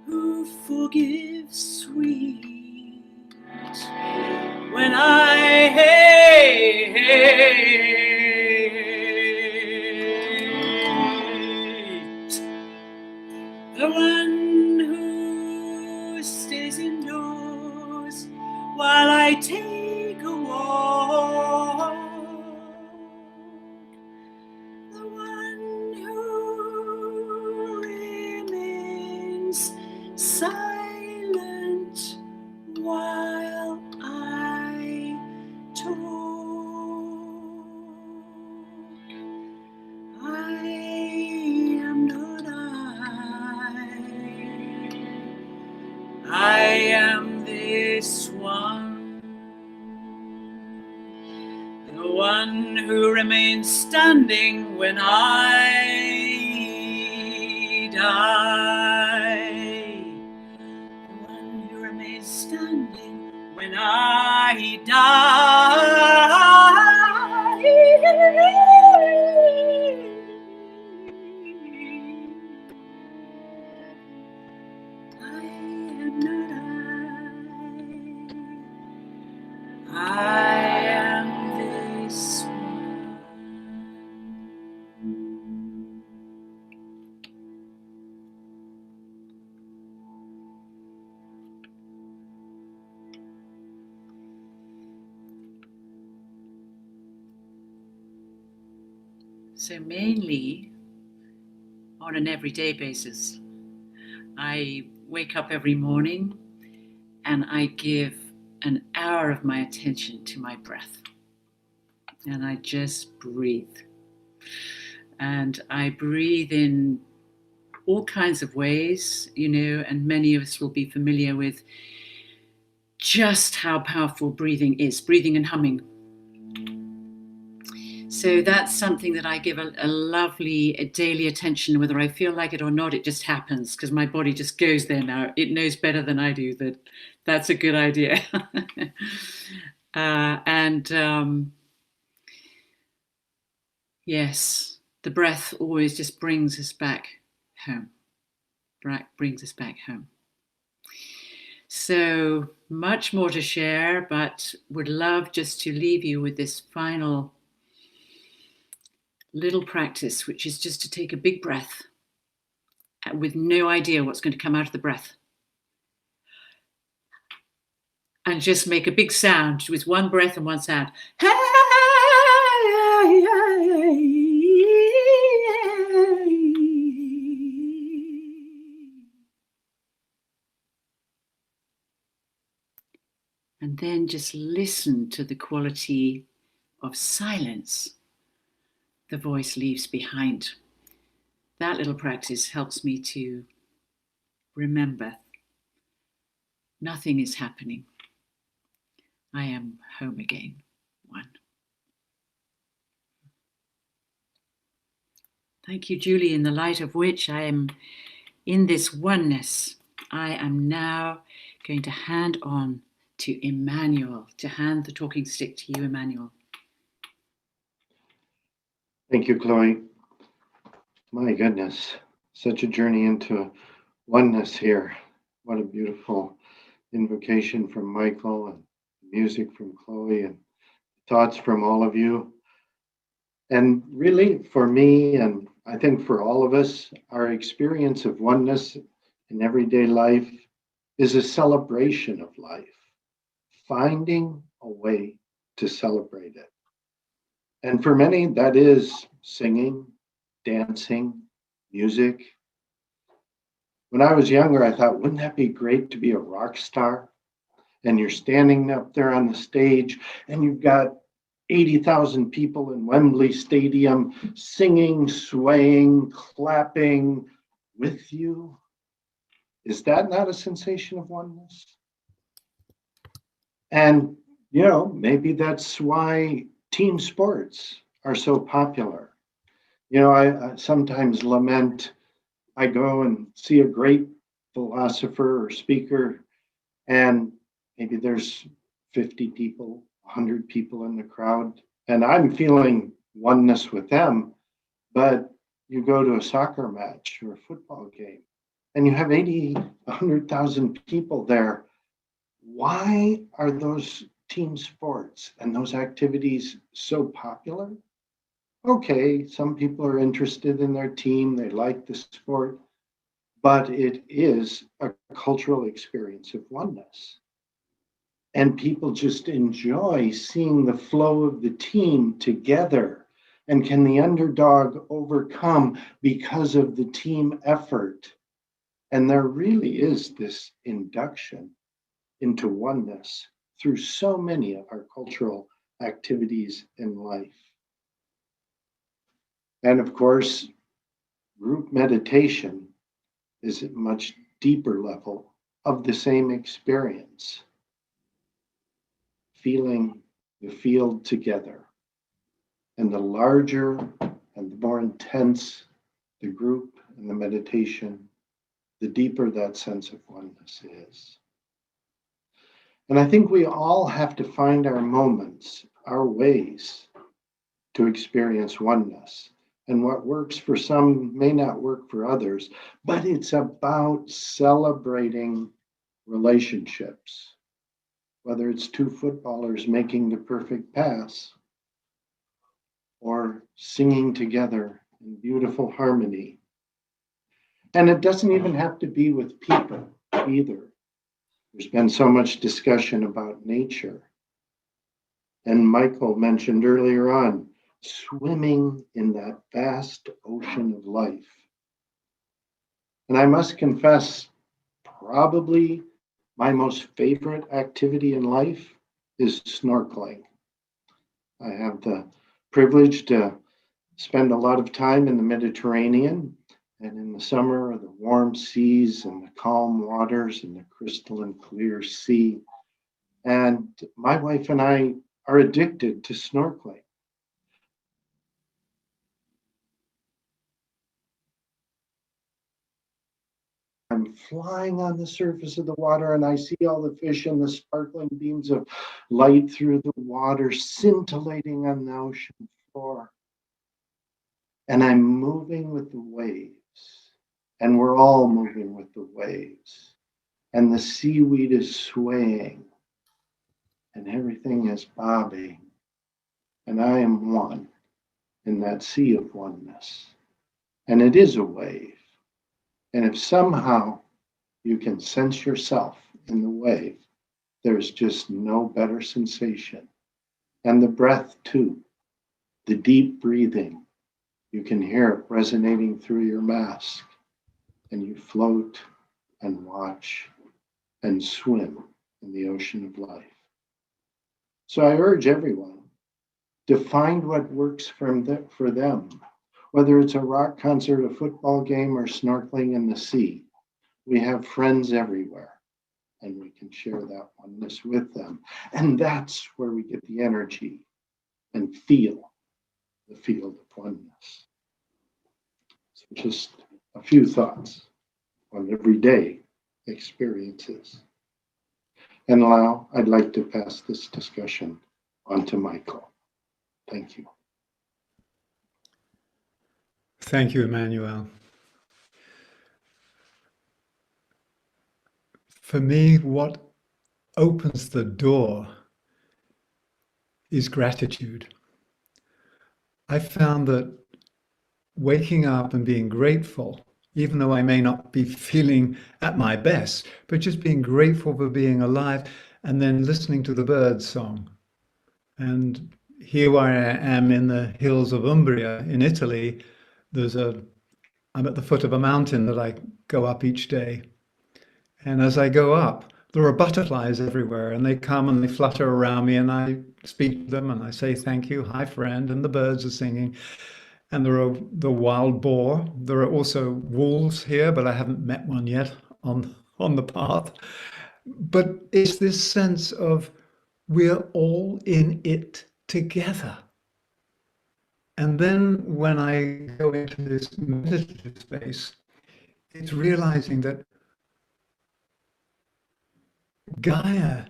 who forgives sweet when I hate, the one who stays indoors while I take a walk, the one who remains silent while I talk. I am not I am this one, the one who remains standing when I I, the one who remains standing when I die. I am not I am this one. So mainly on an everyday basis, I wake up every morning and I give an hour of my attention to my breath. And I just breathe. And I breathe in all kinds of ways, you know, and many of us will be familiar with just how powerful breathing is, breathing and humming. So that's something that I give a lovely daily attention, whether I feel like it or not. It just happens because my body just goes there now. It knows better than I do that that's a good idea. Yes, the breath always just brings us back home. Brings us back home. So much more to share, but would love just to leave you with this final little practice, which is just to take a big breath with no idea what's going to come out of the breath. And just make a big sound with one breath and one sound. And then just listen to the quality of silence the voice leaves behind. That little practice helps me to remember nothing is happening. I am home again. One. Thank you, Julie, in the light of which I am in this oneness. I am now going to hand on to Emmanuel, to hand the talking stick to you, Emmanuel. Thank you, Chloe. My goodness, such a journey into oneness here. What a beautiful invocation from Michael and music from Chloe and thoughts from all of you. And really, for me, and I think for all of us, our experience of oneness in everyday life is a celebration of life, finding a way to celebrate it. And for many, that is singing, dancing, music. When I was younger, I thought, wouldn't that be great to be a rock star? And you're standing up there on the stage and you've got 80,000 people in Wembley Stadium singing, swaying, clapping with you. Is that not a sensation of oneness? And, you know, maybe that's why team sports are so popular. You know, I sometimes lament, I go and see a great philosopher or speaker, and maybe there's 50 people, 100 people in the crowd, and I'm feeling oneness with them. But you go to a soccer match or a football game, and you have 80, 100,000 people there. Why are those team sports and those activities so popular? Okay, some people are interested in their team, they like the sport, but it is a cultural experience of oneness. And people just enjoy seeing the flow of the team together. And can the underdog overcome because of the team effort? And there really is this induction into oneness through so many of our cultural activities in life. And of course, group meditation is a much deeper level of the same experience. Feeling the field together. And the larger and the more intense the group and the meditation, the deeper that sense of oneness is. And I think we all have to find our moments, our ways to experience oneness. And what works for some may not work for others, but it's about celebrating relationships, whether it's two footballers making the perfect pass or singing together in beautiful harmony. And it doesn't even have to be with people either. There's been so much discussion about nature. And Michael mentioned earlier on, swimming in that vast ocean of life. And I must confess, probably my most favorite activity in life is snorkeling. I have the privilege to spend a lot of time in the Mediterranean, and in the summer, the warm seas and the calm waters and the crystalline clear sea. And my wife and I are addicted to snorkeling. I'm flying on the surface of the water and I see all the fish and the sparkling beams of light through the water scintillating on the ocean floor. And I'm moving with the waves, and we're all moving with the waves. And the seaweed is swaying, and everything is bobbing. And I am one in that sea of oneness. And it is a wave. And if somehow you can sense yourself in the wave, there's just no better sensation. And the breath too, the deep breathing, you can hear it resonating through your mask, and you float and watch and swim in the ocean of life. So I urge everyone to find what works for them, whether it's a rock concert, a football game, or snorkeling in the sea. We have friends everywhere, and we can share that oneness with them. And that's where we get the energy and feel the field of oneness. So just a few thoughts on everyday experiences. And now I'd like to pass this discussion on to Michael. Thank you. Thank you, Emmanuel. For me, what opens the door is gratitude. I found that waking up and being grateful, even though I may not be feeling at my best, but just being grateful for being alive, and then listening to the birds song. And here where I am in the hills of Umbria in Italy, I'm at the foot of a mountain that I go up each day. And as I go up, there are butterflies everywhere, and they come and they flutter around me, and I speak to them and I say, thank you, hi friend, and the birds are singing. And there are the wild boar. There are also wolves here, but I haven't met one yet on the path. But it's this sense of we're all in it together. And then when I go into this meditative space, it's realizing that Gaia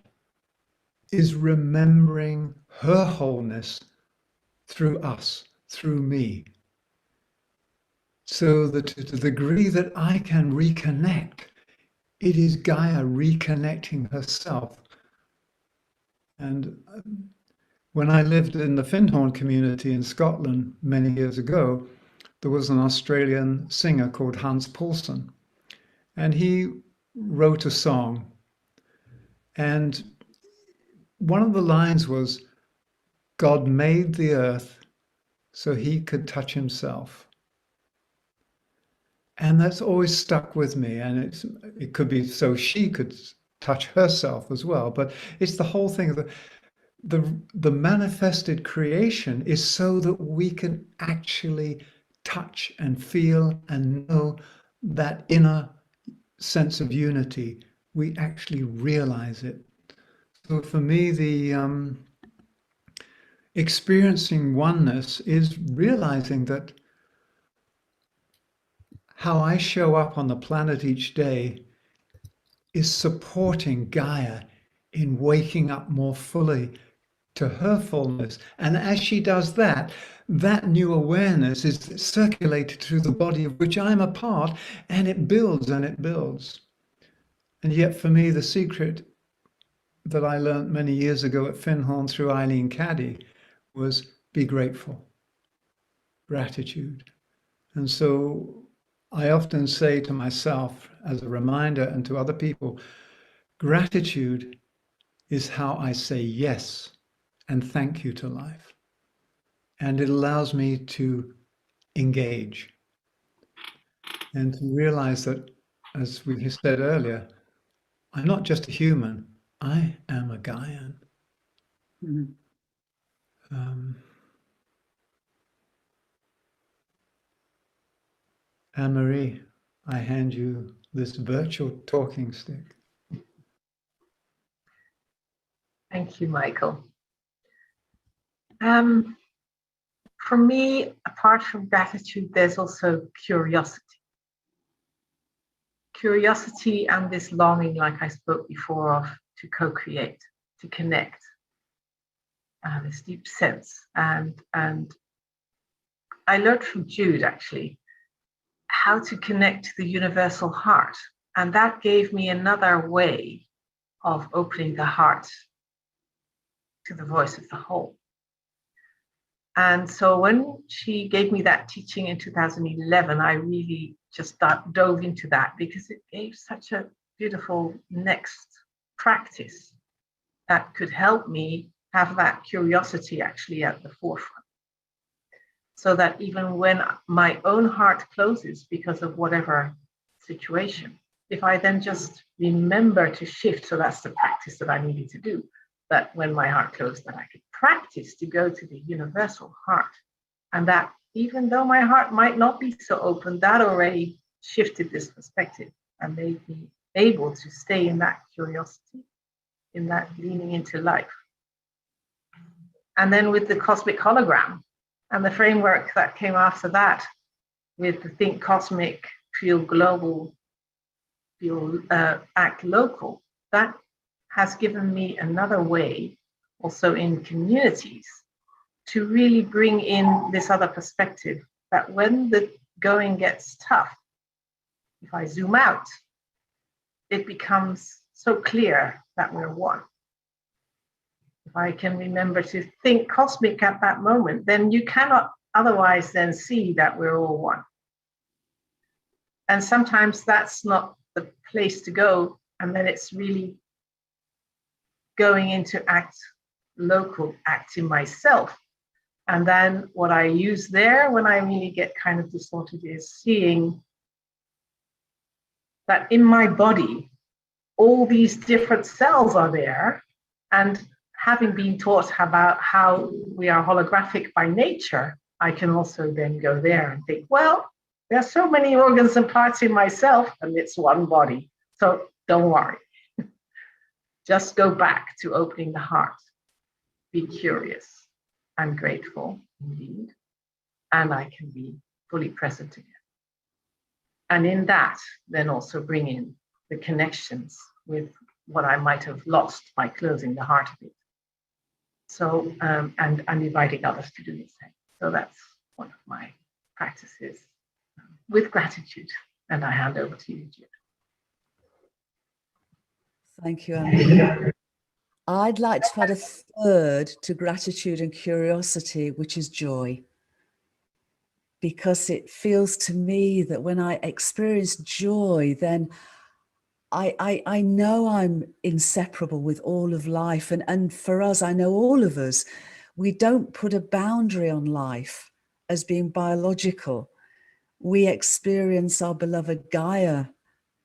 is remembering her wholeness through us, through me. So that to the degree that I can reconnect, it is Gaia reconnecting herself. And when I lived in the Findhorn community in Scotland many years ago, there was an Australian singer called Hans Poulsen, and he wrote a song. And one of the lines was, God made the earth so he could touch himself. And that's always stuck with me. And it could be so she could touch herself as well. But it's the whole thing of the manifested creation is so that we can actually touch and feel and know that inner sense of unity. We actually realize it. So for me, the experiencing oneness is realizing that how I show up on the planet each day is supporting Gaia in waking up more fully to her fullness. And as she does that, that new awareness is circulated through the body of which I'm a part, and it builds and it builds. And yet for me, the secret that I learned many years ago at Findhorn through Eileen Caddy was be grateful, gratitude. And so I often say to myself as a reminder and to other people, gratitude is how I say yes and thank you to life. And it allows me to engage and to realize that, as we said earlier, I'm not just a human, I am a Gaian. Mhm. Anne-Marie, I hand you this virtual talking stick. Thank you, Michael. For me, apart from gratitude, there's also curiosity. Curiosity and this longing, like I spoke before, of to co-create, to connect, this deep sense. And I learned from Jude, actually, how to connect to the universal heart. And that gave me another way of opening the heart to the voice of the whole. And so when she gave me that teaching in 2011, I really just dove into that because it gave such a beautiful next practice that could help me have that curiosity actually at the forefront. So that even when my own heart closes because of whatever situation, if I then just remember to shift, so that's the practice that I needed to do, that when my heart closed, that I could practice to go to the universal heart. And that even though my heart might not be so open, that already shifted this perspective and made me able to stay in that curiosity, in that leaning into life. And then with the cosmic hologram and the framework that came after that, with the think cosmic, feel global, feel act local, that has given me another way, also in communities, to really bring in this other perspective that when the going gets tough, if I zoom out, it becomes so clear that we're one. If I can remember to think cosmic at that moment, then you cannot otherwise then see that we're all one. And sometimes that's not the place to go, and then it's really going into act local, acting myself. And then what I use there when I really get kind of distorted is seeing that in my body, all these different cells are there. And having been taught about how we are holographic by nature, I can also then go there and think, well, there are so many organs and parts in myself, and it's one body. So don't worry. Just go back to opening the heart. Be curious and grateful indeed. And I can be fully present again. And in that, then also bring in the connections with what I might have lost by closing the heart a bit. So, and inviting others to do the same. So that's one of my practices with gratitude. And I hand over to you, Jude. Thank you, Anne. I'd like to add a third to gratitude and curiosity, which is joy. Because it feels to me that when I experience joy, then I know I'm inseparable with all of life. And for us, I know all of us, we don't put a boundary on life as being biological. We experience our beloved Gaia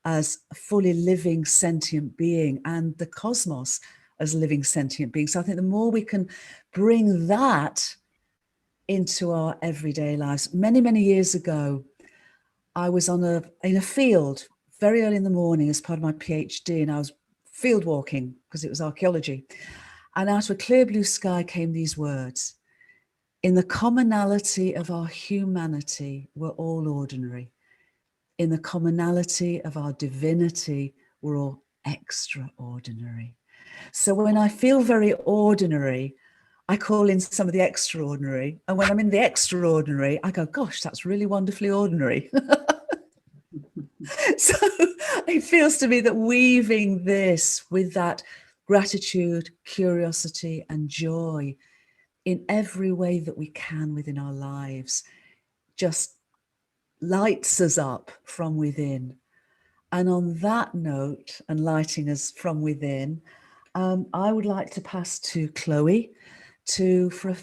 as a fully living sentient being and the cosmos as living sentient beings. So I think the more we can bring that into our everyday lives. Many, many years ago, I was in a field very early in the morning as part of my PhD, and I was field walking because it was archaeology. And out of a clear blue sky came these words: in the commonality of our humanity, we're all ordinary. in the commonality of our divinity, we're all extraordinary. So when I feel very ordinary, I call in some of the extraordinary. And when I'm in the extraordinary, I go, gosh, that's really wonderfully ordinary. So it feels to me that weaving this with that gratitude, curiosity, and joy in every way that we can within our lives just lights us up from within. And on that note, and lighting us from within, I would like to pass to Chloe for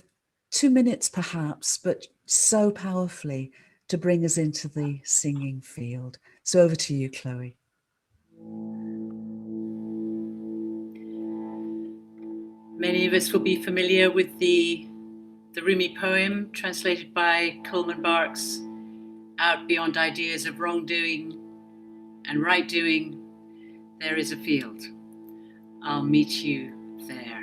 2 minutes perhaps, but so powerfully to bring us into the singing field. So over to you, Chloe. Many of us will be familiar with the Rumi poem translated by Coleman Barks, "Out beyond ideas of wrongdoing and right doing, there is a field. I'll meet you there."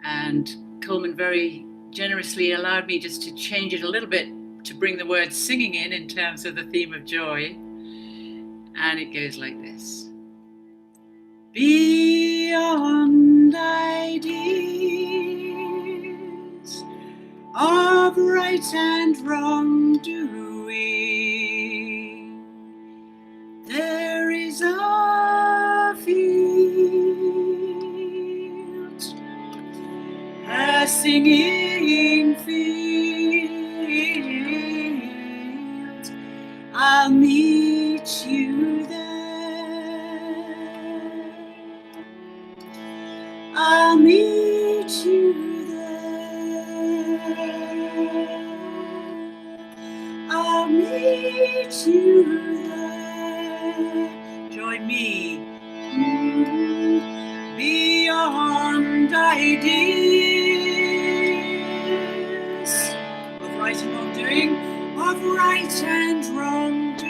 And Coleman very generously allowed me just to change it a little bit to bring the word singing in terms of the theme of joy. And it goes like this. Beyond ideas of right and wrongdoing, there is a field, a singing field. I'll meet you there. I'll meet you there. I'll meet you there. Join me. Beyond ideas of right and wrongdoing, of right and wrongdoing,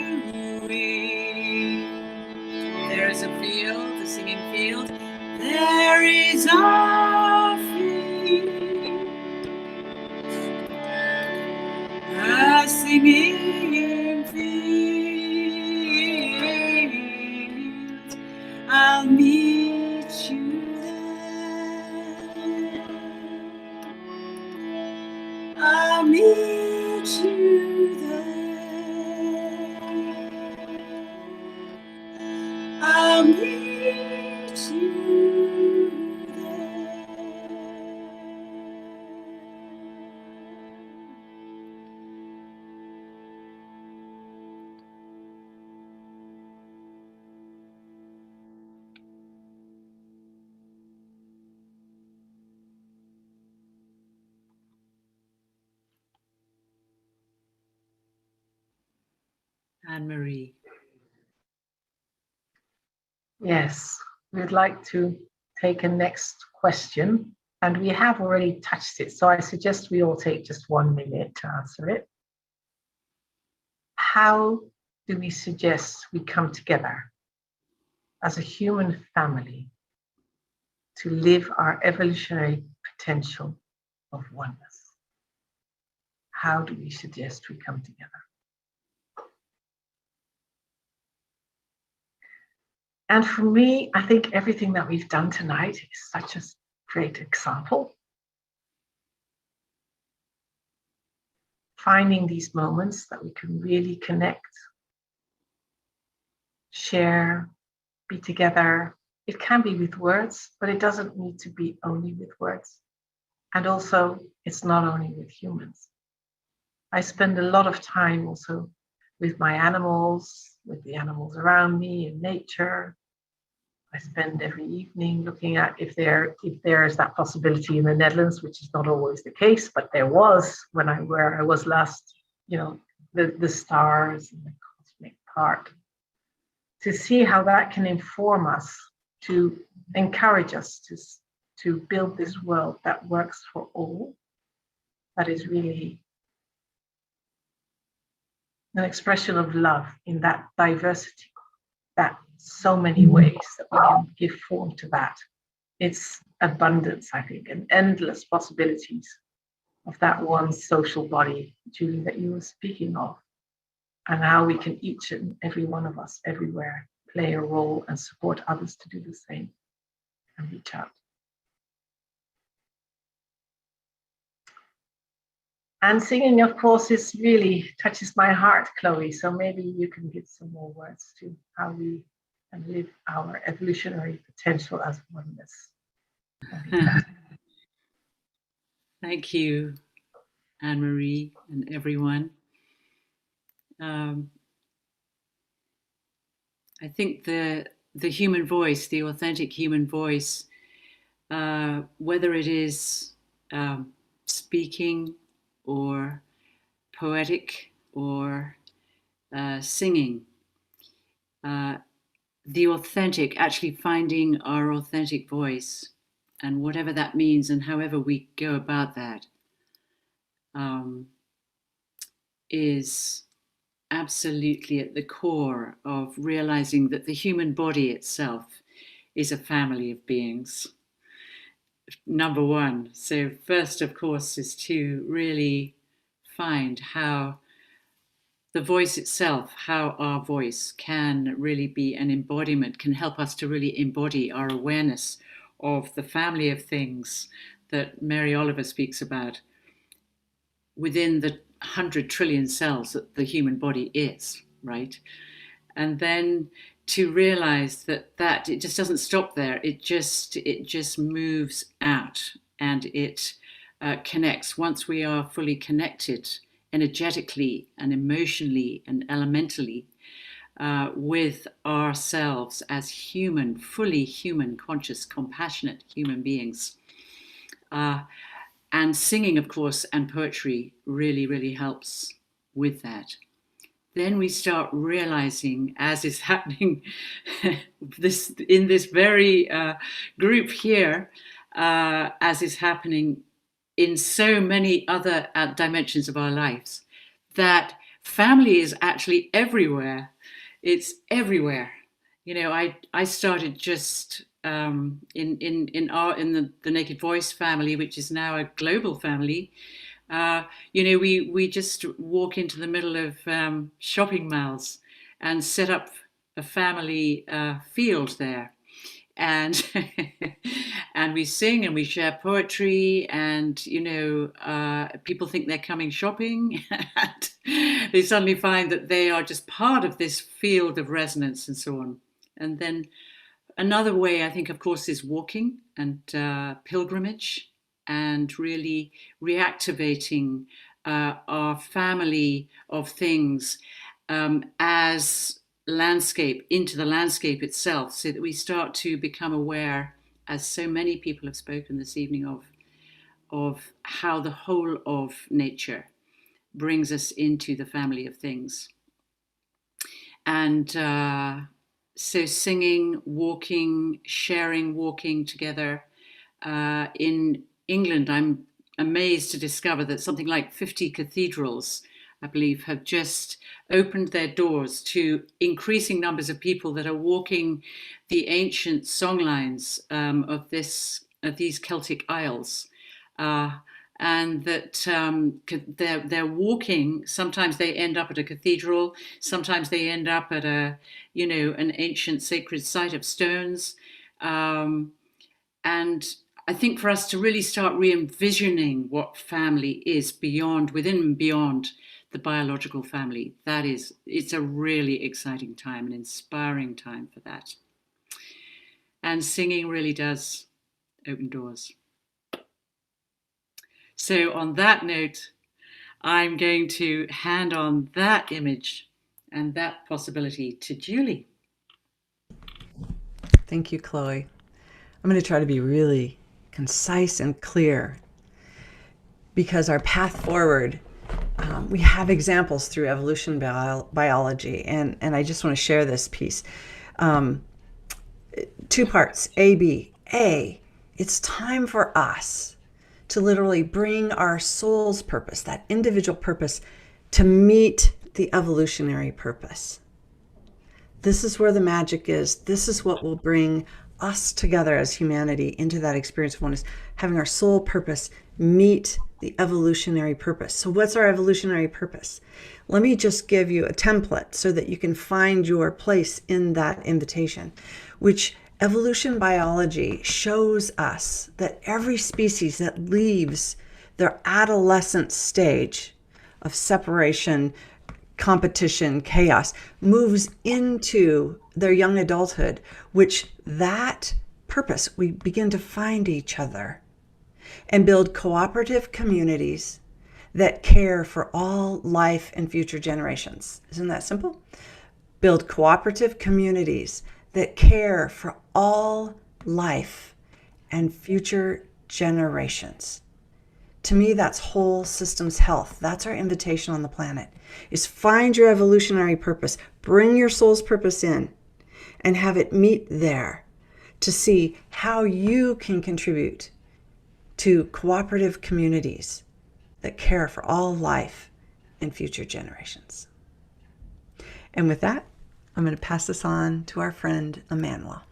there is a field, a singing field. There is a field, a singing field. I'll meet you there. I'll meet you there. I'll meet you there. Anne-Marie. Yes, we'd like to take a next question, and we have already touched it, so I suggest we all take just 1 minute to answer it. How do we suggest we come together as a human family to live our evolutionary potential of oneness? How do we suggest we come together? And for me, I think everything that we've done tonight is such a great example. Finding these moments that we can really connect, share, be together. It can be with words, but it doesn't need to be only with words. And also, it's not only with humans. I spend a lot of time also with my animals, with the animals around me in nature. I spend every evening looking at if there is that possibility in the Netherlands, which is not always the case, but there was where I was last, the stars and the cosmic part, to see how that can inform us, to encourage us to build this world that works for all, that is really an expression of love in that diversity, that so many ways that we can give form to that. It's abundance, I think, and endless possibilities of that one social body, Julie, that you were speaking of. and how we can each and every one of us everywhere play a role and support others to do the same and reach out. And singing, of course, is really touches my heart, Chloe. So maybe you can give some more words to how we can live our evolutionary potential as oneness. Thank you, Anne-Marie and everyone. I think the human voice, the authentic human voice, whether it is speaking or poetic or singing, the authentic, actually finding our authentic voice, and whatever that means and however we go about that, is absolutely at the core of realizing that the human body itself is a family of beings. Number one. So first, of course, is to really find how the voice itself, how our voice can really be an embodiment, can help us to really embody our awareness of the family of things that Mary Oliver speaks about within the 100 trillion cells that the human body is, right? And then to realize that it just doesn't stop there. It just moves out, and it connects. Once we are fully connected energetically and emotionally and elementally with ourselves as human, fully human, conscious, compassionate human beings. And singing, of course, and poetry really, really helps with that. Then we start realizing, as is happening in this very group here, as is happening in so many other dimensions of our lives, that family is actually everywhere. It's everywhere. You know, I started just in the Naked Voice family, which is now a global family. You know, we just walk into the middle of shopping malls and set up a family field there, and and we sing and we share poetry, and you know, people think they're coming shopping, and they suddenly find that they are just part of this field of resonance and so on. And then another way, I think, of course, is walking and pilgrimage, and really reactivating our family of things as landscape, into the landscape itself, so that we start to become aware, as so many people have spoken this evening, of how the whole of nature brings us into the family of things. And so singing, walking, sharing, walking together. In England, I'm amazed to discover that something like 50 cathedrals, I believe, have just opened their doors to increasing numbers of people that are walking the ancient songlines of these Celtic isles. And that they're walking. Sometimes they end up at a cathedral. Sometimes they end up at an ancient sacred site of stones. And I think for us to really start re-envisioning what family is within and beyond the biological family, it's a really exciting time, an inspiring time for that. And singing really does open doors. So on that note, I'm going to hand on that image and that possibility to Julie. Thank you, Chloe. I'm going to try to be really concise and clear, because our path forward, we have examples through evolution biology, and I just want to share this piece. 2 parts, A, B. A, it's time for us to literally bring our soul's purpose, that individual purpose, to meet the evolutionary purpose. This is where the magic is. This is what will bring us together as humanity into that experience of oneness, having our soul purpose meet the evolutionary purpose. So what's our evolutionary purpose? Let me just give you a template so that you can find your place in that invitation, which evolution biology shows us that every species that leaves their adolescent stage of separation, competition, chaos, moves into their young adulthood, which that purpose, we begin to find each other and build cooperative communities that care for all life and future generations. Isn't that simple? Build cooperative communities that care for all life and future generations. To me, that's whole systems health. That's our invitation on the planet, is find your evolutionary purpose, bring your soul's purpose in, and have it meet there to see how you can contribute to cooperative communities that care for all life and future generations. And with that, I'm going to pass this on to our friend Emmanuel.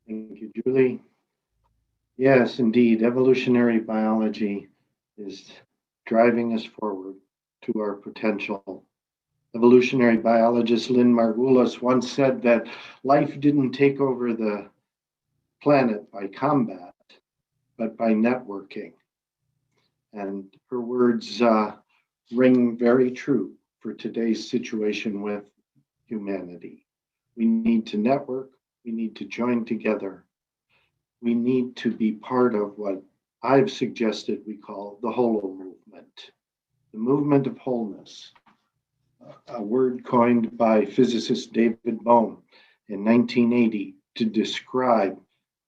Thank you, Julie. Yes, indeed, evolutionary biology is driving us forward to our potential. Evolutionary biologist Lynn Margulis once said that life didn't take over the planet by combat, but by networking. And her words ring very true for today's situation with humanity. We need to network, we need to join together. We need to be part of what I've suggested we call the holo movement, the movement of wholeness, a word coined by physicist David Bohm in 1980 to describe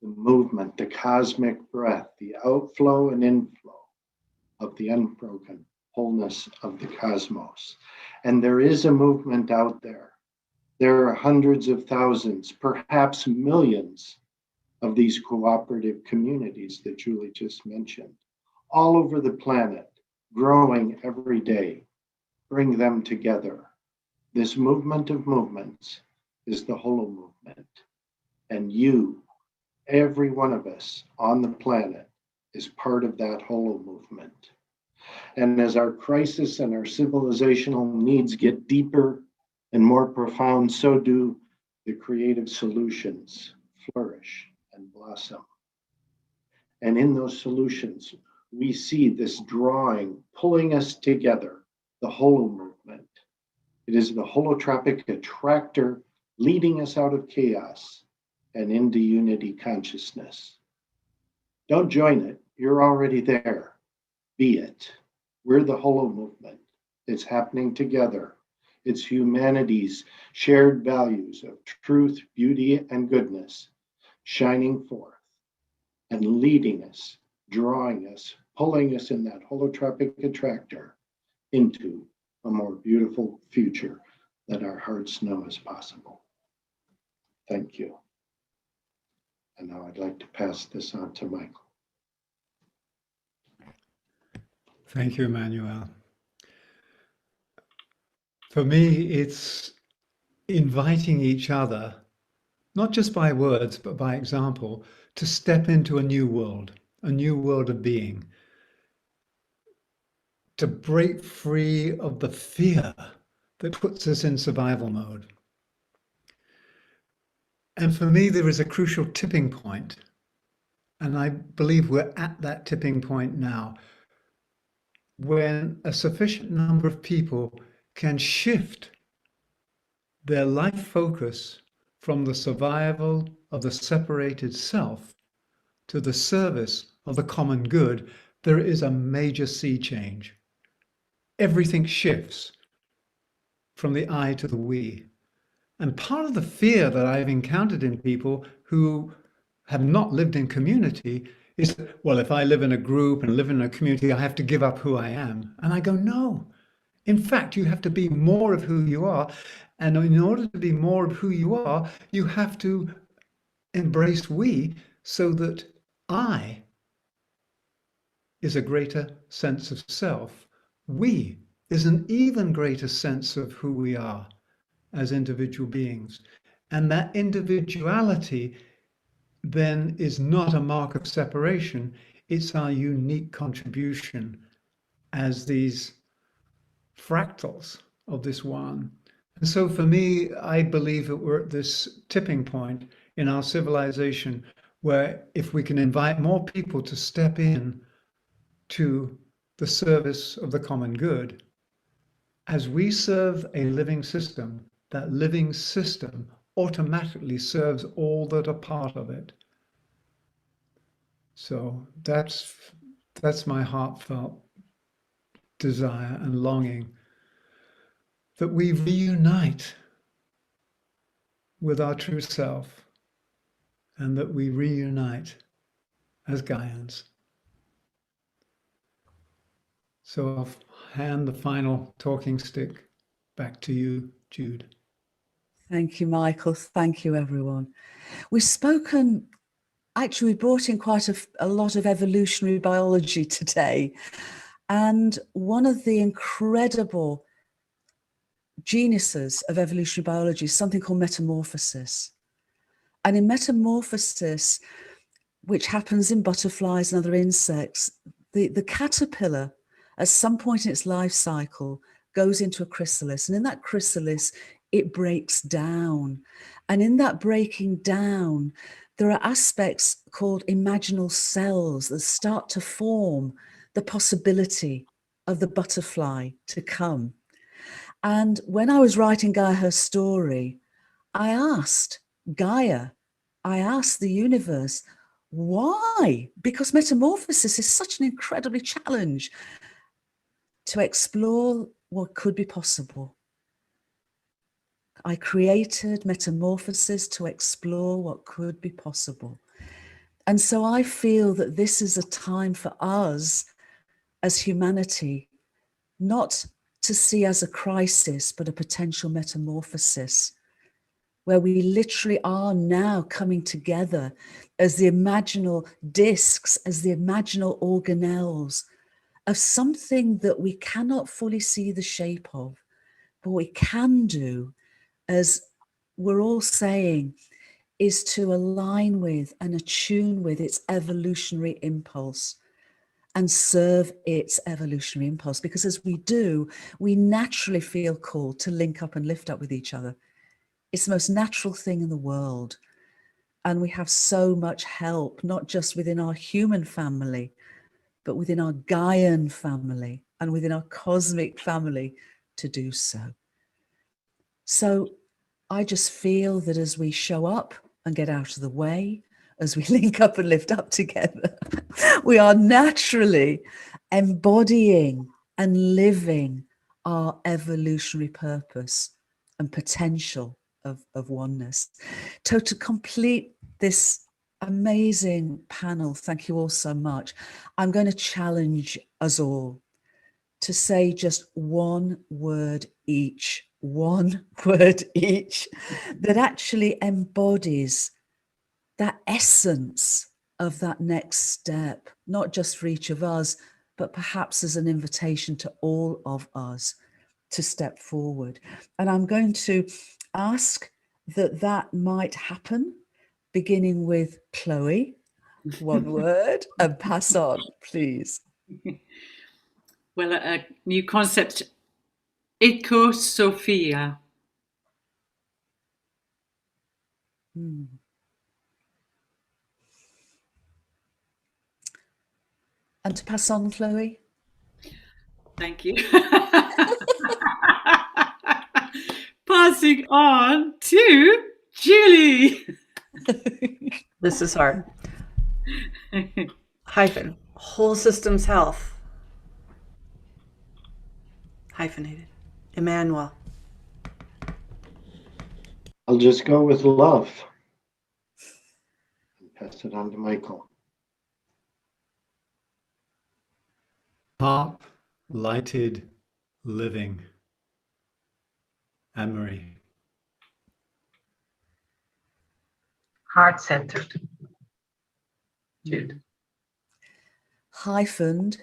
the movement, the cosmic breath, the outflow and inflow of the unbroken wholeness of the cosmos. And there is a movement out there. There are hundreds of thousands, perhaps millions of these cooperative communities that Julie just mentioned, all over the planet, growing every day. Bring them together. This movement of movements is the holo movement. And you, every one of us on the planet, is part of that holo movement. And as our crisis and our civilizational needs get deeper and more profound, so do the creative solutions flourish and blossom. And in those solutions, we see this drawing pulling us together, the holo movement. It is the holotropic attractor leading us out of chaos and into unity consciousness. Don't join it, you're already there. Be it. We're the holo movement. It's happening together. It's humanity's shared values of truth, beauty, and goodness shining forth and leading us, drawing us, pulling us in that holotropic attractor into a more beautiful future that our hearts know is possible. Thank you. And now I'd like to pass this on to Michael. Thank you, Emmanuel. For me, it's inviting each other, not just by words, but by example, to step into a new world of being, to break free of the fear that puts us in survival mode. And for me, there is a crucial tipping point, and I believe we're at that tipping point now, when a sufficient number of people can shift their life focus from the survival of the separated self to the service of the common good, there is a major sea change. Everything shifts from the I to the we. And part of the fear that I've encountered in people who have not lived in community is that, well, if I live in a group and live in a community, I have to give up who I am. And I go, no. In fact, you have to be more of who you are. And in order to be more of who you are, you have to embrace we, so that I is a greater sense of self. We is an even greater sense of who we are as individual beings. And that individuality then is not a mark of separation. It's our unique contribution as these fractals of this one. And so for me, I believe that we're at this tipping point in our civilization where if we can invite more people to step in to the service of the common good, as we serve a living system, that living system automatically serves all that are part of it. So that's my heartfelt desire and longing, that we reunite with our true self and that we reunite as Gaians. So I'll hand the final talking stick back to you, Jude. Thank you, Michael. Thank you, everyone. We've spoken, actually, we brought in quite a lot of evolutionary biology today. And one of the incredible geniuses of evolutionary biology is something called metamorphosis. And in metamorphosis, which happens in butterflies and other insects, the caterpillar, at some point in its life cycle, goes into a chrysalis. And in that chrysalis, it breaks down. And in that breaking down, there are aspects called imaginal cells that start to form the possibility of the butterfly to come. And when I was writing Gaia Her Story, I asked Gaia, I asked the universe, why? Because metamorphosis is such an incredibly challenge to explore what could be possible. I created metamorphosis to explore what could be possible. And so I feel that this is a time for us as humanity, not to see as a crisis, but a potential metamorphosis, where we literally are now coming together as the imaginal discs, as the imaginal organelles of something that we cannot fully see the shape of, but we can do, as we're all saying, is to align with and attune with its evolutionary impulse and serve its evolutionary impulse. Because as we do, we naturally feel called to link up and lift up with each other. It's the most natural thing in the world. And we have so much help, not just within our human family, but within our Gaian family and within our cosmic family to do so. So I just feel that as we show up and get out of the way, as we link up and lift up together, we are naturally embodying and living our evolutionary purpose and potential of oneness. So to complete this amazing panel, thank you all so much, I'm going to challenge us all to say just one word each that actually embodies that essence of that next step, not just for each of us, but perhaps as an invitation to all of us to step forward. And I'm going to ask that might happen, beginning with Chloe, one word, and pass on, please. Well, a new concept, Sophia. Hmm. And to pass on, Chloe? Thank you. Passing on to Julie. This is hard. Hyphen. Whole systems health. Hyphenated. Emmanuel. I'll just go with love and pass it on to Michael. Heart lighted living. Anne-Marie. Heart-centered. Jude. Hyphened,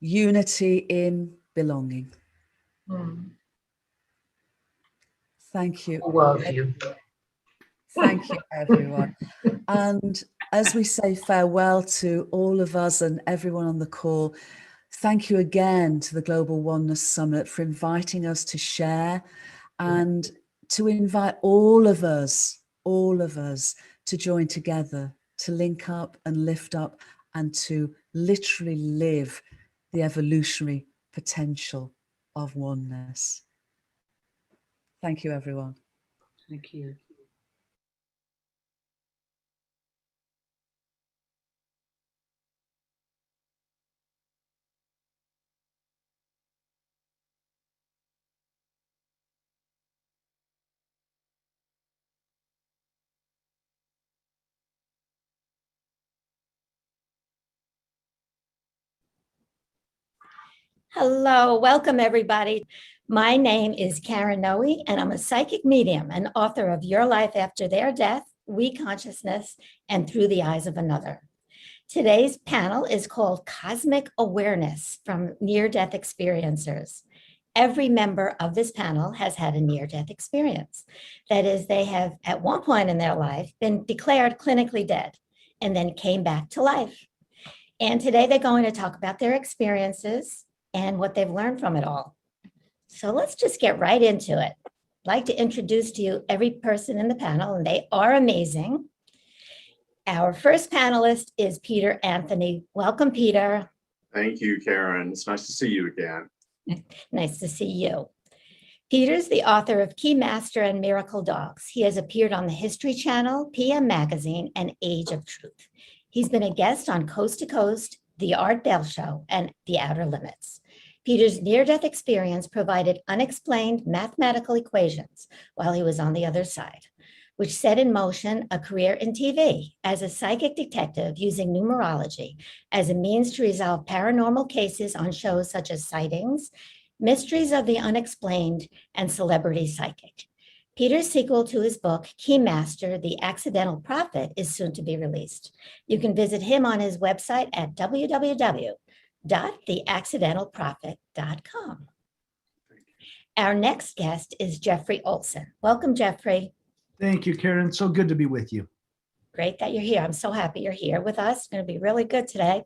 unity in belonging. Thank you. Worldview. Thank you, everyone. And as we say farewell to all of us and everyone on the call, thank you again to the Global Oneness Summit for inviting us to share and to invite all of us to join together, to link up and lift up and to literally live the evolutionary potential of oneness. Thank you, everyone. Thank you. Hello, welcome everybody. My name is Karen Noe, and I'm a psychic medium and author of Your Life After Their Death, We Consciousness, and Through the Eyes of Another. Today's panel is called Cosmic Awareness from Near-Death Experiencers. Every member of this panel has had a near-death experience. That is, they have at one point in their life been declared clinically dead and then came back to life. And today they're going to talk about their experiences and what they've learned from it all. So let's just get right into it. I'd like to introduce to you every person in the panel, and they are amazing. Our first panelist is Peter Anthony. Welcome, Peter. Thank you, Karen. It's nice to see you again. Nice to see you. Peter's the author of Key Master and Miracle Dogs. He has appeared on the History Channel, PM Magazine, and Age of Truth. He's been a guest on Coast to Coast, The Art Bell Show, and The Outer Limits. Peter's near-death experience provided unexplained mathematical equations while he was on the other side, which set in motion a career in TV as a psychic detective using numerology as a means to resolve paranormal cases on shows such as Sightings, Mysteries of the Unexplained, and Celebrity Psychic. Peter's sequel to his book, Key Master, The Accidental Prophet, is soon to be released. You can visit him on his website at www.theaccidentalprophet.com. Our next guest is Jeffrey Olson. Welcome, Jeffrey. Thank you, Karen. So good to be with you. Great that you're here. I'm so happy you're here with us. It's going to be really good today.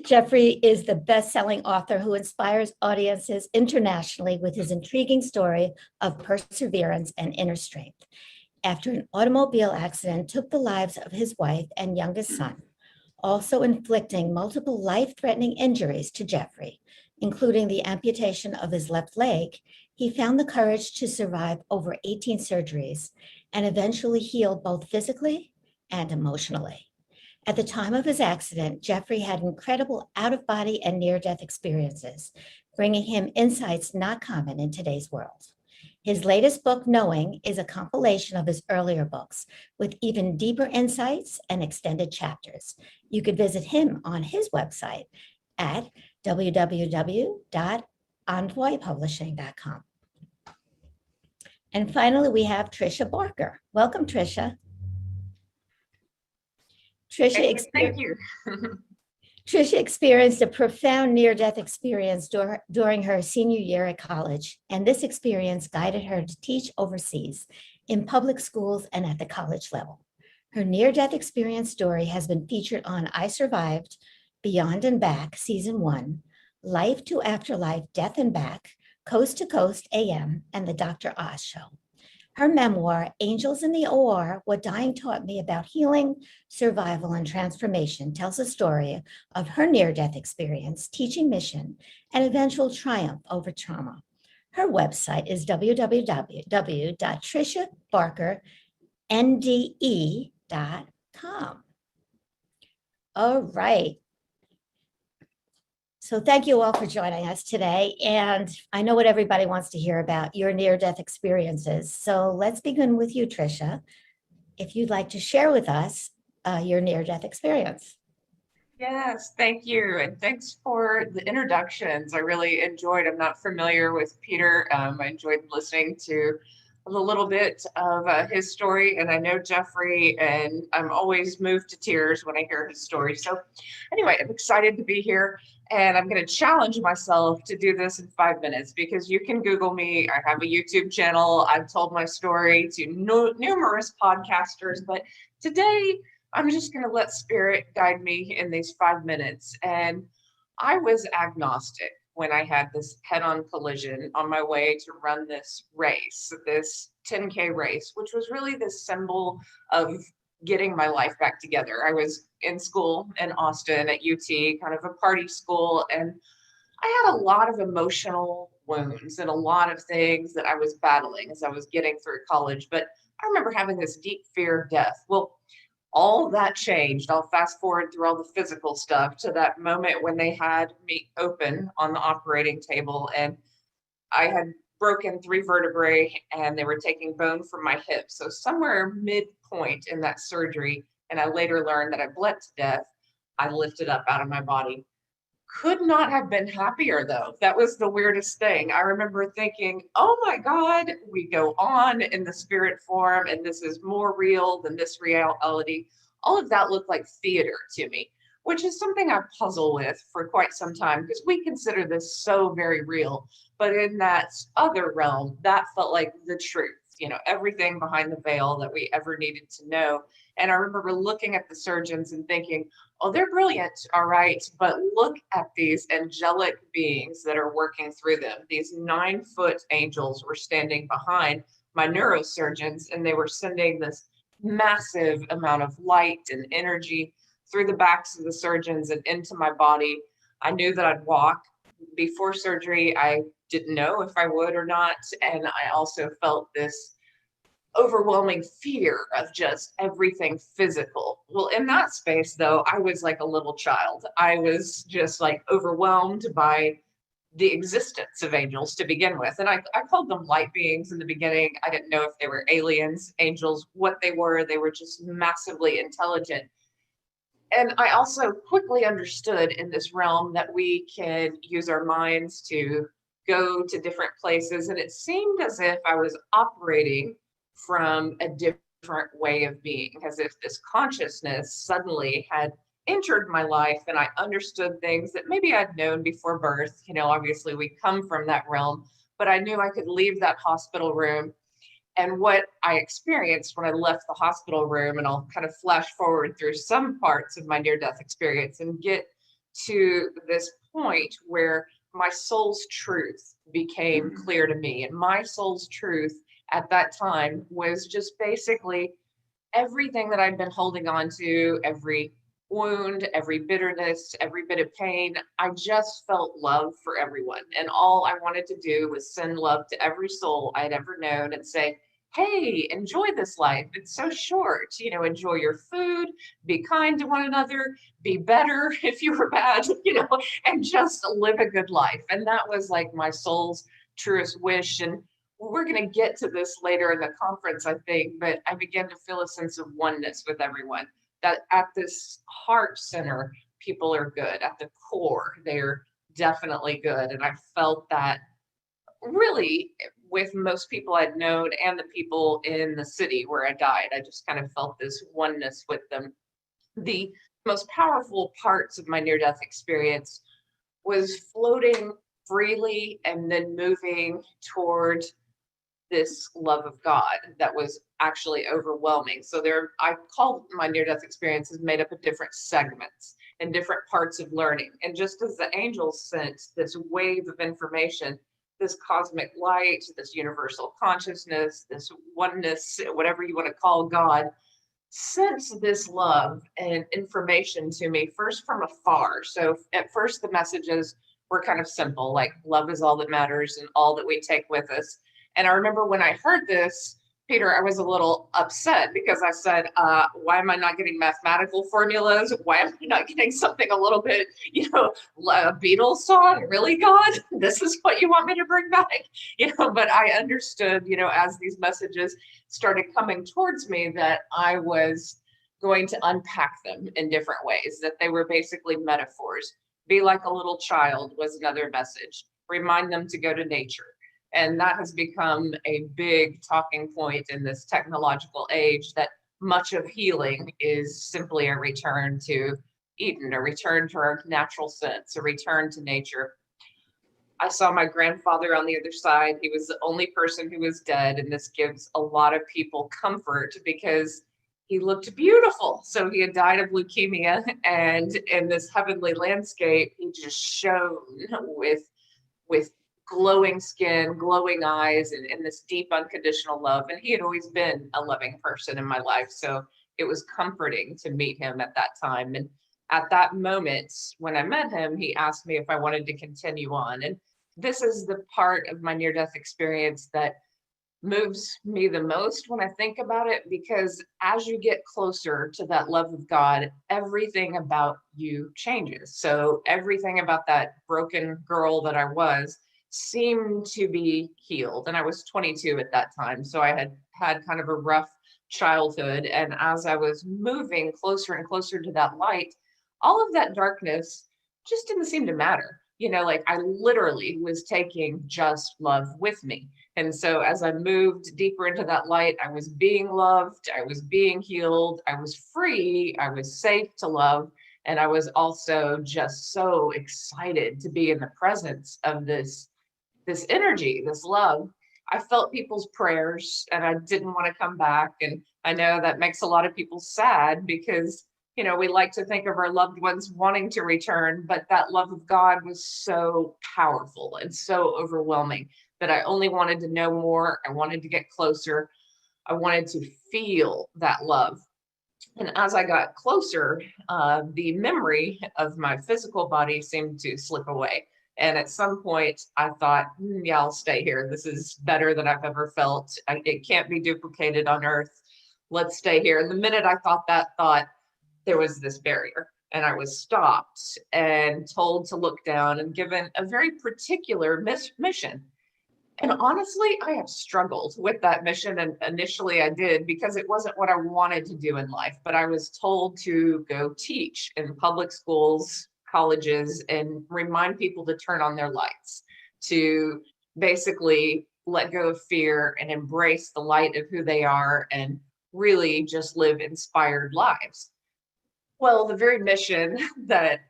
Jeffrey is the best-selling author who inspires audiences internationally with his intriguing story of perseverance and inner strength. After an automobile accident took the lives of his wife and youngest son, also inflicting multiple life-threatening injuries to Jeffrey, including the amputation of his left leg, he found the courage to survive over 18 surgeries and eventually healed both physically and emotionally. At the time of his accident, Jeffrey had incredible out-of-body and near-death experiences, bringing him insights not common in today's world. His latest book, Knowing, is a compilation of his earlier books with even deeper insights and extended chapters. You could visit him on his website at www.envoypublishing.com. And finally, we have Tricia Barker. Welcome, Tricia. Thank you. Tricia experienced a profound near-death experience during her senior year at college, and this experience guided her to teach overseas in public schools and at the college level. Her near-death experience story has been featured on I Survived, Beyond and Back, Season 1, Life to Afterlife, Death and Back, Coast to Coast AM, and The Dr. Oz Show. Her memoir, Angels in the OR, What Dying Taught Me About Healing, Survival, and Transformation, tells a story of her near-death experience, teaching mission, and eventual triumph over trauma. Her website is www.triciabarkernde.com. All right. So thank you all for joining us today. And I know what everybody wants to hear about, your near-death experiences. So let's begin with you, Tricia. If you'd like to share with us your near-death experience. Yes, thank you. And thanks for the introductions. I really enjoyed. I'm not familiar with Peter. I enjoyed listening to a little bit of his story, and I know Jeffrey, and I'm always moved to tears when I hear his story. So anyway, I'm excited to be here, and I'm going to challenge myself to do this in 5 minutes, because you can Google me. I have a YouTube channel. I've told my story to numerous podcasters, but today I'm just going to let Spirit guide me in these 5 minutes. And I was agnostic when I had this head-on collision on my way to run this race, this 10K race, which was really the symbol of getting my life back together. I was in school in Austin at UT, kind of a party school, and I had a lot of emotional wounds and a lot of things that I was battling as I was getting through college. But I remember having this deep fear of death. Well, all that changed. I'll fast forward through all the physical stuff to that moment when they had me open on the operating table, and I had broken 3 vertebrae and they were taking bone from my hip. So somewhere midpoint in that surgery, and I later learned that I bled to death, I lifted up out of my body. Could not have been happier though. That was the weirdest thing. I remember thinking, oh my God, we go on in the spirit form and this is more real than this reality. All of that looked like theater to me, which is something I puzzle with for quite some time, because we consider this so very real. But in that other realm, that felt like the truth, everything behind the veil that we ever needed to know. And I remember looking at the surgeons and thinking, oh, they're brilliant, all right, but look at these angelic beings that are working through them. These 9-foot angels were standing behind my neurosurgeons, and they were sending this massive amount of light and energy through the backs of the surgeons and into my body. I knew that I'd walk. Before surgery, I didn't know if I would or not, and I also felt this overwhelming fear of just everything physical. Well, in that space though, I was like a little child. I was just like overwhelmed by the existence of angels to begin with. And I called them light beings in the beginning. I didn't know if they were aliens, angels, what they were. They were just massively intelligent. And I also quickly understood in this realm that we can use our minds to go to different places. And it seemed as if I was operating from a different way of being, as if this consciousness suddenly had entered my life and I understood things that maybe I'd known before birth. Obviously we come from that realm, but I knew I could leave that hospital room. And what I experienced when I left the hospital room, and I'll kind of flash forward through some parts of my near-death experience and get to this point where my soul's truth became clear to me. And my soul's truth at that time was just basically everything that I'd been holding on to, every wound, every bitterness, every bit of pain. I just felt love for everyone. And all I wanted to do was send love to every soul I'd ever known and say, hey, enjoy this life. It's so short. Enjoy your food, be kind to one another, be better if you were bad, and just live a good life. And that was like my soul's truest wish. And we're going to get to this later in the conference, I think, but I began to feel a sense of oneness with everyone, that at this heart center, people are good. At the core, they're definitely good. And I felt that really with most people I'd known and the people in the city where I died. I just kind of felt this oneness with them. The most powerful parts of my near-death experience was floating freely and then moving toward this love of God that was actually overwhelming. So I call my near-death experiences made up of different segments and different parts of learning. And just as the angels sent this wave of information, this cosmic light, this universal consciousness, this oneness, whatever you want to call God, sent this love and information to me first from afar. So at first the messages were kind of simple, like love is all that matters and all that we take with us. And I remember when I heard this, Peter, I was a little upset because I said, why am I not getting mathematical formulas? Why am I not getting something a little bit, a Beatles song? Really, God? This is what you want me to bring back? But I understood, as these messages started coming towards me, that I was going to unpack them in different ways, that they were basically metaphors. Be like a little child was another message. Remind them to go to nature. And that has become a big talking point in this technological age, that much of healing is simply a return to Eden, a return to our natural sense, a return to nature. I saw my grandfather on the other side. He was the only person who was dead. And this gives a lot of people comfort because he looked beautiful. So he had died of leukemia. And in this heavenly landscape, he just shone with glowing skin, glowing eyes, and this deep unconditional love. And he had always been a loving person in my life. So it was comforting to meet him at that time. And at that moment, when I met him, he asked me if I wanted to continue on. And this is the part of my near-death experience that moves me the most when I think about it, because as you get closer to that love of God, everything about you changes. So everything about that broken girl that I was seemed to be healed. And I was 22 at that time. So I had had kind of a rough childhood. And as I was moving closer and closer to that light, all of that darkness just didn't seem to matter. You know, like I literally was taking just love with me. And so as I moved deeper into that light, I was being loved, I was being healed, I was free, I was safe to love. And I was also just so excited to be in the presence of this energy, this love. I felt people's prayers and I didn't want to come back. And I know that makes a lot of people sad because, you know, we like to think of our loved ones wanting to return, but that love of God was so powerful and so overwhelming that I only wanted to know more. I wanted to get closer. I wanted to feel that love. And as I got closer, the memory of my physical body seemed to slip away. And at some point I thought, yeah, I'll stay here. This is better than I've ever felt. It can't be duplicated on earth. Let's stay here. And the minute I thought that thought, there was this barrier and I was stopped and told to look down and given a very particular mission. And honestly, I have struggled with that mission. And initially I did because it wasn't what I wanted to do in life, but I was told to go teach in public schools, colleges, and remind people to turn on their lights, to basically let go of fear and embrace the light of who they are and really just live inspired lives. Well, the very mission that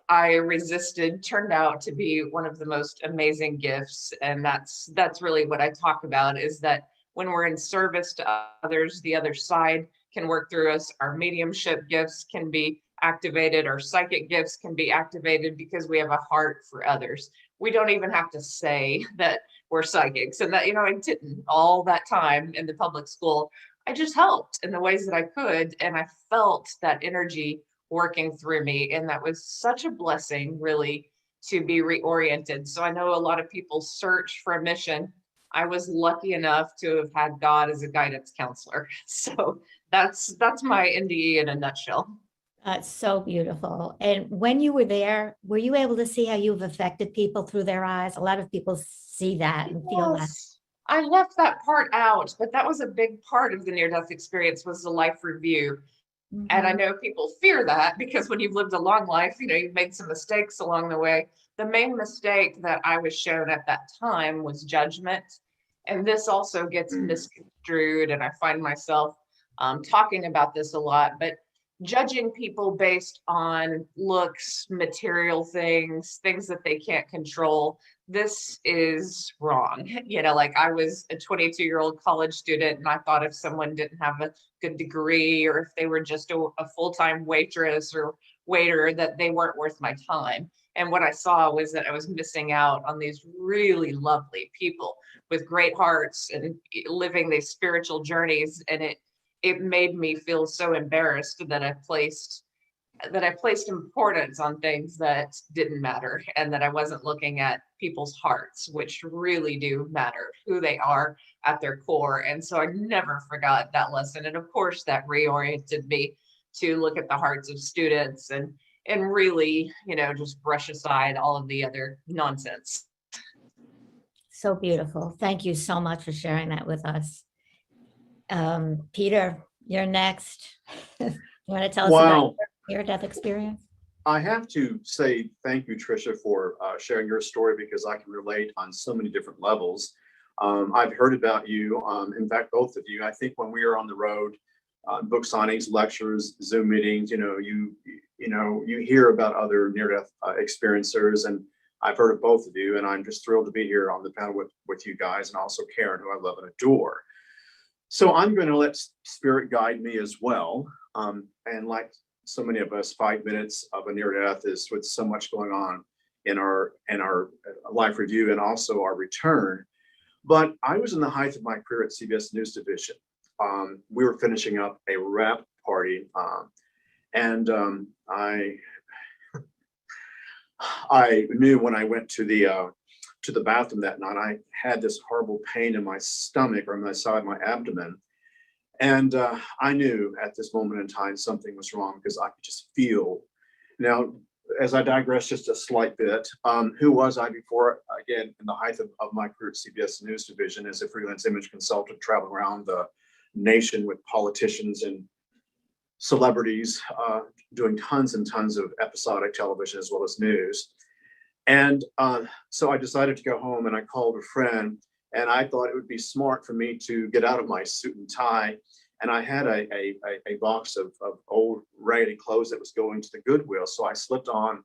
I resisted turned out to be one of the most amazing gifts. And that's really what I talk about, is that when we're in service to others, the other side can work through us. Our mediumship gifts can be activated, our psychic gifts can be activated because we have a heart for others. We don't even have to say that we're psychics. And that, you know, I didn't all that time in the public school. I just helped in the ways that I could. And I felt that energy working through me. And that was such a blessing, really, to be reoriented. So I know a lot of people search for a mission. I was lucky enough to have had God as a guidance counselor. So that's my NDE in a nutshell. That's so beautiful. And when you were there, were you able to see how you've affected people through their eyes? A lot of people see that and feel that. I left that part out, but that was a big part of the near-death experience, was the life review. Mm-hmm. And I know people fear that because when you've lived a long life, you know, you've made some mistakes along the way. The main mistake that I was shown at that time was judgment. And this also gets misconstrued, and I find myself talking about this a lot, but judging people based on looks, material things that they can't control. This is wrong. You know, like I was a 22-year-old college student and I thought if someone didn't have a good degree or if they were just a full-time waitress or waiter, that they weren't worth my time. And what I saw was that I was missing out on these really lovely people with great hearts and living these spiritual journeys. And it made me feel so embarrassed that I placed importance on things that didn't matter, and that I wasn't looking at people's hearts, which really do matter, who they are at their core. And so I never forgot that lesson. And of course that reoriented me to look at the hearts of students and really, you know, just brush aside all of the other nonsense. So beautiful. Thank you so much for sharing that with us. Peter, you're next. You want to tell us about your death experience? I have to say thank you, Tricia, for sharing your story, because I can relate on so many different levels. I've heard about you, in fact, both of you. I think when we are on the road, book signings, lectures, Zoom meetings, you hear about other near-death experiencers, and I've heard of both of you, and I'm just thrilled to be here on the panel with you guys, and also Karen, who I love and adore. So I'm going to let Spirit guide me as well, and like so many of us, 5 minutes of a near-death is with so much going on in our life review and also our return. But I was in the height of my career at CBS News Division. We were finishing up a wrap party, and I knew when I went to the bathroom that night, I had this horrible pain in my stomach or on my side, my abdomen. And I knew at this moment in time something was wrong, because I could just feel. Now, as I digress just a slight bit, who was I before? Again, in the height of my career at CBS News Division as a freelance image consultant, traveling around the nation with politicians and celebrities, doing tons and tons of episodic television as well as news. And so I decided to go home, and I called a friend, and I thought it would be smart for me to get out of my suit and tie. And I had a box of old raggedy clothes that was going to the Goodwill. So I slipped on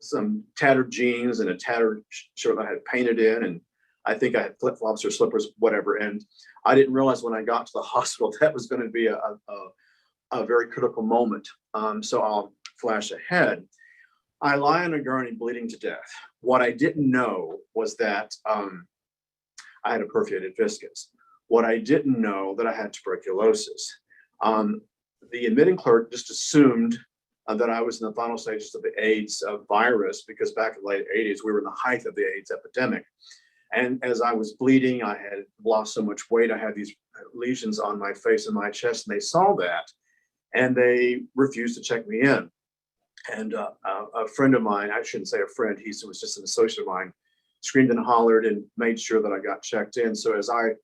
some tattered jeans and a tattered shirt that I had painted in. And I think I had flip-flops or slippers, whatever. And I didn't realize when I got to the hospital that was going to be a very critical moment. So I'll flash ahead. I lie on a gurney bleeding to death. What I didn't know was that I had a perforated viscus. What I didn't know that I had tuberculosis. The admitting clerk just assumed that I was in the final stages of the AIDS virus, because back in the late 80s, we were in the height of the AIDS epidemic. And as I was bleeding, I had lost so much weight. I had these lesions on my face and my chest, and they saw that, and they refused to check me in. And a friend of mine, I shouldn't say a friend, he was just an associate of mine, screamed and hollered and made sure that I got checked in. So as I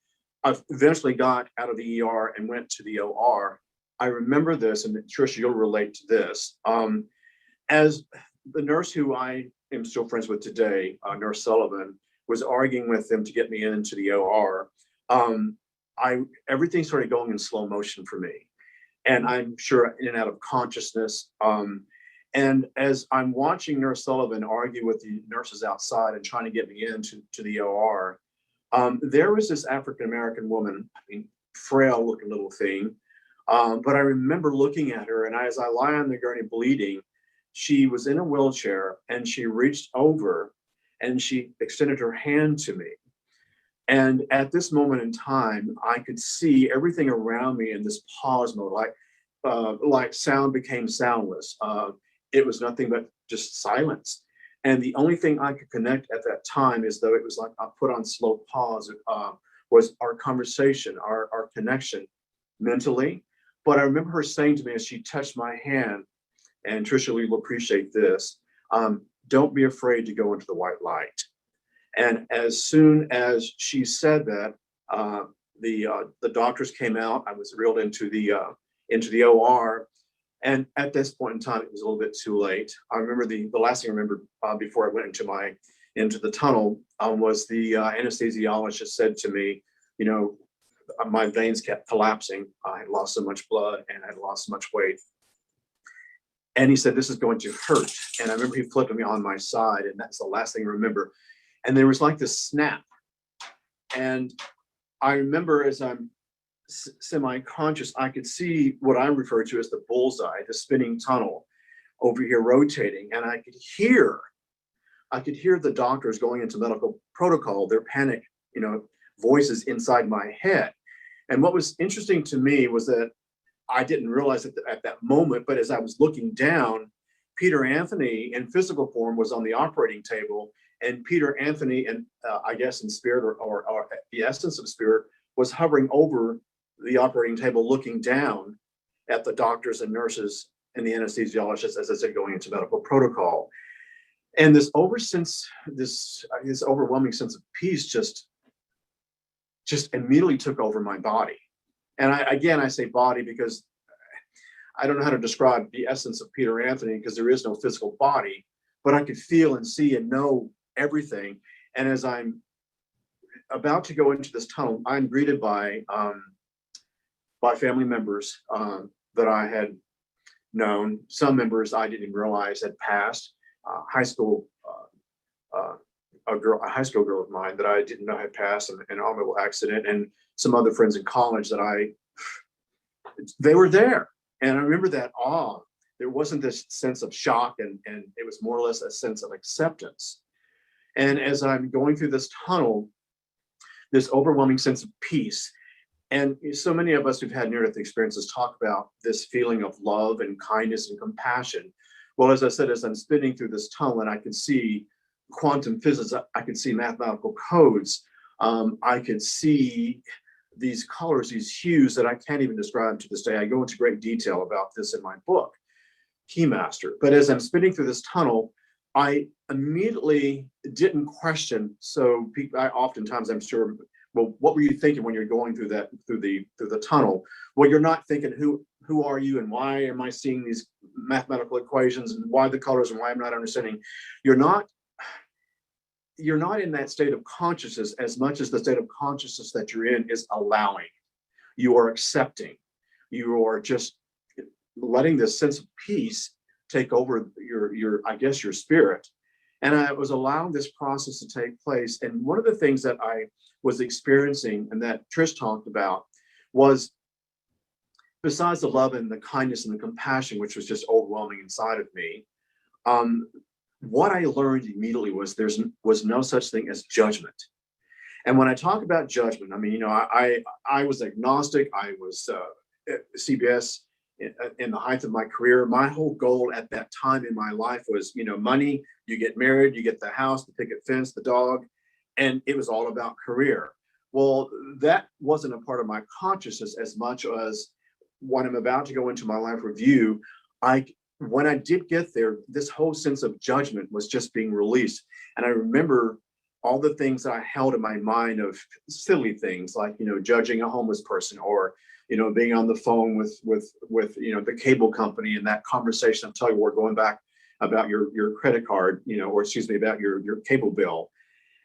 eventually got out of the ER and went to the OR, I remember this, and Tricia, you'll relate to this. As the nurse who I am still friends with today, Nurse Sullivan, was arguing with them to get me into the OR, everything started going in slow motion for me. And I'm sure in and out of consciousness. And as I'm watching Nurse Sullivan argue with the nurses outside and trying to get me into the OR, there was this African-American woman, frail looking little thing. But I remember looking at her, and as I lie on the gurney bleeding, she was in a wheelchair, and she reached over and she extended her hand to me. And at this moment in time, I could see everything around me in this pause mode, like sound became soundless. It was nothing but just silence. And the only thing I could connect at that time, is though it was like I put on slow pause, was our conversation, our connection mentally. But I remember her saying to me as she touched my hand, and Tricia, we will appreciate this, don't be afraid to go into the white light. And as soon as she said that, the doctors came out. I was reeled into the OR. And at this point in time, it was a little bit too late. I remember the last thing I remember before I went into the tunnel was the anesthesiologist said to me, my veins kept collapsing. I had lost so much blood and I had lost so much weight. And he said, this is going to hurt. And I remember he flipped me on my side, and that's the last thing I remember. And there was like this snap. And I remember as I'm semi-conscious, I could see what I refer to as the bullseye, the spinning tunnel over here rotating. And I could hear the doctors going into medical protocol, their panic, voices inside my head. And what was interesting to me was that I didn't realize it at that moment, but as I was looking down, Peter Anthony in physical form was on the operating table, and Peter Anthony, and I guess in spirit or the essence of spirit, was hovering over the operating table, looking down at the doctors and nurses and the anesthesiologists, as I said, going into medical protocol. And this overwhelming sense of peace just immediately took over my body. And I say body because I don't know how to describe the essence of Peter Anthony because there is no physical body, but I could feel and see and know everything. And as I'm about to go into this tunnel, I'm greeted by family members that I had known. Some members I didn't even realize had passed. A high school girl of mine that I didn't know had passed in an automobile accident, and some other friends in college that they were there. And I remember that awe. There wasn't this sense of shock, and it was more or less a sense of acceptance. And as I'm going through this tunnel, this overwhelming sense of peace. And so many of us who've had near-death experiences talk about this feeling of love and kindness and compassion. Well, as I said, as I'm spinning through this tunnel and I can see quantum physics, I could see mathematical codes, I could see these colors, these hues that I can't even describe to this day. I go into great detail about this in my book, Keymaster. But as I'm spinning through this tunnel, I immediately didn't question. So oftentimes I'm sure, well, what were you thinking when you're going through the tunnel? Well, you're not thinking who are you and why am I seeing these mathematical equations and why the colors and why I'm not understanding. You're not in that state of consciousness as much as the state of consciousness that you're in is allowing. You are accepting. You are just letting this sense of peace take over your I guess your spirit. And I was allowing this process to take place. And one of the things that I was experiencing and that Trish talked about was, besides the love and the kindness and the compassion, which was just overwhelming inside of me, what I learned immediately was there was no such thing as judgment. And when I talk about judgment, I mean, I was agnostic. I was at CBS in the height of my career. My whole goal at that time in my life was, money, you get married, you get the house, the picket fence, the dog, and it was all about career. Well, that wasn't a part of my consciousness as much as when I'm about to go into my life review, when I did get there, this whole sense of judgment was just being released. And I remember all the things that I held in my mind of silly things like, judging a homeless person or, being on the phone with the cable company and that conversation of tug of war going back about your credit card, or excuse me, about your cable bill.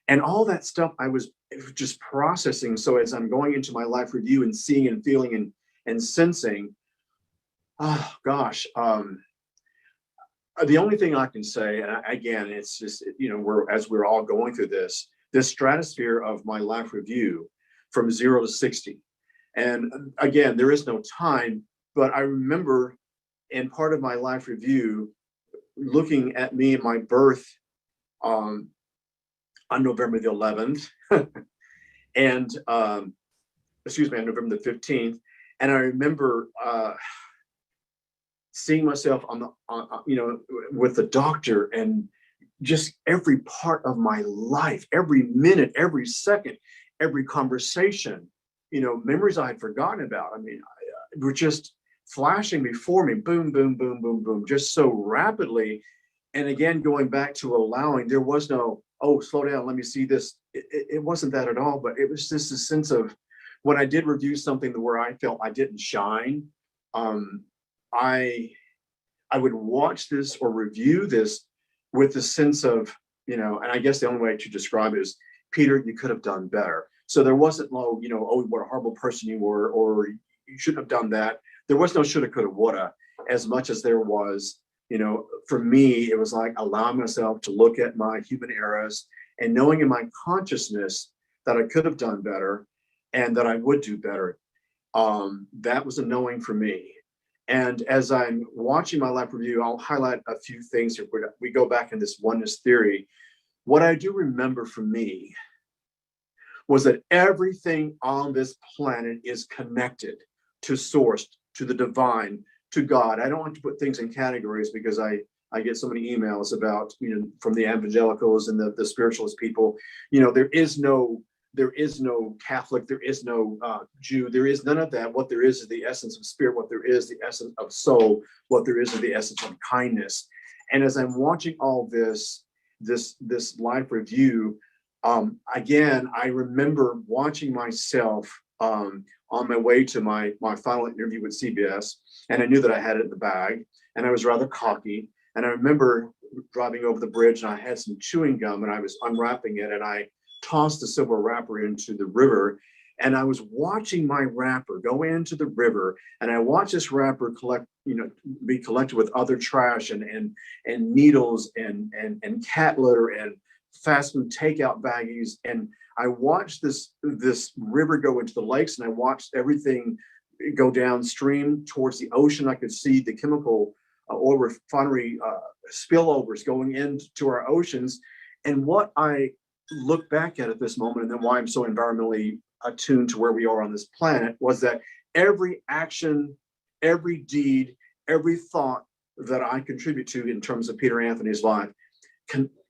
And all that stuff I was just processing. So as I'm going into my life review and seeing and feeling and sensing, oh gosh, the only thing I can say, and again, it's just, as we're all going through this stratosphere of my life review from 0 to 60. And again, there is no time, but I remember in part of my life review, looking at me and my birth on November the 11th, and on November the 15th. And I remember seeing myself with the doctor, and just every part of my life, every minute, every second, every conversation, memories I had forgotten about. I mean, were just flashing before me, boom, boom, boom, boom, boom, just so rapidly. And again, going back to allowing, there was no, oh, slow down, let me see this. It wasn't that at all, but it was just a sense of, when I did review something where I felt I didn't shine, I would watch this or review this with the sense of, and I guess the only way to describe it is, Peter, you could have done better. So there wasn't no, oh, what a horrible person you were, or you shouldn't have done that. There was no shoulda, coulda, woulda, as much as there was, for me, it was like allowing myself to look at my human errors and knowing in my consciousness that I could have done better and that I would do better. That was a knowing for me. And as I'm watching my life review, I'll highlight a few things here. We go back in this oneness theory. What I do remember for me was that everything on this planet is connected to source, to the divine, to God. I don't want to put things in categories because I get so many emails about, from the evangelicals and the spiritualist people, there is no Catholic, there is no Jew, there is none of that. What there is the essence of spirit, what there is the essence of soul, what there is the essence of kindness. And as I'm watching all this life review, again, I remember watching myself on my way to my final interview with CBS, and I knew that I had it in the bag, and I was rather cocky. And I remember driving over the bridge, and I had some chewing gum, and I was unwrapping it, and I tossed the silver wrapper into the river. And I was watching my wrapper go into the river, and I watched this wrapper be collected with other trash and needles and cat litter and fast food takeout baggies. And I watched this river go into the lakes, and I watched everything go downstream towards the ocean. I could see the chemical oil refinery spillovers going into our oceans. And what I look back at this moment, and then why I'm so environmentally attuned to where we are on this planet, was that every action, every deed, every thought that I contribute to in terms of Peter Anthony's life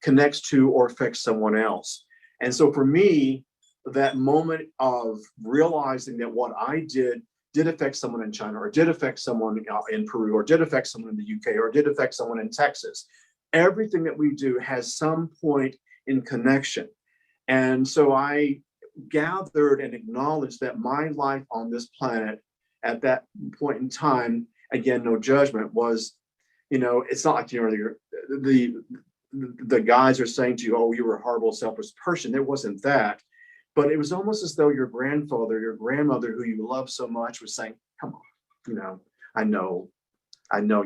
connects to or affects someone else. And so for me, that moment of realizing that what I did affect someone in China, or did affect someone in Peru, or did affect someone in the UK, or did affect someone in Texas. Everything that we do has some point in connection. And so I gathered and acknowledged that my life on this planet at that point in time, again, no judgment, was, it's not like, the guys are saying to you, oh, you were a horrible, selfish person. There wasn't that. But it was almost as though your grandfather, your grandmother, who you love so much, was saying, come on, I know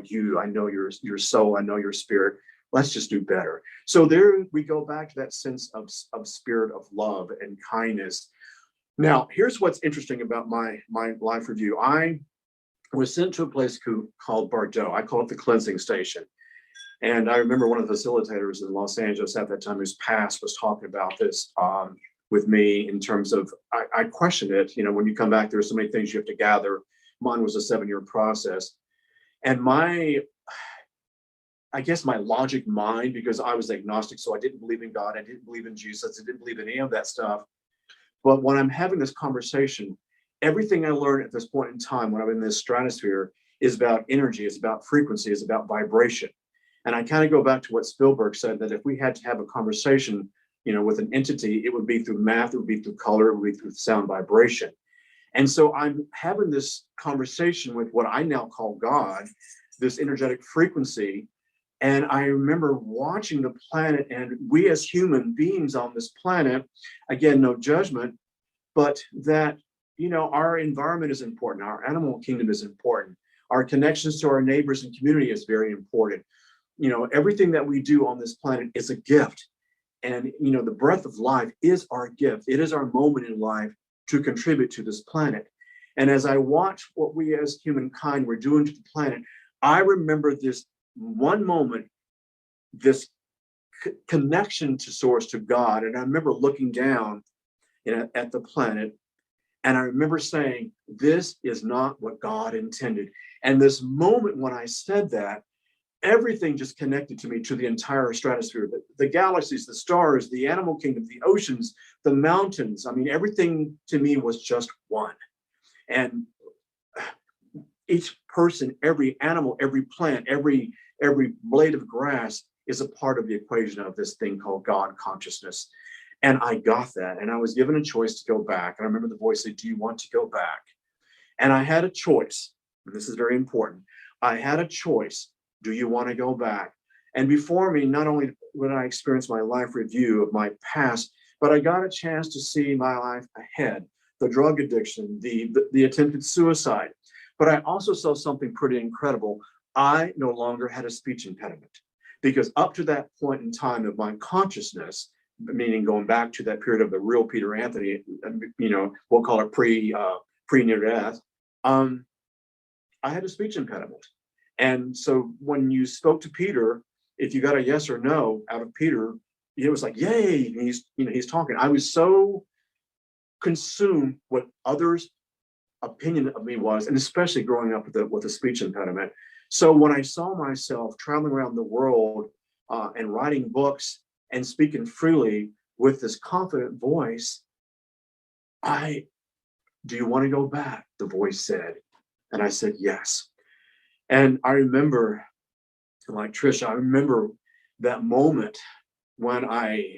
you, I know your soul, I know your spirit. Let's just do better. So there we go back to that sense of spirit of love and kindness. Now, here's what's interesting about my life review. I was sent to a place called Bordeaux. I call it the cleansing station. And I remember one of the facilitators in Los Angeles at that time, whose past, was talking about this with me in terms of, I questioned it. When you come back, there are so many things you have to gather. Mine was a 7-year process. And I guess my logic mind, because I was agnostic, so I didn't believe in God, I didn't believe in Jesus, I didn't believe in any of that stuff. But when I'm having this conversation, everything I learned at this point in time, when I'm in this stratosphere, is about energy, it's about frequency, it's about vibration. And I kind of go back to what Spielberg said, that if we had to have a conversation, with an entity, it would be through math, it would be through color, it would be through sound vibration. And so I'm having this conversation with what I now call God, this energetic frequency. And I remember watching the planet, and we as human beings on this planet, again, no judgment, but that, our environment is important. Our animal kingdom is important. Our connections to our neighbors and community is very important. Everything that we do on this planet is a gift. And, the breath of life is our gift. It is our moment in life to contribute to this planet. And as I watch what we as humankind were doing to the planet, I remember this one moment, this connection to source, to God. And I remember looking down at the planet, and I remember saying, this is not what God intended. And this moment when I said that, everything just connected to me, to the entire stratosphere, the galaxies, the stars, the animal kingdom, the oceans, the mountains. I mean, everything to me was just one. And each person, every animal, every plant, every blade of grass is a part of the equation of this thing called God consciousness. And I got that. And I was given a choice to go back. And I remember the voice said, do you want to go back? And I had a choice. And this is very important. I had a choice. Do you want to go back? And before me, not only would I experience my life review of my past, but I got a chance to see my life ahead, the drug addiction, the attempted suicide. But I also saw something pretty incredible. I no longer had a speech impediment, because up to that point in time of my consciousness, meaning going back to that period of the real Peter Anthony, we'll call it pre-near death, I had a speech impediment. And so when you spoke to Peter, if you got a yes or no out of Peter, it was like, yay, and he's talking. I was so consumed what others' opinion of me was, and especially growing up with a speech impediment. So when I saw myself traveling around the world and writing books and speaking freely with this confident voice, do you want to go back? The voice said. And I said, yes. And I remember, like Trish, I remember that moment when I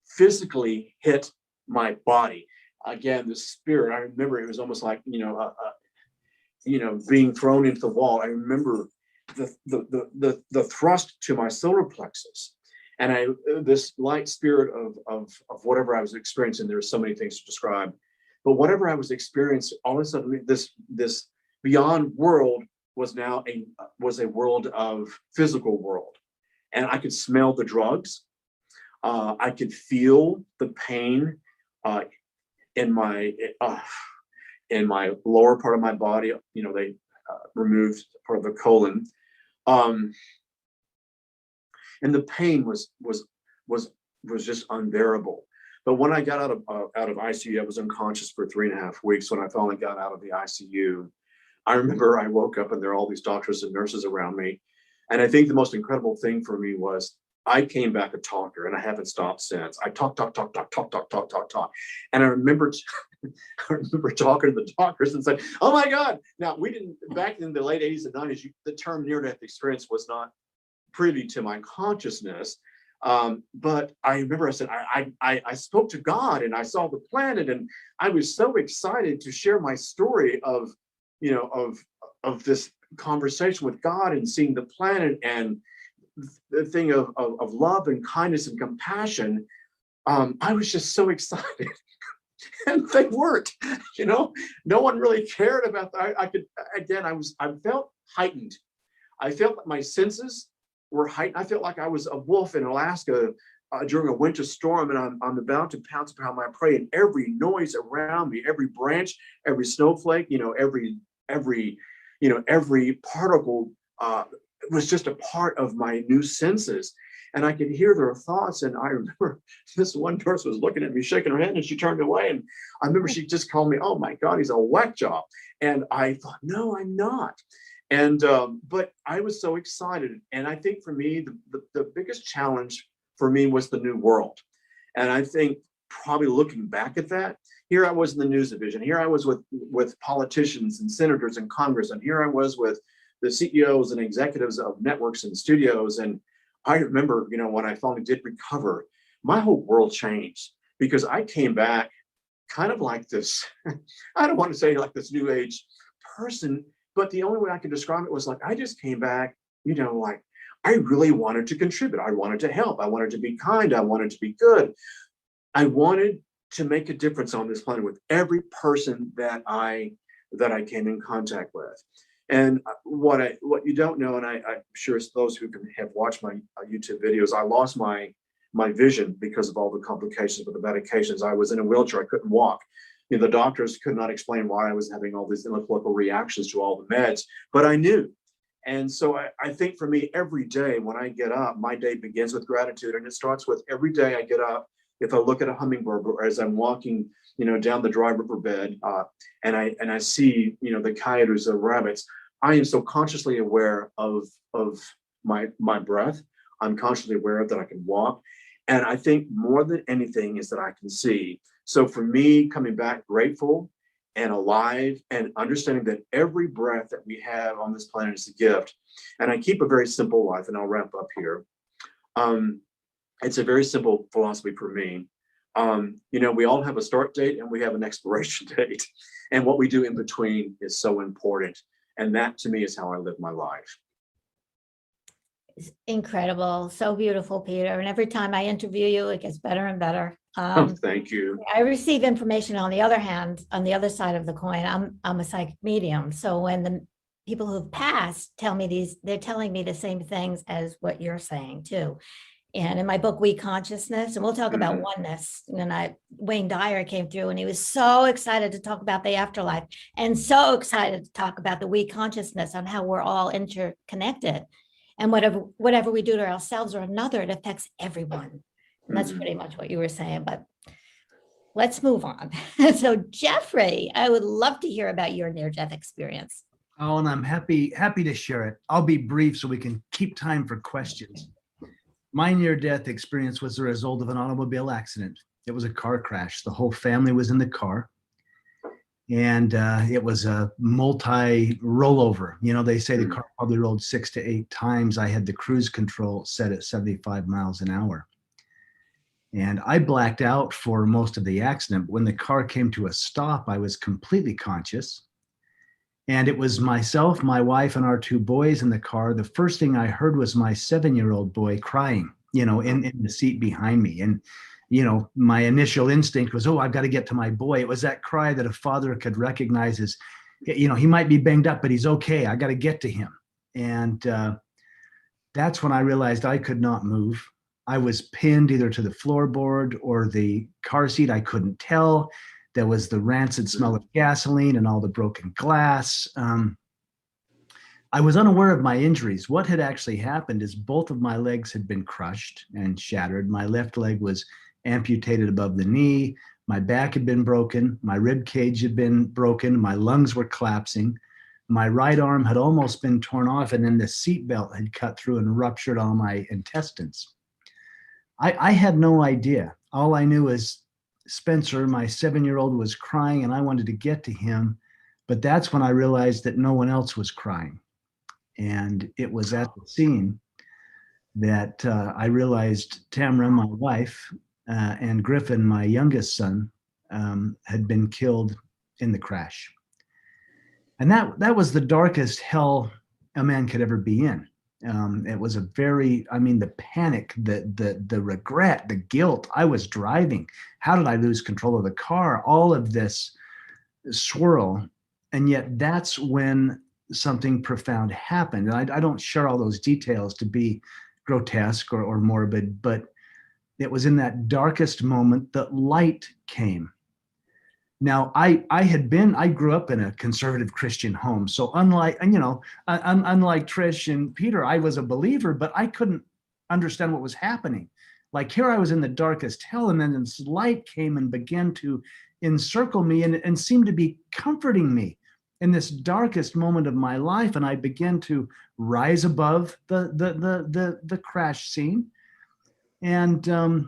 physically hit my body. again, the spirit, I remember it was almost like, being thrown into the wall. I remember the thrust to my solar plexus, and this light spirit of whatever I was experiencing. There were so many things to describe, but whatever I was experiencing, all of a sudden this beyond world was now a world of physical world, and I could smell the drugs. I could feel the pain in my lower part of my body. They removed part of the colon, and the pain was just unbearable. But when I got out of ICU, I was unconscious for 3.5 weeks. When I finally got out of the ICU, I remember I woke up and there are all these doctors and nurses around me. And I think the most incredible thing for me was I came back a talker, and I haven't stopped since. I talk. And I remember talking to the doctors and saying, "Oh my God!" Now, we didn't, back in the late 80s and 90s, the term near-death experience was not privy to my consciousness. But I remember I said, I spoke to God and I saw the planet, and I was so excited to share my story of this conversation with God and seeing the planet and the thing of love and kindness and compassion. I was just so excited. And they weren't, no one really cared about that. I felt heightened. I felt that my senses were heightened. I felt like I was a wolf in Alaska during a winter storm, and I'm about to pounce upon my prey, and every noise around me, every branch, every snowflake, every particle was just a part of my new senses. And I could hear their thoughts. And I remember this one nurse was looking at me, shaking her head, and she turned away. And I remember she just called me, "Oh my God, he's a whack job." And I thought, no, I'm not. And but I was so excited. And I think for me, the biggest challenge for me was the new world. And I think probably looking back at that, here I was in the news division. Here I was with politicians and senators in Congress. And here I was with the CEOs and executives of networks and studios. And I remember, when I finally did recover, my whole world changed, because I came back kind of like this, I don't want to say like this new age person, but the only way I could describe it was like, I just came back, like I really wanted to contribute. I wanted to help. I wanted to be kind. I wanted to be good. I wanted to make a difference on this planet with every person that I came in contact with. And what you don't know, and I'm sure it's those who have watched my YouTube videos, I lost my vision because of all the complications with the medications. I was in a wheelchair. I couldn't walk. The doctors could not explain why I was having all these electrical reactions to all the meds, but I knew. And so I think for me, every day when I get up, my day begins with gratitude, and it starts with every day I get up. If I look at a hummingbird, or as I'm walking, down the dry riverbed, and I see, the coyotes or rabbits, I am so consciously aware of my breath. I'm consciously aware that I can walk, and I think more than anything is that I can see. So for me, coming back grateful and alive, and understanding that every breath that we have on this planet is a gift. And I keep a very simple life, and I'll wrap up here. It's a very simple philosophy for me. We all have a start date and we have an expiration date. And what we do in between is so important. And that to me is how I live my life. It's incredible. So beautiful, Peter. And every time I interview you, it gets better and better. Thank you. I receive information on the other hand, on the other side of the coin. I'm a psychic medium. So when the people who've passed tell me they're telling me the same things as what you're saying too. And in my book, We Consciousness, and we'll talk about oneness. And Wayne Dyer came through, and he was so excited to talk about the afterlife, and so excited to talk about the We Consciousness, on how we're all interconnected. And whatever we do to ourselves or another, it affects everyone. And that's pretty much what you were saying, but let's move on. So Jeffrey, I would love to hear about your near-death experience. Oh, and I'm happy to share it. I'll be brief so we can keep time for questions. My near-death experience was the result of an automobile accident. It was a car crash. The whole family was in the car, and it was a multi-rollover. They say the car probably rolled 6 to 8 times. I had the cruise control set at 75 miles an hour. And I blacked out for most of the accident. When the car came to a stop, I was completely conscious. And it was myself, my wife, and our two boys in the car. The first thing I heard was my 7-year-old boy crying, in the seat behind me. And, my initial instinct was, oh, I've got to get to my boy. It was that cry that a father could recognize as, he might be banged up, but he's okay. I got to get to him. And that's when I realized I could not move. I was pinned either to the floorboard or the car seat. I couldn't tell. There was the rancid smell of gasoline and all the broken glass. I was unaware of my injuries. What had actually happened is both of my legs had been crushed and shattered. My left leg was amputated above the knee. My back had been broken. My rib cage had been broken. My lungs were collapsing. My right arm had almost been torn off, and then the seatbelt had cut through and ruptured all my intestines. I had no idea. All I knew is Spencer, my 7-year-old, was crying and I wanted to get to him. But that's when I realized that no one else was crying. And it was at the scene that I realized Tamara, my wife, and Griffin, my youngest son, had been killed in the crash. And that was the darkest hell a man could ever be in. It was the panic, the regret, the guilt. I was driving. How did I lose control of the car? All of this swirl. And yet that's when something profound happened. And I don't share all those details to be grotesque or morbid, but it was in that darkest moment that light came. Now, I grew up in a conservative Christian home. So unlike Trish and Peter, I was a believer, but I couldn't understand what was happening. Like here I was in the darkest hell, and then this light came and began to encircle me and seemed to be comforting me in this darkest moment of my life. And I began to rise above the crash scene. And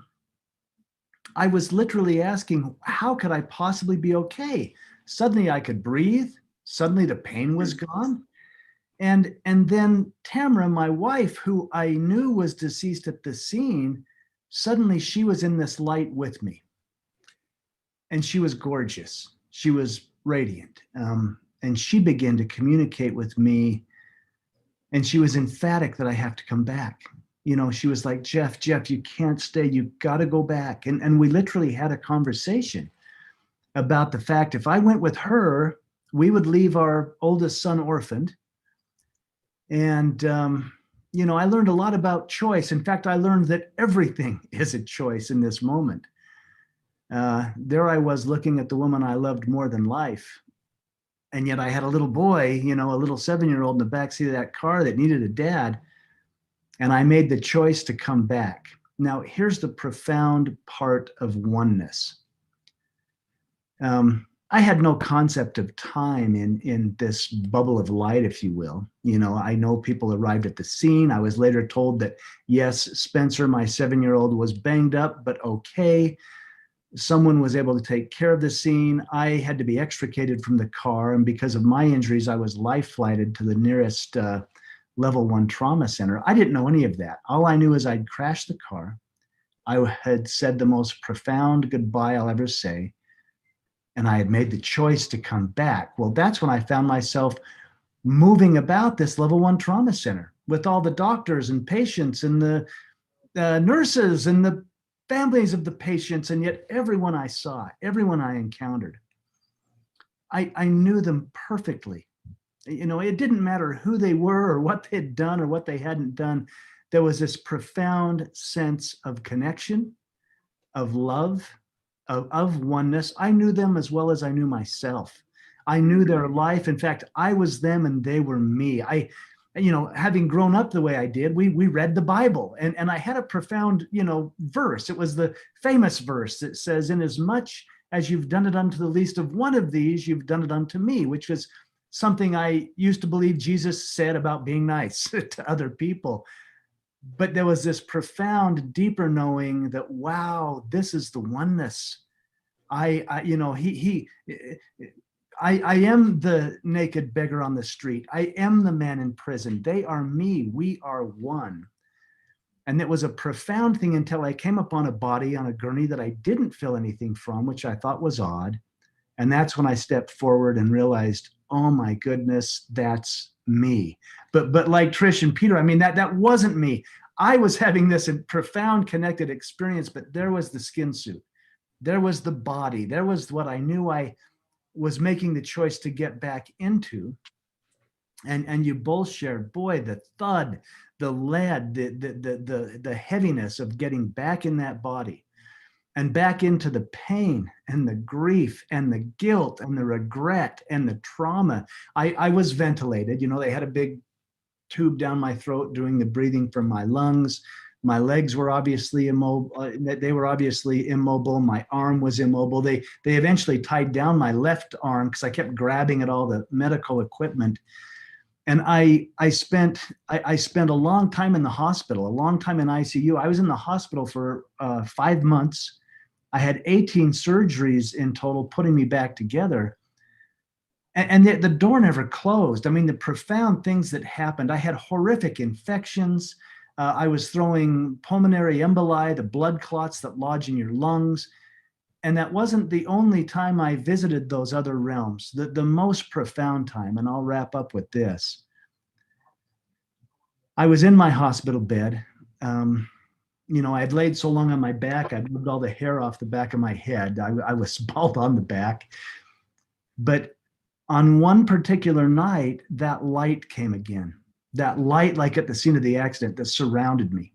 I was literally asking, how could I possibly be okay? Suddenly I could breathe. Suddenly the pain was gone. And then Tamara, my wife, who I knew was deceased at the scene, suddenly she was in this light with me. And she was gorgeous. She was radiant. And she began to communicate with me. And she was emphatic that I have to come back. She was like, Jeff, you can't stay. You got to go back. And we literally had a conversation about the fact if I went with her, we would leave our oldest son orphaned. And, I learned a lot about choice. In fact, I learned that everything is a choice in this moment. There I was looking at the woman I loved more than life. And yet I had a little boy, a little 7-year-old in the backseat of that car that needed a dad. And I made the choice to come back. Now, here's the profound part of oneness. I had no concept of time in this bubble of light, if you will. I know people arrived at the scene. I was later told that, yes, Spencer, my 7-year-old, was banged up, but okay. Someone was able to take care of the scene. I had to be extricated from the car. And because of my injuries, I was life flighted to the nearest level 1 trauma center. I didn't know any of that. All I knew is I'd crashed the car. I had said the most profound goodbye I'll ever say. And I had made the choice to come back. Well, that's when I found myself moving about this level 1 trauma center with all the doctors and patients and the nurses and the families of the patients. And yet everyone I saw, everyone I encountered, I knew them perfectly. It didn't matter who they were or what they'd done or what they hadn't done. There was this profound sense of connection, of love, of oneness. I knew them as well as I knew myself. I knew their life. In fact, I was them and they were me. Having grown up the way I did, we read the Bible, and I had a profound, verse. It was the famous verse that says, "Inasmuch as you've done it unto the least of one of these, you've done it unto me," which was something I used to believe Jesus said about being nice to other people. But there was this profound, deeper knowing that, wow, this is the oneness. I am the naked beggar on the street. I am the man in prison. They are me. We are one. And it was a profound thing until I came upon a body on a gurney that I didn't feel anything from, which I thought was odd. And that's when I stepped forward and realized, oh my goodness, that's me. But like Trish and Peter, I mean, that wasn't me. I was having this profound connected experience, but there was the skin suit. There was the body. There was what I knew I was making the choice to get back into. And you both shared, boy, the thud, the lead, the heaviness of getting back in that body and back into the pain and the grief and the guilt and the regret and the trauma. I was ventilated. You know, they had a big tube down my throat doing the breathing from my lungs. My legs were obviously immobile. They were obviously immobile. My arm was immobile. They eventually tied down my left arm because I kept grabbing at all the medical equipment. And I spent a long time in the hospital, a long time in ICU. I was in the hospital for 5 months. I had 18 surgeries in total, putting me back together. And the door never closed. I mean, the profound things that happened. I had horrific infections. I was throwing pulmonary emboli, the blood clots that lodge in your lungs. And that wasn't the only time I visited those other realms. The most profound time, and I'll wrap up with this. I was in my hospital bed. You know, I'd laid so long on my back, I'd moved all the hair off the back of my head. I was bald on the back. But on one particular night, that light came again. That light, like at the scene of the accident, that surrounded me.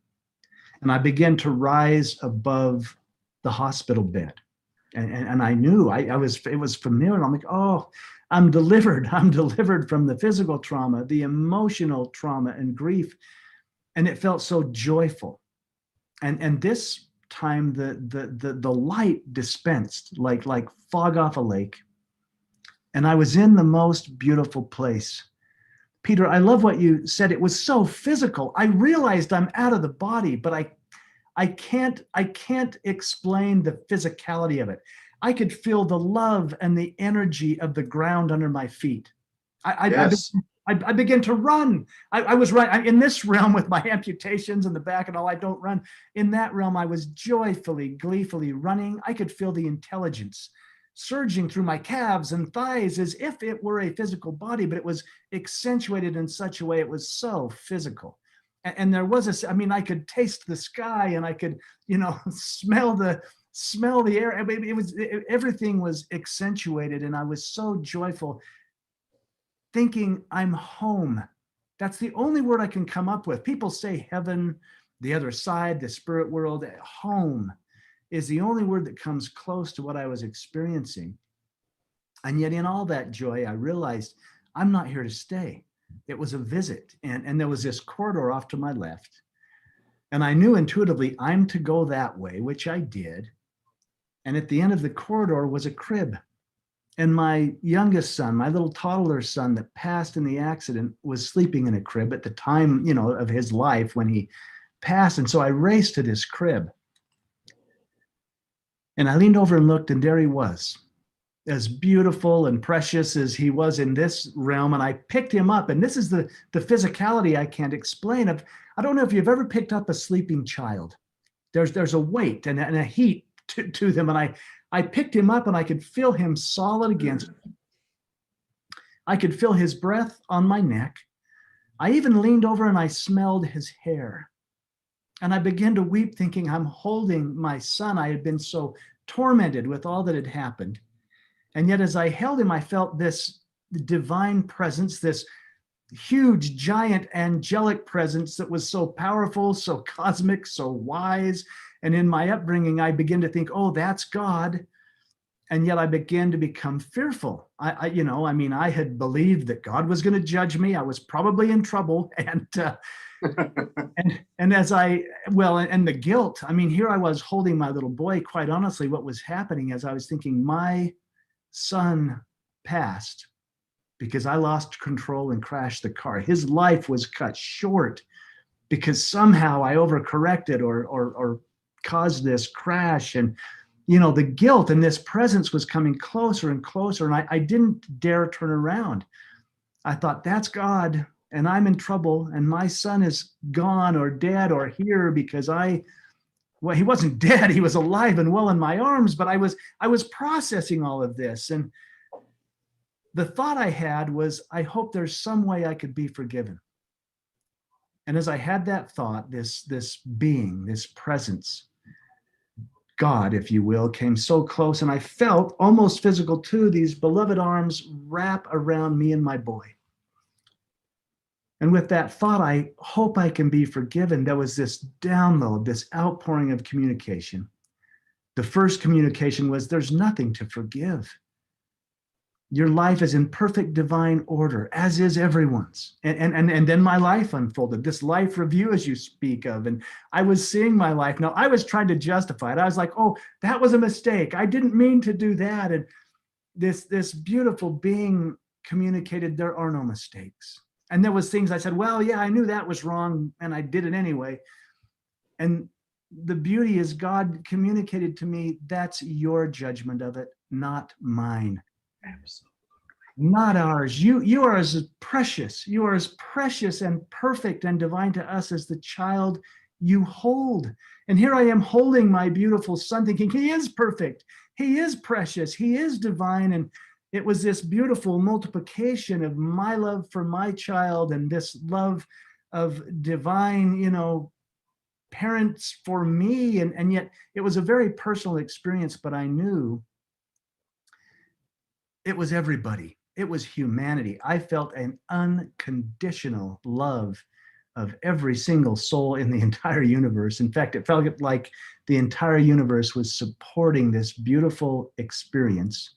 And I began to rise above the hospital bed. And I knew it was familiar. I'm like, oh, I'm delivered. I'm delivered from the physical trauma, the emotional trauma and grief. And it felt so joyful. And this time the light dispensed like fog off a lake. And I was in the most beautiful place. Peter, I love what you said. It was so physical. I realized I'm out of the body, but I can't explain the physicality of it. I could feel the love and the energy of the ground under my feet. I began to run. I was running in this realm with my amputations in the back and all. I don't run. In that realm, I was joyfully, gleefully running. I could feel the intelligence surging through my calves and thighs as if it were a physical body, but it was accentuated in such a way it was so physical. And there was I could taste the sky and I could, smell the air. I mean, everything was accentuated, and I was so joyful, thinking I'm home. That's the only word I can come up with. People say heaven, the other side, the spirit world. Home is the only word that comes close to what I was experiencing. And yet in all that joy, I realized I'm not here to stay. It was a visit, and there was this corridor off to my left. And I knew intuitively I'm to go that way, which I did. And at the end of the corridor was a crib. And my youngest son, my little toddler son that passed in the accident, was sleeping in a crib at the time, of his life when he passed. And so I raced to this crib. And I leaned over and looked, and there he was, as beautiful and precious as he was in this realm. And I picked him up, and this is the physicality I can't explain. I don't know if you've ever picked up a sleeping child. There's a weight and a heat to them. And I picked him up, and I could feel him solid against me. I could feel his breath on my neck. I even leaned over and I smelled his hair. And I began to weep, thinking I'm holding my son. I had been so tormented with all that had happened. And yet as I held him, I felt this divine presence, this huge, giant, angelic presence that was so powerful, so cosmic, so wise. And in my upbringing, I began to think, oh, that's God. And yet I began to become fearful. I had believed that God was going to judge me. I was probably in trouble. And and the guilt. I mean, here I was holding my little boy. Quite honestly, what was happening as I was thinking, my son passed because I lost control and crashed the car. His life was cut short because somehow I overcorrected or caused this crash. And the guilt and this presence was coming closer and closer, and I didn't dare turn around. I thought, that's God. and I'm in trouble, and my son is gone or dead or here because well, he wasn't dead, he was alive and well in my arms, but I was processing all of this. And the thought I had was, I hope there's some way I could be forgiven. And as I had that thought, this being, this presence, God, if you will, came so close, and I felt almost physical too, these beloved arms wrap around me and my boy. And with that thought, I hope I can be forgiven, there was this download, this outpouring of communication. The first communication was, there's nothing to forgive. Your life is in perfect divine order, as is everyone's. And then my life unfolded, this life review as you speak of, and I was seeing my life. Now, I was trying to justify it. I was like, oh, that was a mistake. I didn't mean to do that. And this beautiful being communicated, there are no mistakes. And there was things I said, well, yeah, I knew that was wrong, and I did it anyway. And the beauty is God communicated to me, that's your judgment of it, not mine. Absolutely. Not ours. You are as precious. You are as precious and perfect and divine to us as the child you hold. And here I am holding my beautiful son, thinking he is perfect. He is precious. He is divine. And it was this beautiful multiplication of my love for my child and this love of divine, parents for me. And yet it was a very personal experience, but I knew it was everybody. It was humanity. I felt an unconditional love of every single soul in the entire universe. In fact, it felt like the entire universe was supporting this beautiful experience.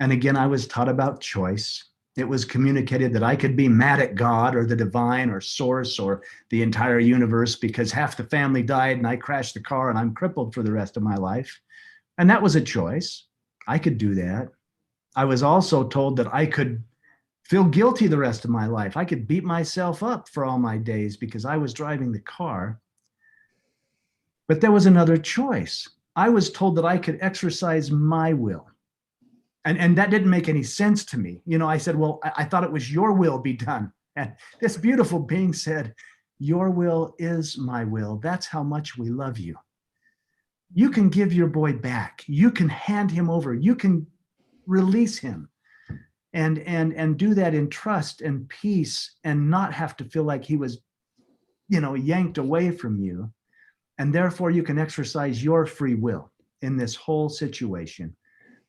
And again, I was taught about choice. It was communicated that I could be mad at God or the divine or source or the entire universe because half the family died and I crashed the car and I'm crippled for the rest of my life. And that was a choice. I could do that. I was also told that I could feel guilty the rest of my life. I could beat myself up for all my days because I was driving the car. But there was another choice. I was told that I could exercise my will. And that didn't make any sense to me. I said, well, I thought it was your will be done. And this beautiful being said, your will is my will. That's how much we love you. You can give your boy back. You can hand him over. You can release him and do that in trust and peace and not have to feel like he was, yanked away from you. And therefore you can exercise your free will in this whole situation.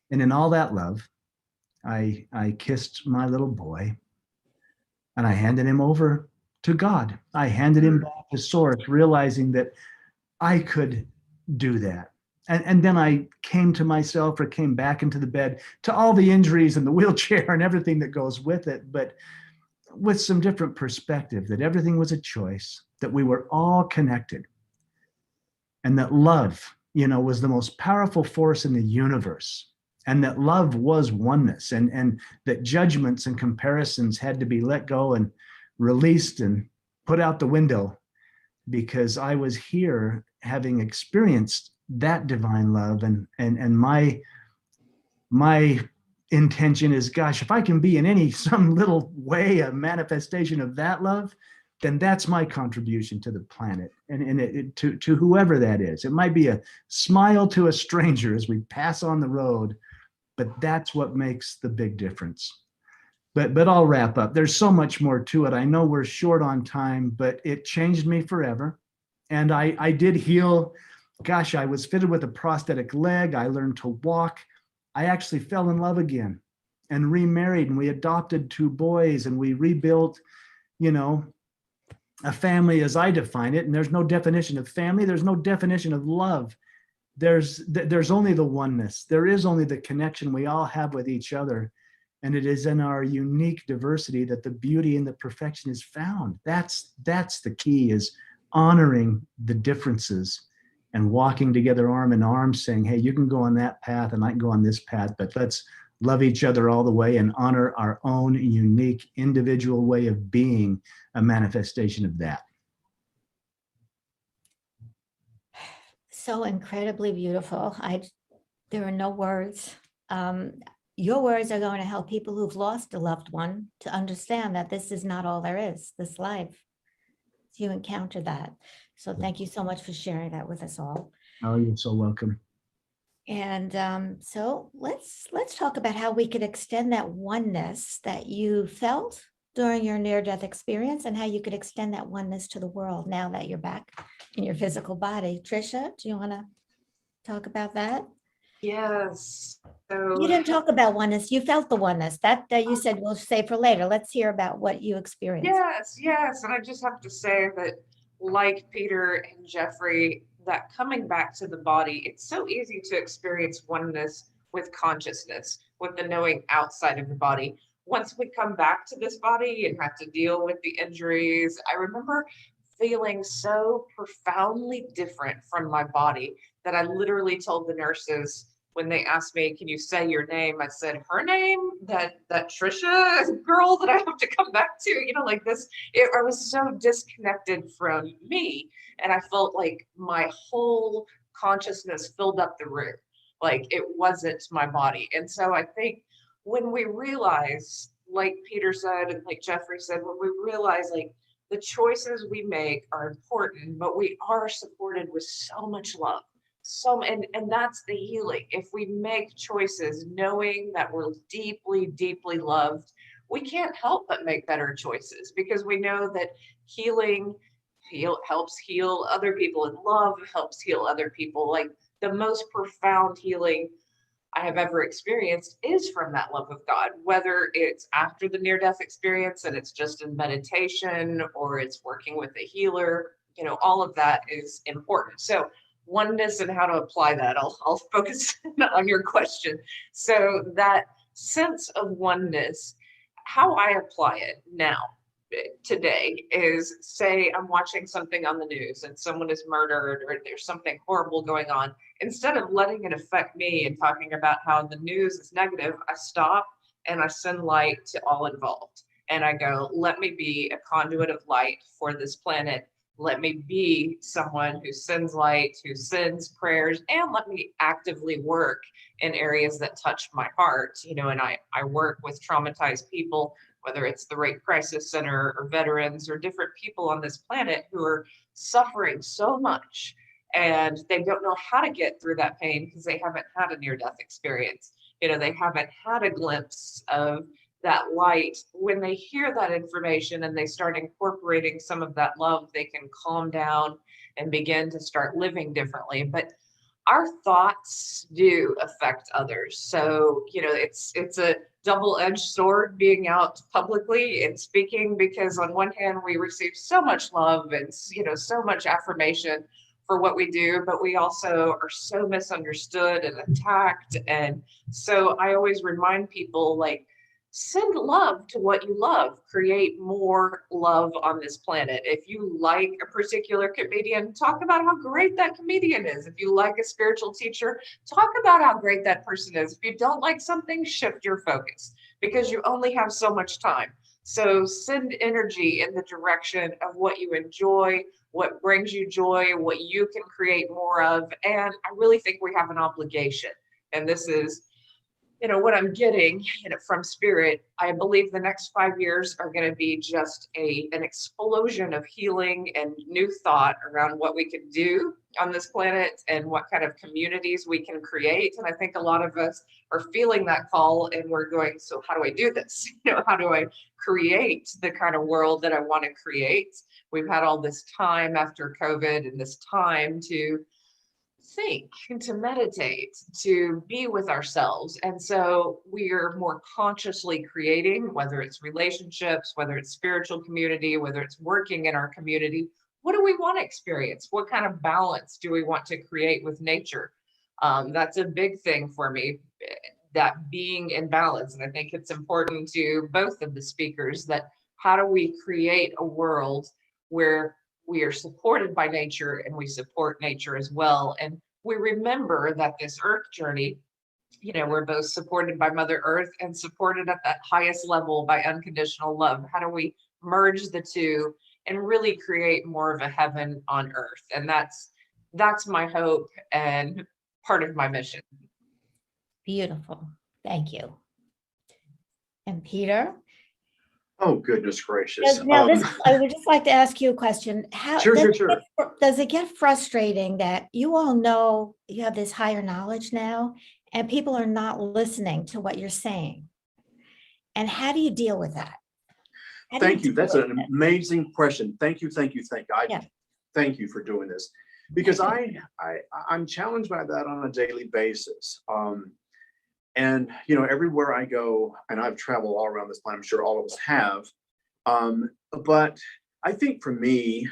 And in all that love, I kissed my little boy and I handed him over to God. I handed him back to Source, realizing that I could do that. And then I came to myself or came back into the bed to all the injuries and the wheelchair and everything that goes with it, but with some different perspective, that everything was a choice, that we were all connected, and that love, was the most powerful force in the universe, and that love was oneness, and that judgments and comparisons had to be let go and released and put out the window, because I was here having experienced that divine love, and my intention is, gosh, if I can be in some little way a manifestation of that love, then that's my contribution to the planet and to whoever that is. It might be a smile to a stranger as we pass on the road, but that's what makes the big difference. But I'll wrap up. There's so much more to it. I know we're short on time, but it changed me forever. And I did heal. Gosh, I was fitted with a prosthetic leg. I learned to walk. I actually fell in love again and remarried, and we adopted 2 boys, and we rebuilt, a family as I define it. And there's no definition of family. There's no definition of love. There's only the oneness. There is only the connection we all have with each other. And it is in our unique diversity that the beauty and the perfection is found. That's the key, is honoring the differences and walking together arm in arm, saying, hey, you can go on that path and I can go on this path, but let's love each other all the way and honor our own unique individual way of being a manifestation of that. So incredibly beautiful. There are no words. your words are going to help people who've lost a loved one to understand that this is not all there is, this life. You encounter that. So thank you so much for sharing that with us all. Oh, you're so welcome. And so let's talk about how we could extend that oneness that you felt during your near-death experience and how you could extend that oneness to the world now that you're back in your physical body. Trisha, do you want to talk about that? Yes. You didn't talk about oneness. You felt the oneness that you said we'll save for later. Let's hear about what you experienced. Yes. And I just have to say that, like Peter and Jeffrey, that coming back to the body, it's so easy to experience oneness with consciousness, with the knowing outside of the body. Once we come back to this body and have to deal with the injuries, I remember feeling so profoundly different from my body that I literally told the nurses, when they asked me, can you say your name? I said, her name, that Trisha girl that I have to come back to, like this. I was so disconnected from me. And I felt like my whole consciousness filled up the room. Like it wasn't my body. And so I think when we realize, like Peter said, and like Jeffrey said, when we realize like the choices we make are important, but we are supported with so much love. And that's the healing. If we make choices knowing that we're deeply, deeply loved, we can't help but make better choices because we know that healing helps heal other people, and love helps heal other people. Like the most profound healing I have ever experienced is from that love of God, whether it's after the near-death experience and it's just in meditation or it's working with a healer, all of that is important. So oneness and how to apply that, I'll focus on your question. So that sense of oneness, how I apply it now, today, is say I'm watching something on the news and someone is murdered or there's something horrible going on. Instead of letting it affect me and talking about how the news is negative, I stop and I send light to all involved. And I go, let me be a conduit of light for this planet. Let me be someone who sends light, who sends prayers, and let me actively work in areas that touch my heart. And I work with traumatized people, whether it's the Rape Crisis Center or veterans or different people on this planet who are suffering so much and they don't know how to get through that pain because they haven't had a near-death experience. They haven't had a glimpse of that light. When they hear that information and they start incorporating some of that love, they can calm down and begin to start living differently. But our thoughts do affect others. So, it's a double-edged sword being out publicly and speaking, because on one hand, we receive so much love and, so much affirmation for what we do, but we also are so misunderstood and attacked. And so I always remind people, like, send love to what you love. Create more love on this planet. If you like a particular comedian, talk about how great that comedian is. If you like a spiritual teacher, talk about how great that person is. If you don't like something, shift your focus because you only have so much time. So send energy in the direction of what you enjoy, what brings you joy, what you can create more of. And I really think we have an obligation. And this is what I'm getting from Spirit. I believe the next 5 years are going to be just an explosion of healing and new thought around what we can do on this planet and what kind of communities we can create. And I think a lot of us are feeling that call and we're going, so how do I do this? How do I create the kind of world that I want to create? We've had all this time after COVID and this time to think, to meditate, to be with ourselves. And so we're more consciously creating, whether it's relationships, whether it's spiritual community, whether it's working in our community. What do we want to experience? What kind of balance do we want to create with nature? That's a big thing for me, that being in balance. And I think it's important to both of the speakers that how do we create a world where we are supported by nature and we support nature as well. And we remember that this earth journey, we're both supported by Mother Earth and supported at that highest level by unconditional love. How do we merge the two and really create more of a heaven on earth? And that's my hope and part of my mission. Beautiful. Thank you. And Peter? Oh, goodness gracious. Now, I would just like to ask you a question. Sure. Does it get frustrating that you all know you have this higher knowledge now and people are not listening to what you're saying? And how do you deal with that? Thank you. That's an amazing question. Thank you. Thank you for doing this, because I'm challenged by that on a daily basis. And everywhere I go, and I've traveled all around this planet, I'm sure all of us have. But I think for me,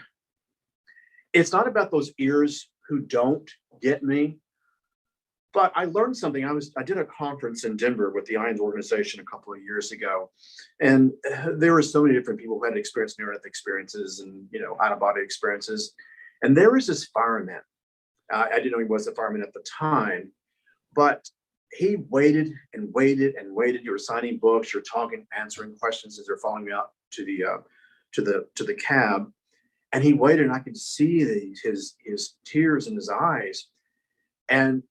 it's not about those ears who don't get me. But I learned something. I did a conference in Denver with the IONS organization a couple of years ago, and there were so many different people who had experienced near-death experiences and out-of-body experiences. And there was this fireman. I didn't know he was a fireman at the time, but he waited and waited and waited. You were signing books, you're talking, answering questions as they're following me out to the cab, and he waited, and I could see his tears in his eyes, and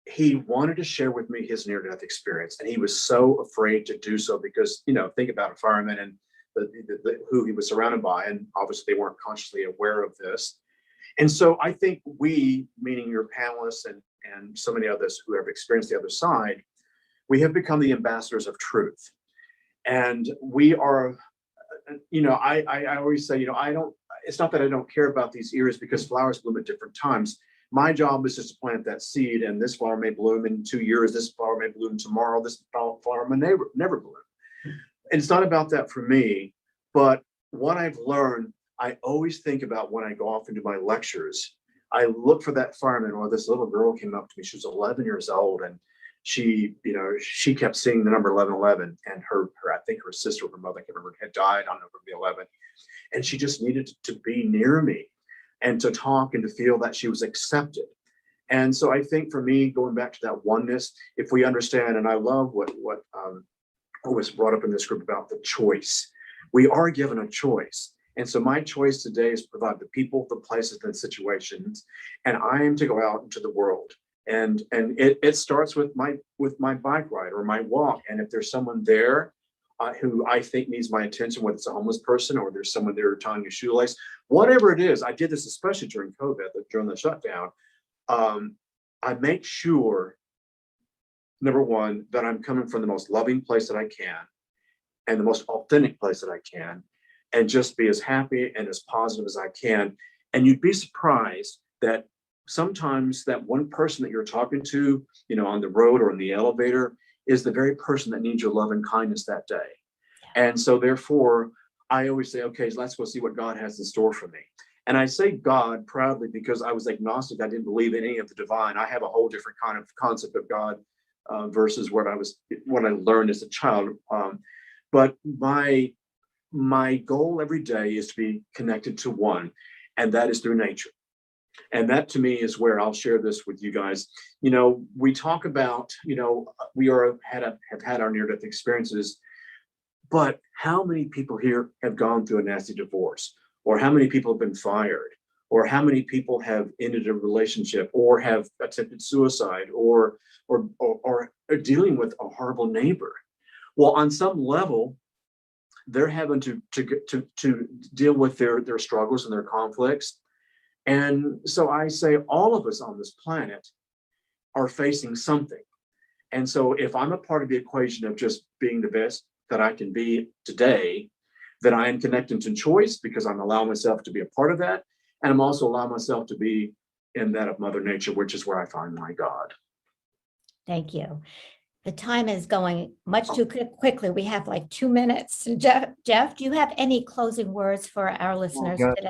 he wanted to share with me his near-death experience, and he was so afraid to do so because, think about a fireman and who he was surrounded by, and obviously they weren't consciously aware of this. And so I think we, meaning your panelists and so many others who have experienced the other side, we have become the ambassadors of truth. And we are, I always say, it's not that I don't care about these ears, because flowers bloom at different times. My job is just to plant that seed, and this flower may bloom in 2 years, this flower may bloom tomorrow, this flower may never bloom. And it's not about that for me, but what I've learned, I always think about when I go off and do my lectures. I look for that fireman, or this little girl came up to me, she was 11 years old, and she kept seeing the number 1111, and her I think her sister or her mother, I can't remember, had died on November 11th, and she just needed to be near me and to talk and to feel that she was accepted. And so I think for me, going back to that oneness, if we understand, and I love what was brought up in this group about the choice. We are given a choice. And so my choice today is to provide the people, the places, and situations, and I am to go out into the world. And it starts with my bike ride or my walk. And if there's someone there who I think needs my attention, whether it's a homeless person or there's someone there tying a shoelace, whatever it is, I did this especially during COVID, during the shutdown. I make sure, number one, that I'm coming from the most loving place that I can and the most authentic place that I can, and just be as happy and as positive as I can. And you'd be surprised that sometimes that one person that you're talking to, on the road or in the elevator, is the very person that needs your love and kindness that day. And so therefore, I always say, okay, let's go see what God has in store for me. And I say God proudly because I was agnostic. I didn't believe in any of the divine. I have a whole different kind of concept of God versus what I learned as a child. But my goal every day is to be connected to one, and that is through nature. And that to me is where I'll share this with you guys. We talk about, we have had our near-death experiences, but how many people here have gone through a nasty divorce? Or how many people have been fired? Or how many people have ended a relationship or have attempted suicide or are dealing with a horrible neighbor? Well, on some level, they're having to deal with their struggles and their conflicts. And so I say all of us on this planet are facing something. And so if I'm a part of the equation of just being the best that I can be today, then I am connected to choice because I'm allowing myself to be a part of that. And I'm also allowing myself to be in that of Mother Nature, which is where I find my God. Thank you. The time is going much too quickly. We have like 2 minutes. Jeff, do you have any closing words for our listeners today?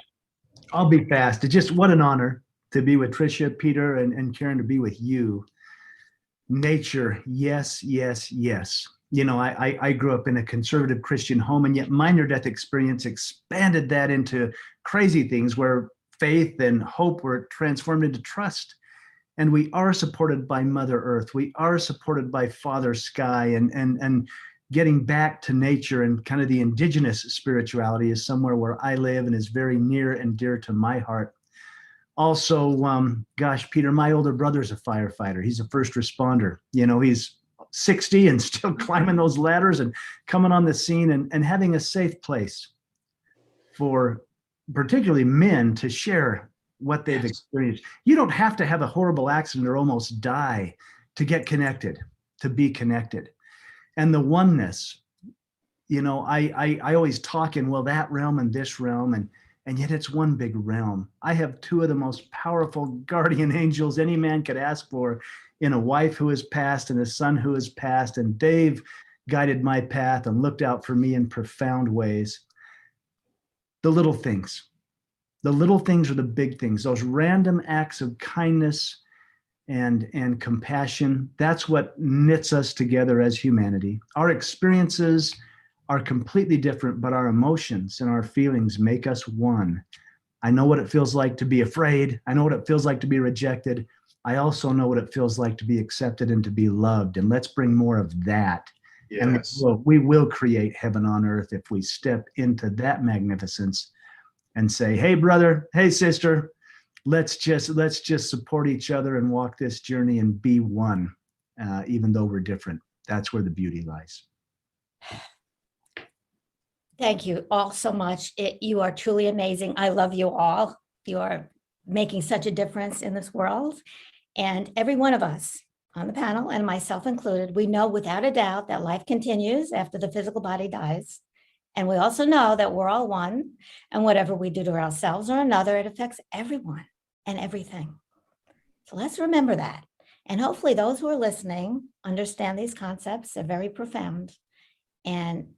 I'll be fast. It's just what an honor to be with Tricia, Peter, and Karen, to be with you. Nature, yes, yes, yes. I grew up in a conservative Christian home, and yet my near-death experience expanded that into crazy things where faith and hope were transformed into trust. And we are supported by Mother Earth. We are supported by Father Sky, and getting back to nature and kind of the indigenous spirituality is somewhere where I live and is very near and dear to my heart. Also, gosh, Peter, my older brother's a firefighter. He's a first responder. He's 60 and still climbing those ladders and coming on the scene and having a safe place for particularly men to share what they've experienced. You don't have to have a horrible accident or almost die to get connected, to be connected. And the oneness, you know, I always talk in, well, that realm and this realm, and yet it's one big realm. I have two of the most powerful guardian angels any man could ask for, in a wife who has passed and a son who has passed. And Dave guided my path and looked out for me in profound ways. The little things are the big things. Those random acts of kindness and compassion, that's what knits us together as humanity. Our experiences are completely different, but our emotions and our feelings make us one. I know what it feels like to be afraid. I know what it feels like to be rejected. I also know what it feels like to be accepted and to be loved. And let's bring more of that. Yes. And we will create heaven on earth if we step into that magnificence and say, hey, brother, hey, sister, let's just support each other and walk this journey and be one, even though we're different. That's where the beauty lies. Thank you all so much. You are truly amazing. I love you all. You are making such a difference in this world. And every one of us on the panel, and myself included, we know without a doubt that life continues after the physical body dies. And we also know that we're all one, and whatever we do to ourselves or another, it affects everyone and everything. So let's remember that. And hopefully those who are listening understand these concepts. They're very profound. And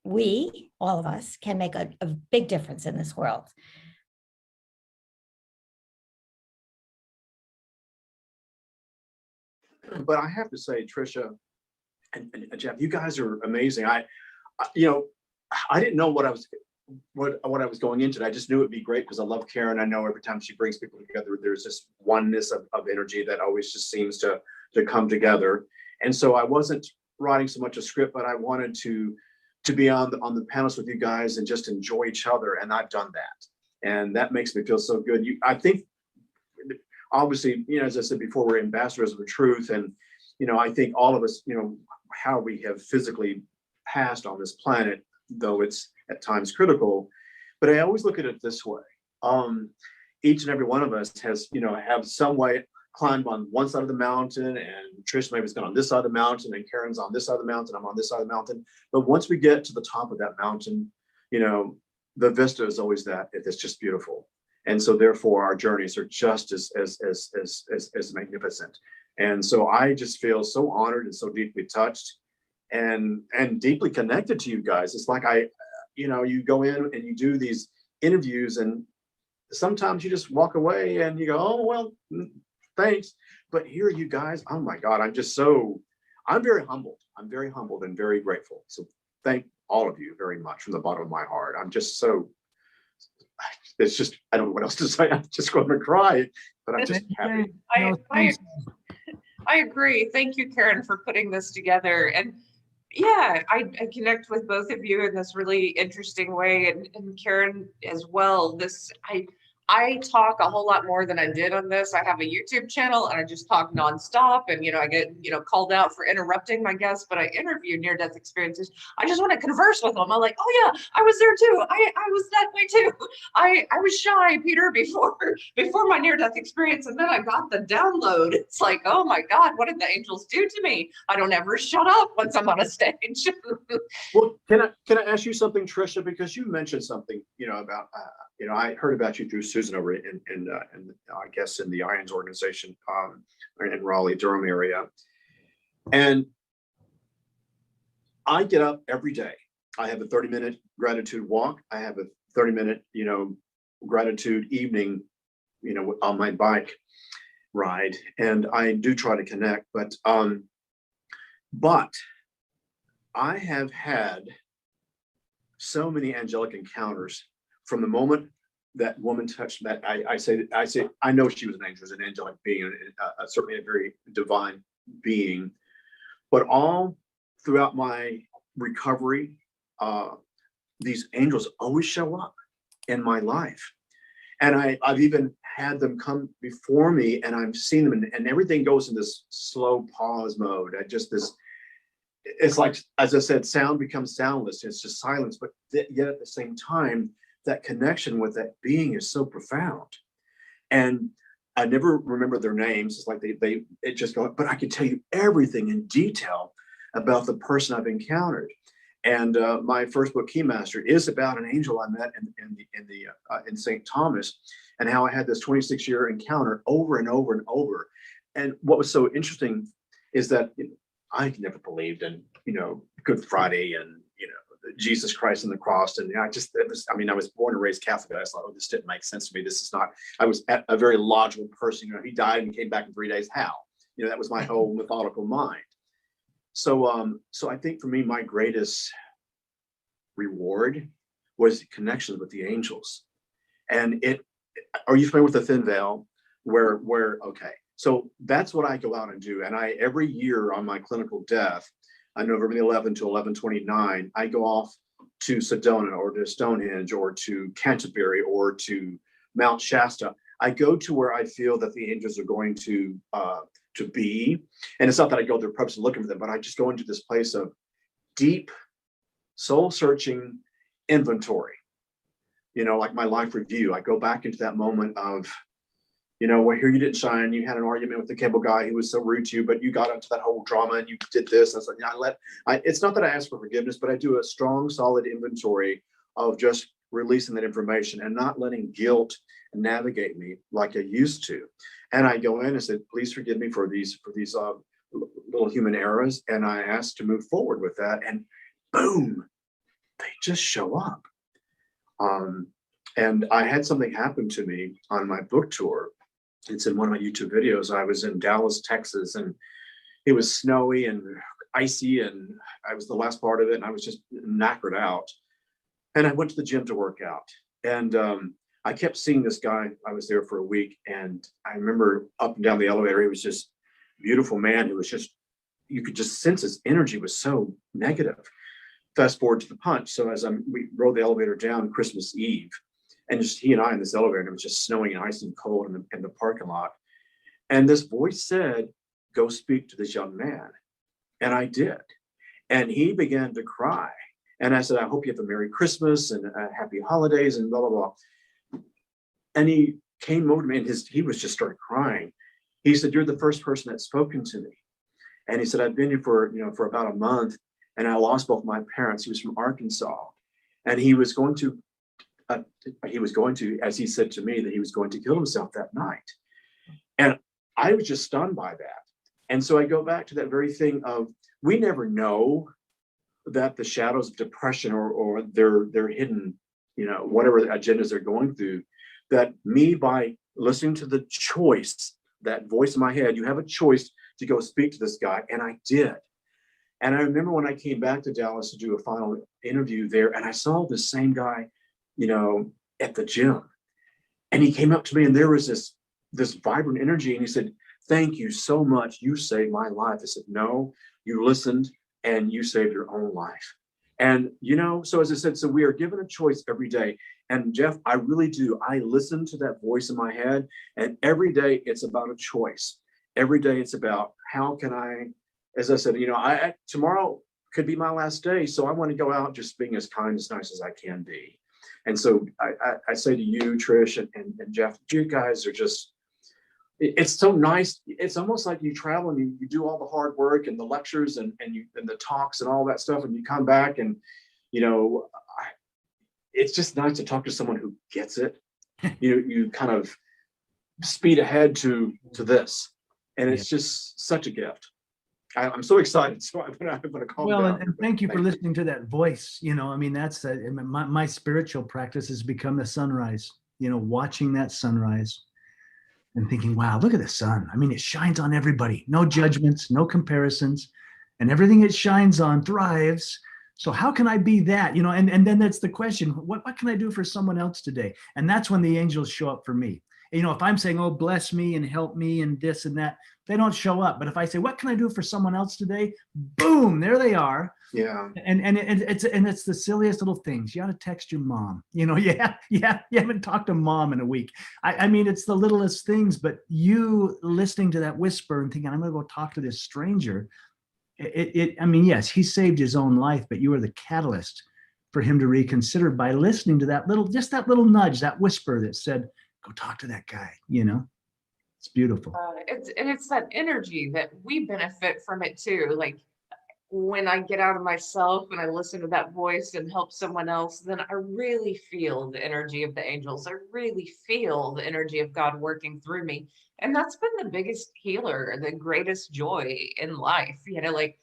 we, all of us, can make a big difference in this world. But I have to say, Tricia and Jeff, you guys are amazing. I didn't know what I was going into. I just knew it'd be great because I love Karen. I know every time she brings people together, there's this oneness of energy that always just seems to come together. And so I wasn't writing so much a script, but I wanted to be on the panels with you guys and just enjoy each other. And I've done that. And that makes me feel so good. I think, obviously, as I said before, we're ambassadors of the truth. And, I think all of us, how we have physically passed on this planet, though it's at times critical, but I always look at it this way. Each and every one of us has, have some way climbed on one side of the mountain, and Trish maybe has gone on this side of the mountain, and Karen's on this side of the mountain, I'm on this side of the mountain. But once we get to the top of that mountain, the vista is always that, it's just beautiful. And so therefore our journeys are just as magnificent. And so I just feel so honored and so deeply touched and deeply connected to you guys. It's like you go in and you do these interviews, and sometimes you just walk away and you go, oh, well, thanks. But here you guys, oh my God, I'm very humbled. I'm very humbled and very grateful. So thank all of you very much from the bottom of my heart. I'm just it's just, I don't know what else to say. I'm just going to cry, but I'm just happy. I agree. Thank you, Karen, for putting this together. And yeah, I connect with both of you in this really interesting way, and Karen as well. I talk a whole lot more than I did on this. I have a YouTube channel and I just talk nonstop, and I get called out for interrupting my guests, but I interview near-death experiences. I just want to converse with them. I'm like, oh yeah, I was there too. I was that way too. I was shy, Peter, before my near-death experience, and then I got the download. It's like, oh my God, what did the angels do to me? I don't ever shut up once I'm on a stage. Well, can I ask you something, Tricia? Because you mentioned something, about I heard about you through Susan over in I guess in the Irons organization in Raleigh, Durham area. And I get up every day. I have a 30-minute gratitude walk. I have a 30-minute, gratitude evening, on my bike ride. And I do try to connect, but I have had so many angelic encounters from the moment that woman touched that. I say I know she was an angel, was an angelic being, certainly a very divine being. But all throughout my recovery, these angels always show up in my life, and I've even had them come before me, and I've seen them, and everything goes in this slow pause mode. it's like, as I said, sound becomes soundless. It's just silence. But yet at the same time, that connection with that being is so profound. And I never remember their names. It's like it just go, but I can tell you everything in detail about the person I've encountered. And my first book, Keymaster, is about an angel I met in St. Thomas, and how I had this 26-year encounter over and over and over. And what was so interesting is that I never believed in, Good Friday and, Jesus Christ on the cross. And I was born and raised Catholic. I thought, this didn't make sense to me. This is not, I was a very logical person. He died and came back in 3 days. How? That was my whole methodical mind. So I think for me, my greatest reward was connections with the angels. And are you familiar with the thin veil? Okay. So that's what I go out and do. And every year on my clinical death, on November the 11th to 11/29, I go off to Sedona or to Stonehenge or to Canterbury or to Mount Shasta. I go to where I feel that the angels are going to be. And it's not that I go there purposely looking for them, but I just go into this place of deep soul-searching inventory. Like my life review. I go back into that moment of, well, here you didn't shine. You had an argument with the cable guy. He was so rude to you, but you got into that whole drama and you did this. And it's like, it's not that I ask for forgiveness, but I do a strong, solid inventory of just releasing that information and not letting guilt navigate me like I used to. And I go in and said, please forgive me for these little human errors. And I asked to move forward with that. And boom, they just show up. And I had something happen to me on my book tour. It's in one of my YouTube videos. I was in Dallas, Texas, and it was snowy and icy, and I was the last part of it, and I was just knackered out. And I went to the gym to work out. And I kept seeing this guy. I was there for a week, and I remember up and down the elevator, he was just a beautiful man who was just, you could just sense his energy was so negative. Fast forward to the punch. So as we rode the elevator down Christmas Eve, and just he and I in this elevator, and it was just snowing and icy and cold in the parking lot. And this voice said, go speak to this young man. And I did. And he began to cry. And I said, I hope you have a Merry Christmas and happy holidays and blah, blah, blah. And he came over to me, and he was just started crying. He said, you're the first person that's spoken to me. And he said, I've been here for about a month, and I lost both my parents. He was from Arkansas. And he was going to, as he said to me, that he was going to kill himself that night. And I was just stunned by that. And so I go back to that very thing of, we never know that the shadows of depression or their hidden, whatever agendas they're going through, that me, by listening to the choice, that voice in my head, you have a choice to go speak to this guy. And I did. And I remember when I came back to Dallas to do a final interview there, and I saw the same guy, at the gym. And he came up to me, and there was this vibrant energy. And he said, thank you so much. You saved my life. I said, no, you listened and you saved your own life. And, so as I said, so we are given a choice every day. And Jeff, I really do. I listen to that voice in my head, and every day it's about a choice. Every day it's about, how can I, as I said, tomorrow could be my last day. So I want to go out just being as kind, as nice as I can be. And so I say to you, Trish and Jeff, you guys are just, it's so nice. It's almost like you travel and you do all the hard work and the lectures and the talks and all that stuff. And you come back and, it's just nice to talk to someone who gets it. You kind of speed ahead to this. And it's just such a gift. I'm so excited. So I'm gonna calm down. And thank you for listening to that voice. That's my spiritual practice has become the sunrise. Watching that sunrise and thinking, wow, look at the sun. It shines on everybody. No judgments, no comparisons, and everything it shines on thrives. So how can I be that? And then that's the question. What can I do for someone else today? And that's when the angels show up for me. If I'm saying, oh, bless me and help me and this and that, they don't show up. But if I say, what can I do for someone else today? Boom, there they are. Yeah. And it's the silliest little things. You ought to text your mom. You haven't talked to mom in a week. It's the littlest things, but you listening to that whisper and thinking, I'm going to go talk to this stranger. I mean, yes, he saved his own life, but you were the catalyst for him to reconsider by listening to that little nudge, that whisper that said, go talk to that guy, you know? It's beautiful. It's that energy that we benefit from it too. Like when I get out of myself and I listen to that voice and help someone else, then I really feel the energy of the angels. I really feel the energy of God working through me. And that's been the biggest healer, the greatest joy in life. You know, like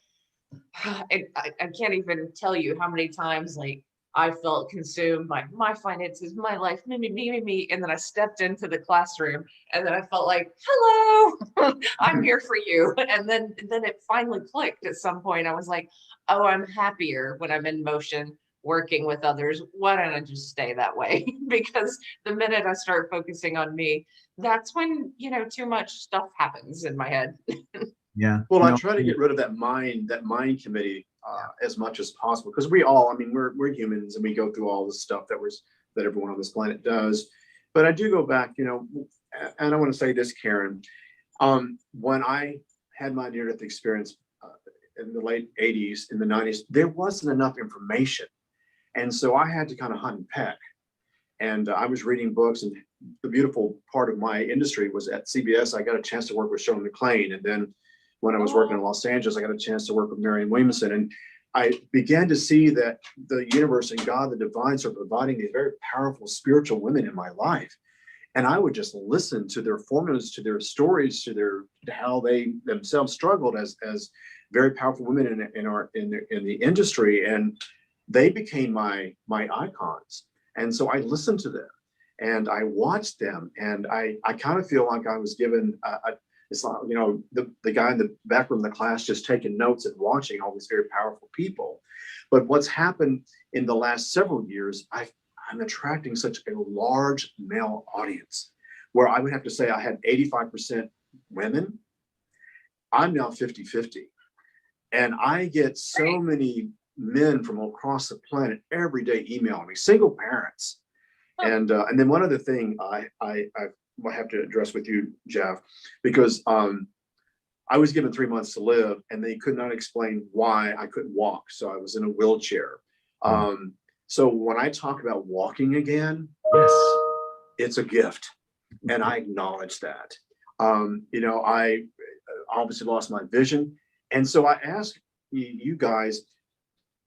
I can't even tell you how many times like I felt consumed by my finances, my life, me. And then I stepped into the classroom and then I felt like, hello, I'm here for you. And then it finally clicked at some point. I was like, oh, I'm happier when I'm in motion working with others. Why don't I just stay that way? Because the minute I start focusing on me, that's when, you know, too much stuff happens in my head. Yeah. Well, I try to get rid of that mind committee as much as possible, because we all, I mean, we're humans and we go through all the stuff that everyone on this planet does. But I do go back, you know, and I want to say this, Karen, when I had my near-death experience in the late 80s, in the 90s, there wasn't enough information. And so I had to kind of hunt and peck. And I was reading books, and the beautiful part of my industry was at CBS, I got a chance to work with Shirley MacLaine. And then when I was working in Los Angeles, I got a chance to work with Marianne Williamson. And I began to see that the universe and God, the divine, are providing these very powerful spiritual women in my life. And I would just listen to their formulas, to their stories, to how they themselves struggled as very powerful women in the industry. And they became my icons. And so I listened to them and I watched them, and I kind of feel like I was given it's like, you know, the guy in the back room of the class just taking notes and watching all these very powerful people. But what's happened in the last several years, I'm attracting such a large male audience, where I would have to say I had 85% women. I'm now 50-50. And I get so many men from across the planet every day emailing me, single parents. And then one other thing I have to address with you, Jeff, because I was given 3 months to live, and they could not explain why I couldn't walk. So I was in a wheelchair. So when I talk about walking again, yes, it's a gift, and I acknowledge that. You know, I obviously lost my vision, and so I ask you guys.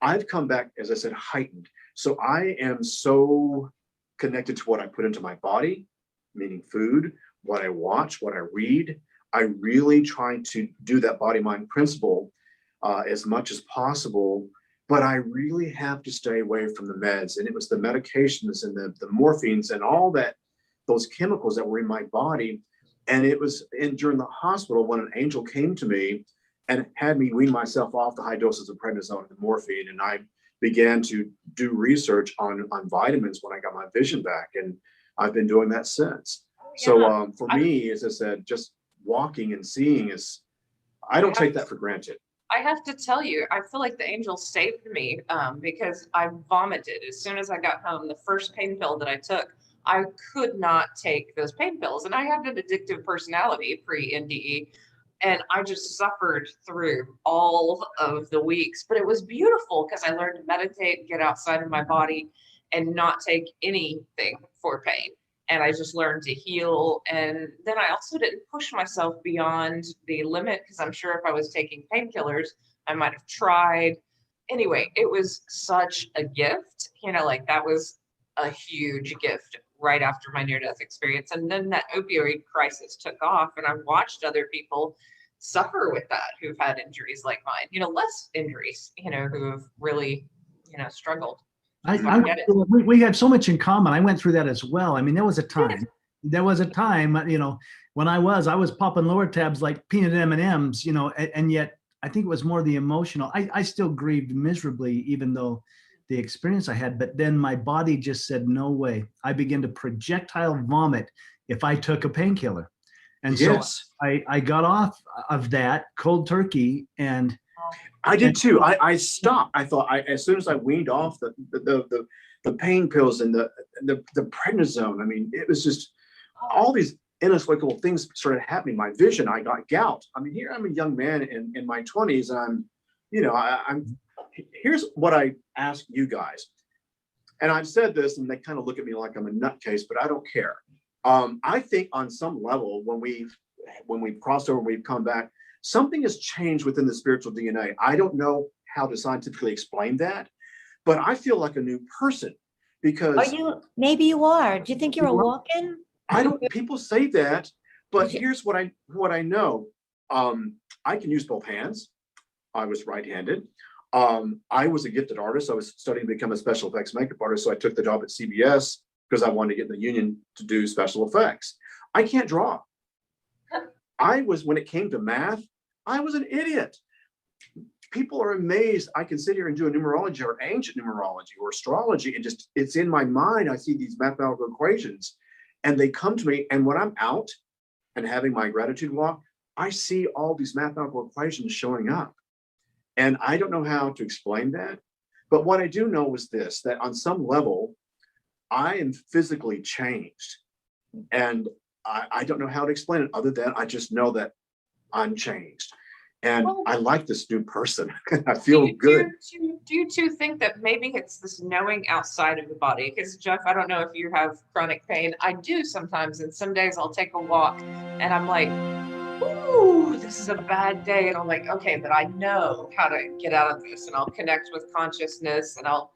I've come back, as I said, heightened. So I am so connected to what I put into my body, meaning food, what I watch, what I read. I really try to do that body-mind principle as much as possible, but I really have to stay away from the meds. And it was the medications and the morphines and all that, those chemicals that were in my body. And it was during the hospital when an angel came to me and had me wean myself off the high doses of prednisone and morphine. And I began to do research on vitamins when I got my vision back. And I've been doing that since. So for me, as I said, just walking and seeing I don't take that for granted. I have to tell you, I feel like the angels saved me because I vomited as soon as I got home. The first pain pill that I took, I could not take those pain pills. And I have an addictive personality pre-NDE. And I just suffered through all of the weeks. But it was beautiful because I learned to meditate, get outside of my body, and not take anything for pain. And I just learned to heal. And then I also didn't push myself beyond the limit, because I'm sure if I was taking painkillers, I might have tried. Anyway, it was such a gift. You know, like that was a huge gift right after my near-death experience. And then that opioid crisis took off, and I watched other people suffer with that who've had injuries like mine, you know, less injuries, you know, who have really, you know, struggled. We have so much in common. I went through that as well. I mean, there was a time, you know, when I was popping lower tabs like peanut M&Ms, you know, and yet I think it was more the emotional. I still grieved miserably, even though the experience I had, but then my body just said, no way. I began to projectile vomit if I took a painkiller. And so I got off of that cold turkey, and I did too. I stopped. I thought as soon as I weaned off the pain pills and the prednisone, I mean, it was just all these inexplicable things started happening. My vision, I got gout. I mean, here I'm a young man in my 20s, and you know, here's what I ask you guys. And I've said this and they kind of look at me like I'm a nutcase, but I don't care. I think on some level, when we've crossed over, we've come back, something has changed within the spiritual DNA. I don't know how to scientifically explain that, but I feel like a new person because maybe you are. Do you think you're a walk-in? I don't, people say that, but here's what I know. I can use both hands. I was right-handed. I was a gifted artist. I was studying to become a special effects makeup artist. So I took the job at CBS because I wanted to get in the union to do special effects. I can't draw. When it came to math, I was an idiot. People are amazed. I can sit here and do a numerology or ancient numerology or astrology and just, it's in my mind. I see these mathematical equations and they come to me. And when I'm out and having my gratitude walk, I see all these mathematical equations showing up. And I don't know how to explain that. But what I do know is this, that on some level, I am physically changed. And I don't know how to explain it other than I just know that I'm changed. And I like this new person. I feel good. Do you two think that maybe it's this knowing outside of the body? Because Jeff, I don't know if you have chronic pain. I do sometimes. And some days I'll take a walk and I'm like, ooh, this is a bad day. And I'm like, okay, but I know how to get out of this. And I'll connect with consciousness and I'll,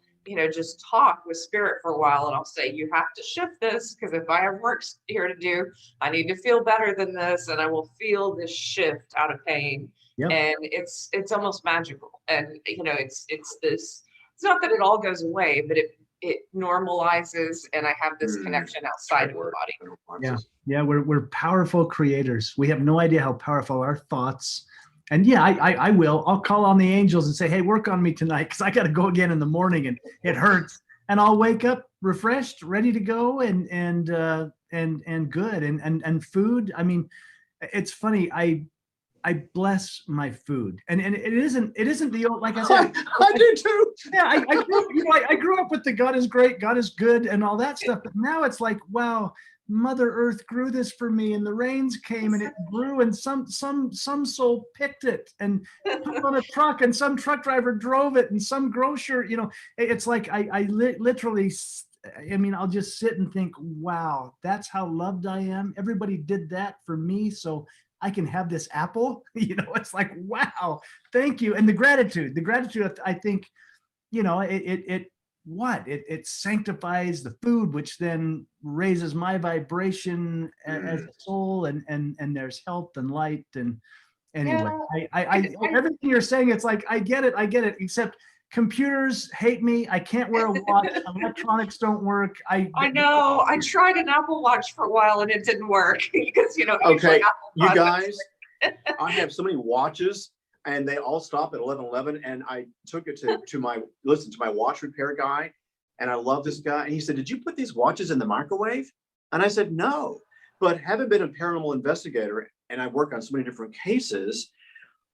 just talk with spirit for a while. And I'll say, you have to shift this because if I have work here to do, I need to feel better than this. And I will feel this shift out of pain. Yep. And it's almost magical. And, it's this, it's not that it all goes away, but it normalizes and I have this connection outside of the body. Yeah, we're powerful creators. We have no idea how powerful our thoughts. And yeah, I'll call on the angels and say, hey, work on me tonight because I got to go again in the morning and it hurts. And I'll wake up refreshed, ready to go and good. And food. I mean, it's funny. I bless my food, and it isn't the old, like I said. I do too. Yeah, I grew up with the God is great, God is good, and all that stuff. But now it's like, wow, Mother Earth grew this for me, and the rains came, and it grew, and some soul picked it and put it on a truck, and some truck driver drove it, and some grocer, it's like I literally. I mean, I'll just sit and think, wow, that's how loved I am. Everybody did that for me, so I can have this apple. It's like, wow, thank you. And the gratitude, I think, it sanctifies the food, which then raises my vibration as a soul, and there's health and light. And anyway, I everything you're saying, it's like, I get it, except computers hate me. I can't wear a watch. Electronics don't work. I know. I tried an Apple Watch for a while and it didn't work because okay, you guys, I have so many watches and they all stop at 11:11. And I took it to my watch repair guy, and I love this guy. And he said, "Did you put these watches in the microwave?" And I said, "No." But having been a paranormal investigator and I work on so many different cases,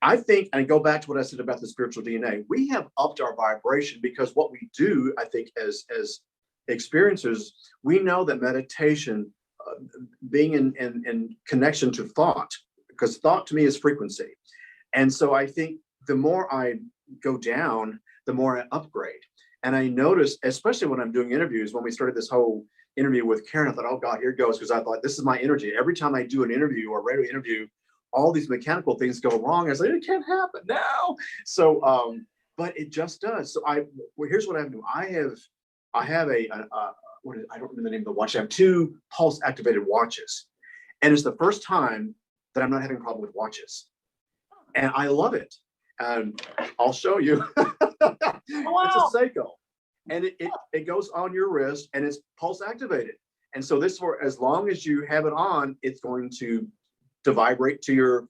I think, and I go back to what I said about the spiritual DNA, we have upped our vibration because what we do, I think, as experiencers, we know that meditation, being in connection to thought, because thought to me is frequency. And so I think the more I go down, the more I upgrade. And I notice, especially when I'm doing interviews, when we started this whole interview with Karen, I thought, oh God, here it goes, because I thought, this is my energy. Every time I do an interview or a radio interview, all these mechanical things go wrong. I was like, it can't happen now. So, but it just does. So here's what I do. I have I don't remember the name of the watch. I have 2 pulse activated watches. And it's the first time that I'm not having a problem with watches. And I love it. And I'll show you. Wow. It's a Seiko. And it goes on your wrist and it's pulse activated. And so this, for as long as you have it on, it's going to vibrate to your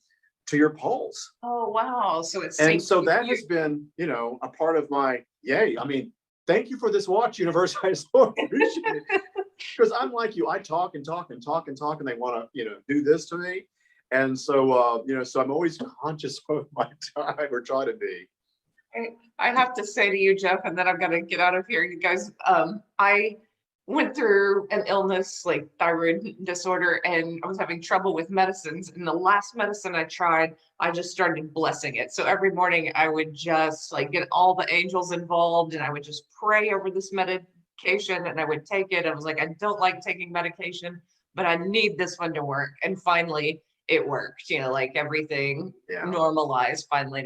pulse. Oh wow. So it's, and so that has been, a part of my yay. I mean, thank you for this watch, universe. I so appreciate it. Because I'm like you, I talk and talk and talk and talk, and they want to, do this to me. And so so I'm always conscious of my time, or try to be. I have to say to you, Jeff, and then I'm gonna get out of here, you guys, went through an illness like thyroid disorder, and I was having trouble with medicines. And the last medicine I tried, I just started blessing it. So every morning I would just like get all the angels involved, and I would just pray over this medication, and I would take it. I was like, I don't like taking medication, but I need this one to work. And finally it worked, like everything normalized finally.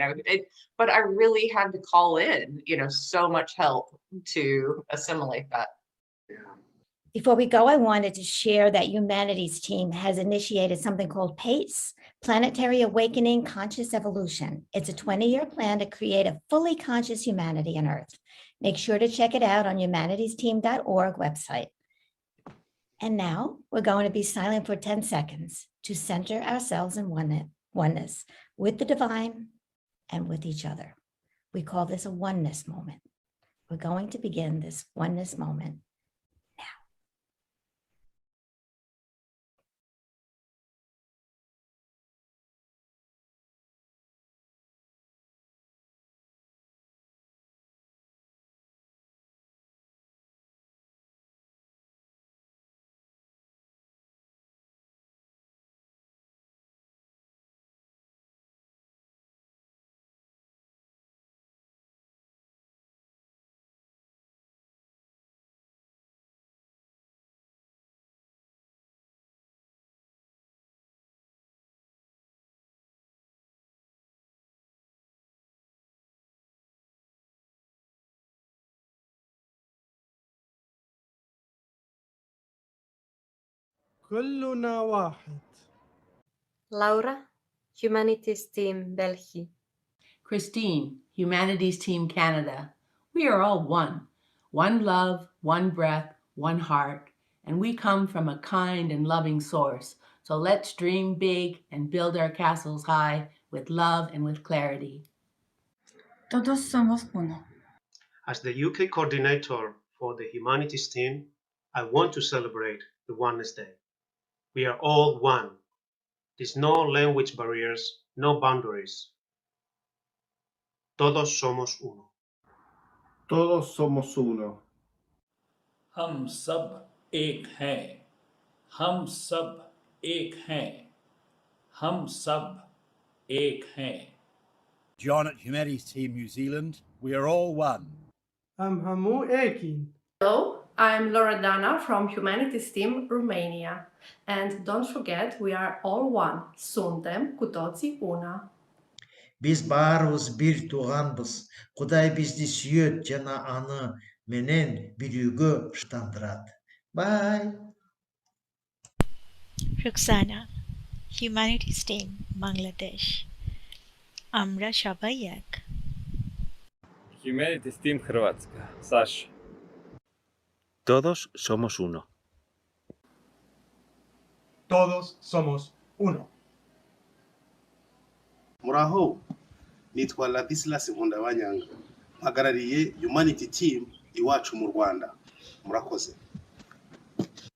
But I really had to call in, so much help to assimilate that. Before we go, I wanted to share that Humanities team has initiated something called PACE, Planetary Awakening Conscious Evolution. It's a 20-year plan to create a fully conscious humanity on Earth. Make sure to check it out on humanitiesteam.org website. And now we're going to be silent for 10 seconds to center ourselves in oneness with the divine and with each other. We call this a oneness moment. We're going to begin this oneness moment now. كلنا واحد. Laura, Humanities Team België. Christine, Humanities Team Canada. We are all one. One love, one breath, one heart, and we come from a kind and loving source. So let's dream big and build our castles high with love and with clarity. Todos somos uno. As the UK coordinator for the Humanities team, I want to celebrate the Oneness Day. We are all one. There's no language barriers, no boundaries. Todos somos uno. Todos somos uno. हम सब एक हैं, हम सब एक हैं, हम सब एक हैं. John at Humanities Team New Zealand, we are all one. Hamu Ekin. Hello, I'm Loredana from Humanities Team Romania. And don't forget, we are all one. Suntem cu toții una. Biz barımız bir tuğanbız. Kuday bizdi süyöt cana anı menen birügü ştandırat. Bye. Ruxana, Humanities Team Bangladesh. Amra সবাই এক. Humanities Team Hrvatska, Sasha. Todos somos uno. Todos somos uno. Muraho, nitwa Ladislas Nkundabanyanga. Mpagarariye Humanity Team iwacu mu Rwanda. Murakoze.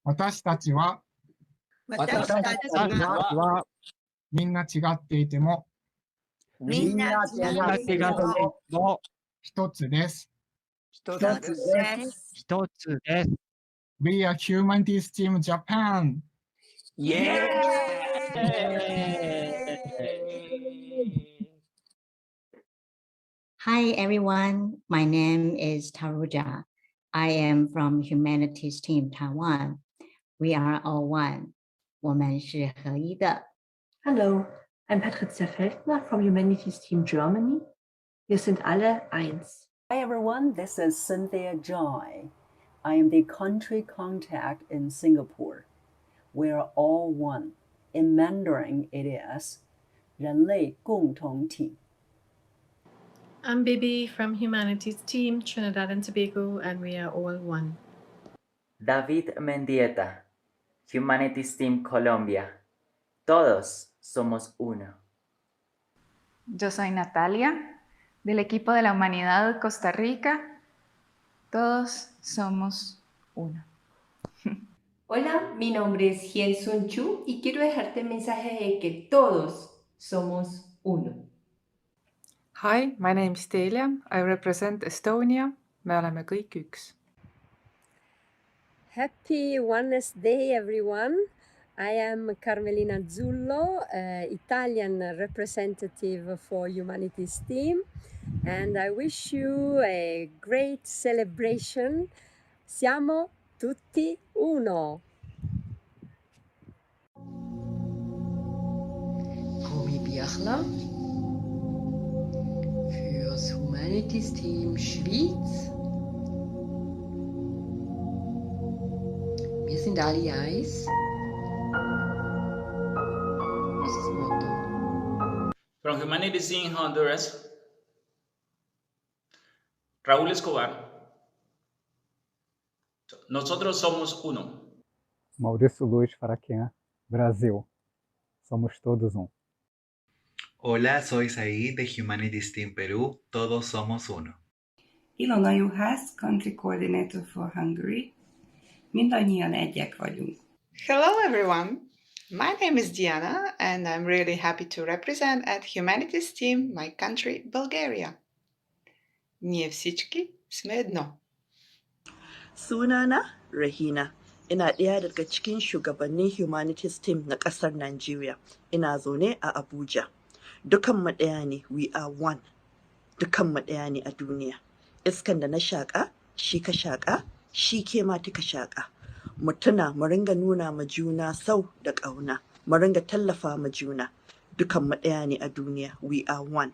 私たちはみんな違っていても一つです。We are Humanities Team Japan. Hi everyone, my name is Taruja. I am from Humanities Team Taiwan. We are all one. 我们是合一的。 Hello, I'm Patricia Feldner from Humanities Team Germany. Wir sind alle eins. Hi everyone, this is Cynthia Joy. I am the country contact in Singapore. We are all one. In Mandarin it is 人类共同体. I'm Bibi from Humanities Team Trinidad and Tobago, and we are all one. David Mendieta, Humanities Team Colombia. Todos somos uno. Yo soy Natalia, del equipo de la Humanidad Costa Rica. Todos somos uno. Hola, mi nombre es Hien Sun Chu y quiero dejarte el mensaje de que todos somos uno. Hi, my name is Telia. I represent Estonia. Me oleme kõik üks. Happy Oneness Day, everyone. I am Carmelina Zullo, Italian representative for Humanities Team, and I wish you a great celebration. Siamo tutti uno. Romy Biachler fürs Humanities Team Schwyz. Wir sind alle eins. Das ist das Motto. From Humanities in Honduras, Raúl Escobar. Nosotros somos uno. Maurício Luiz Faraquian, Brasil. Somos todos um. Hola, soy Said de Humanities Team Perú. Todos somos uno. Ilona Juhász, Country Coordinator for Hungary. Mindannyian egyek vagyunk. Hello everyone! My name is Diana and I'm really happy to represent at Humanities Team my country, Bulgaria. Ние всички сме едно. Sunana Rahina. Ina ɗaya daga cikin shugabannin Humanities Team na ƙasar Najeriya. Ina zaune a Abuja. Dukanmu ɗaya ne, we are one. Dukanmu ɗaya ne a duniya. Iskan da na shaƙa, shi ka shaƙa, shi ke ma kika shaƙa. Mu tuna mu ringa nuna ma juna sau da ƙauna. Mu ringa tallafa ma juna. Dukanmu ɗaya ne a duniya, we are one.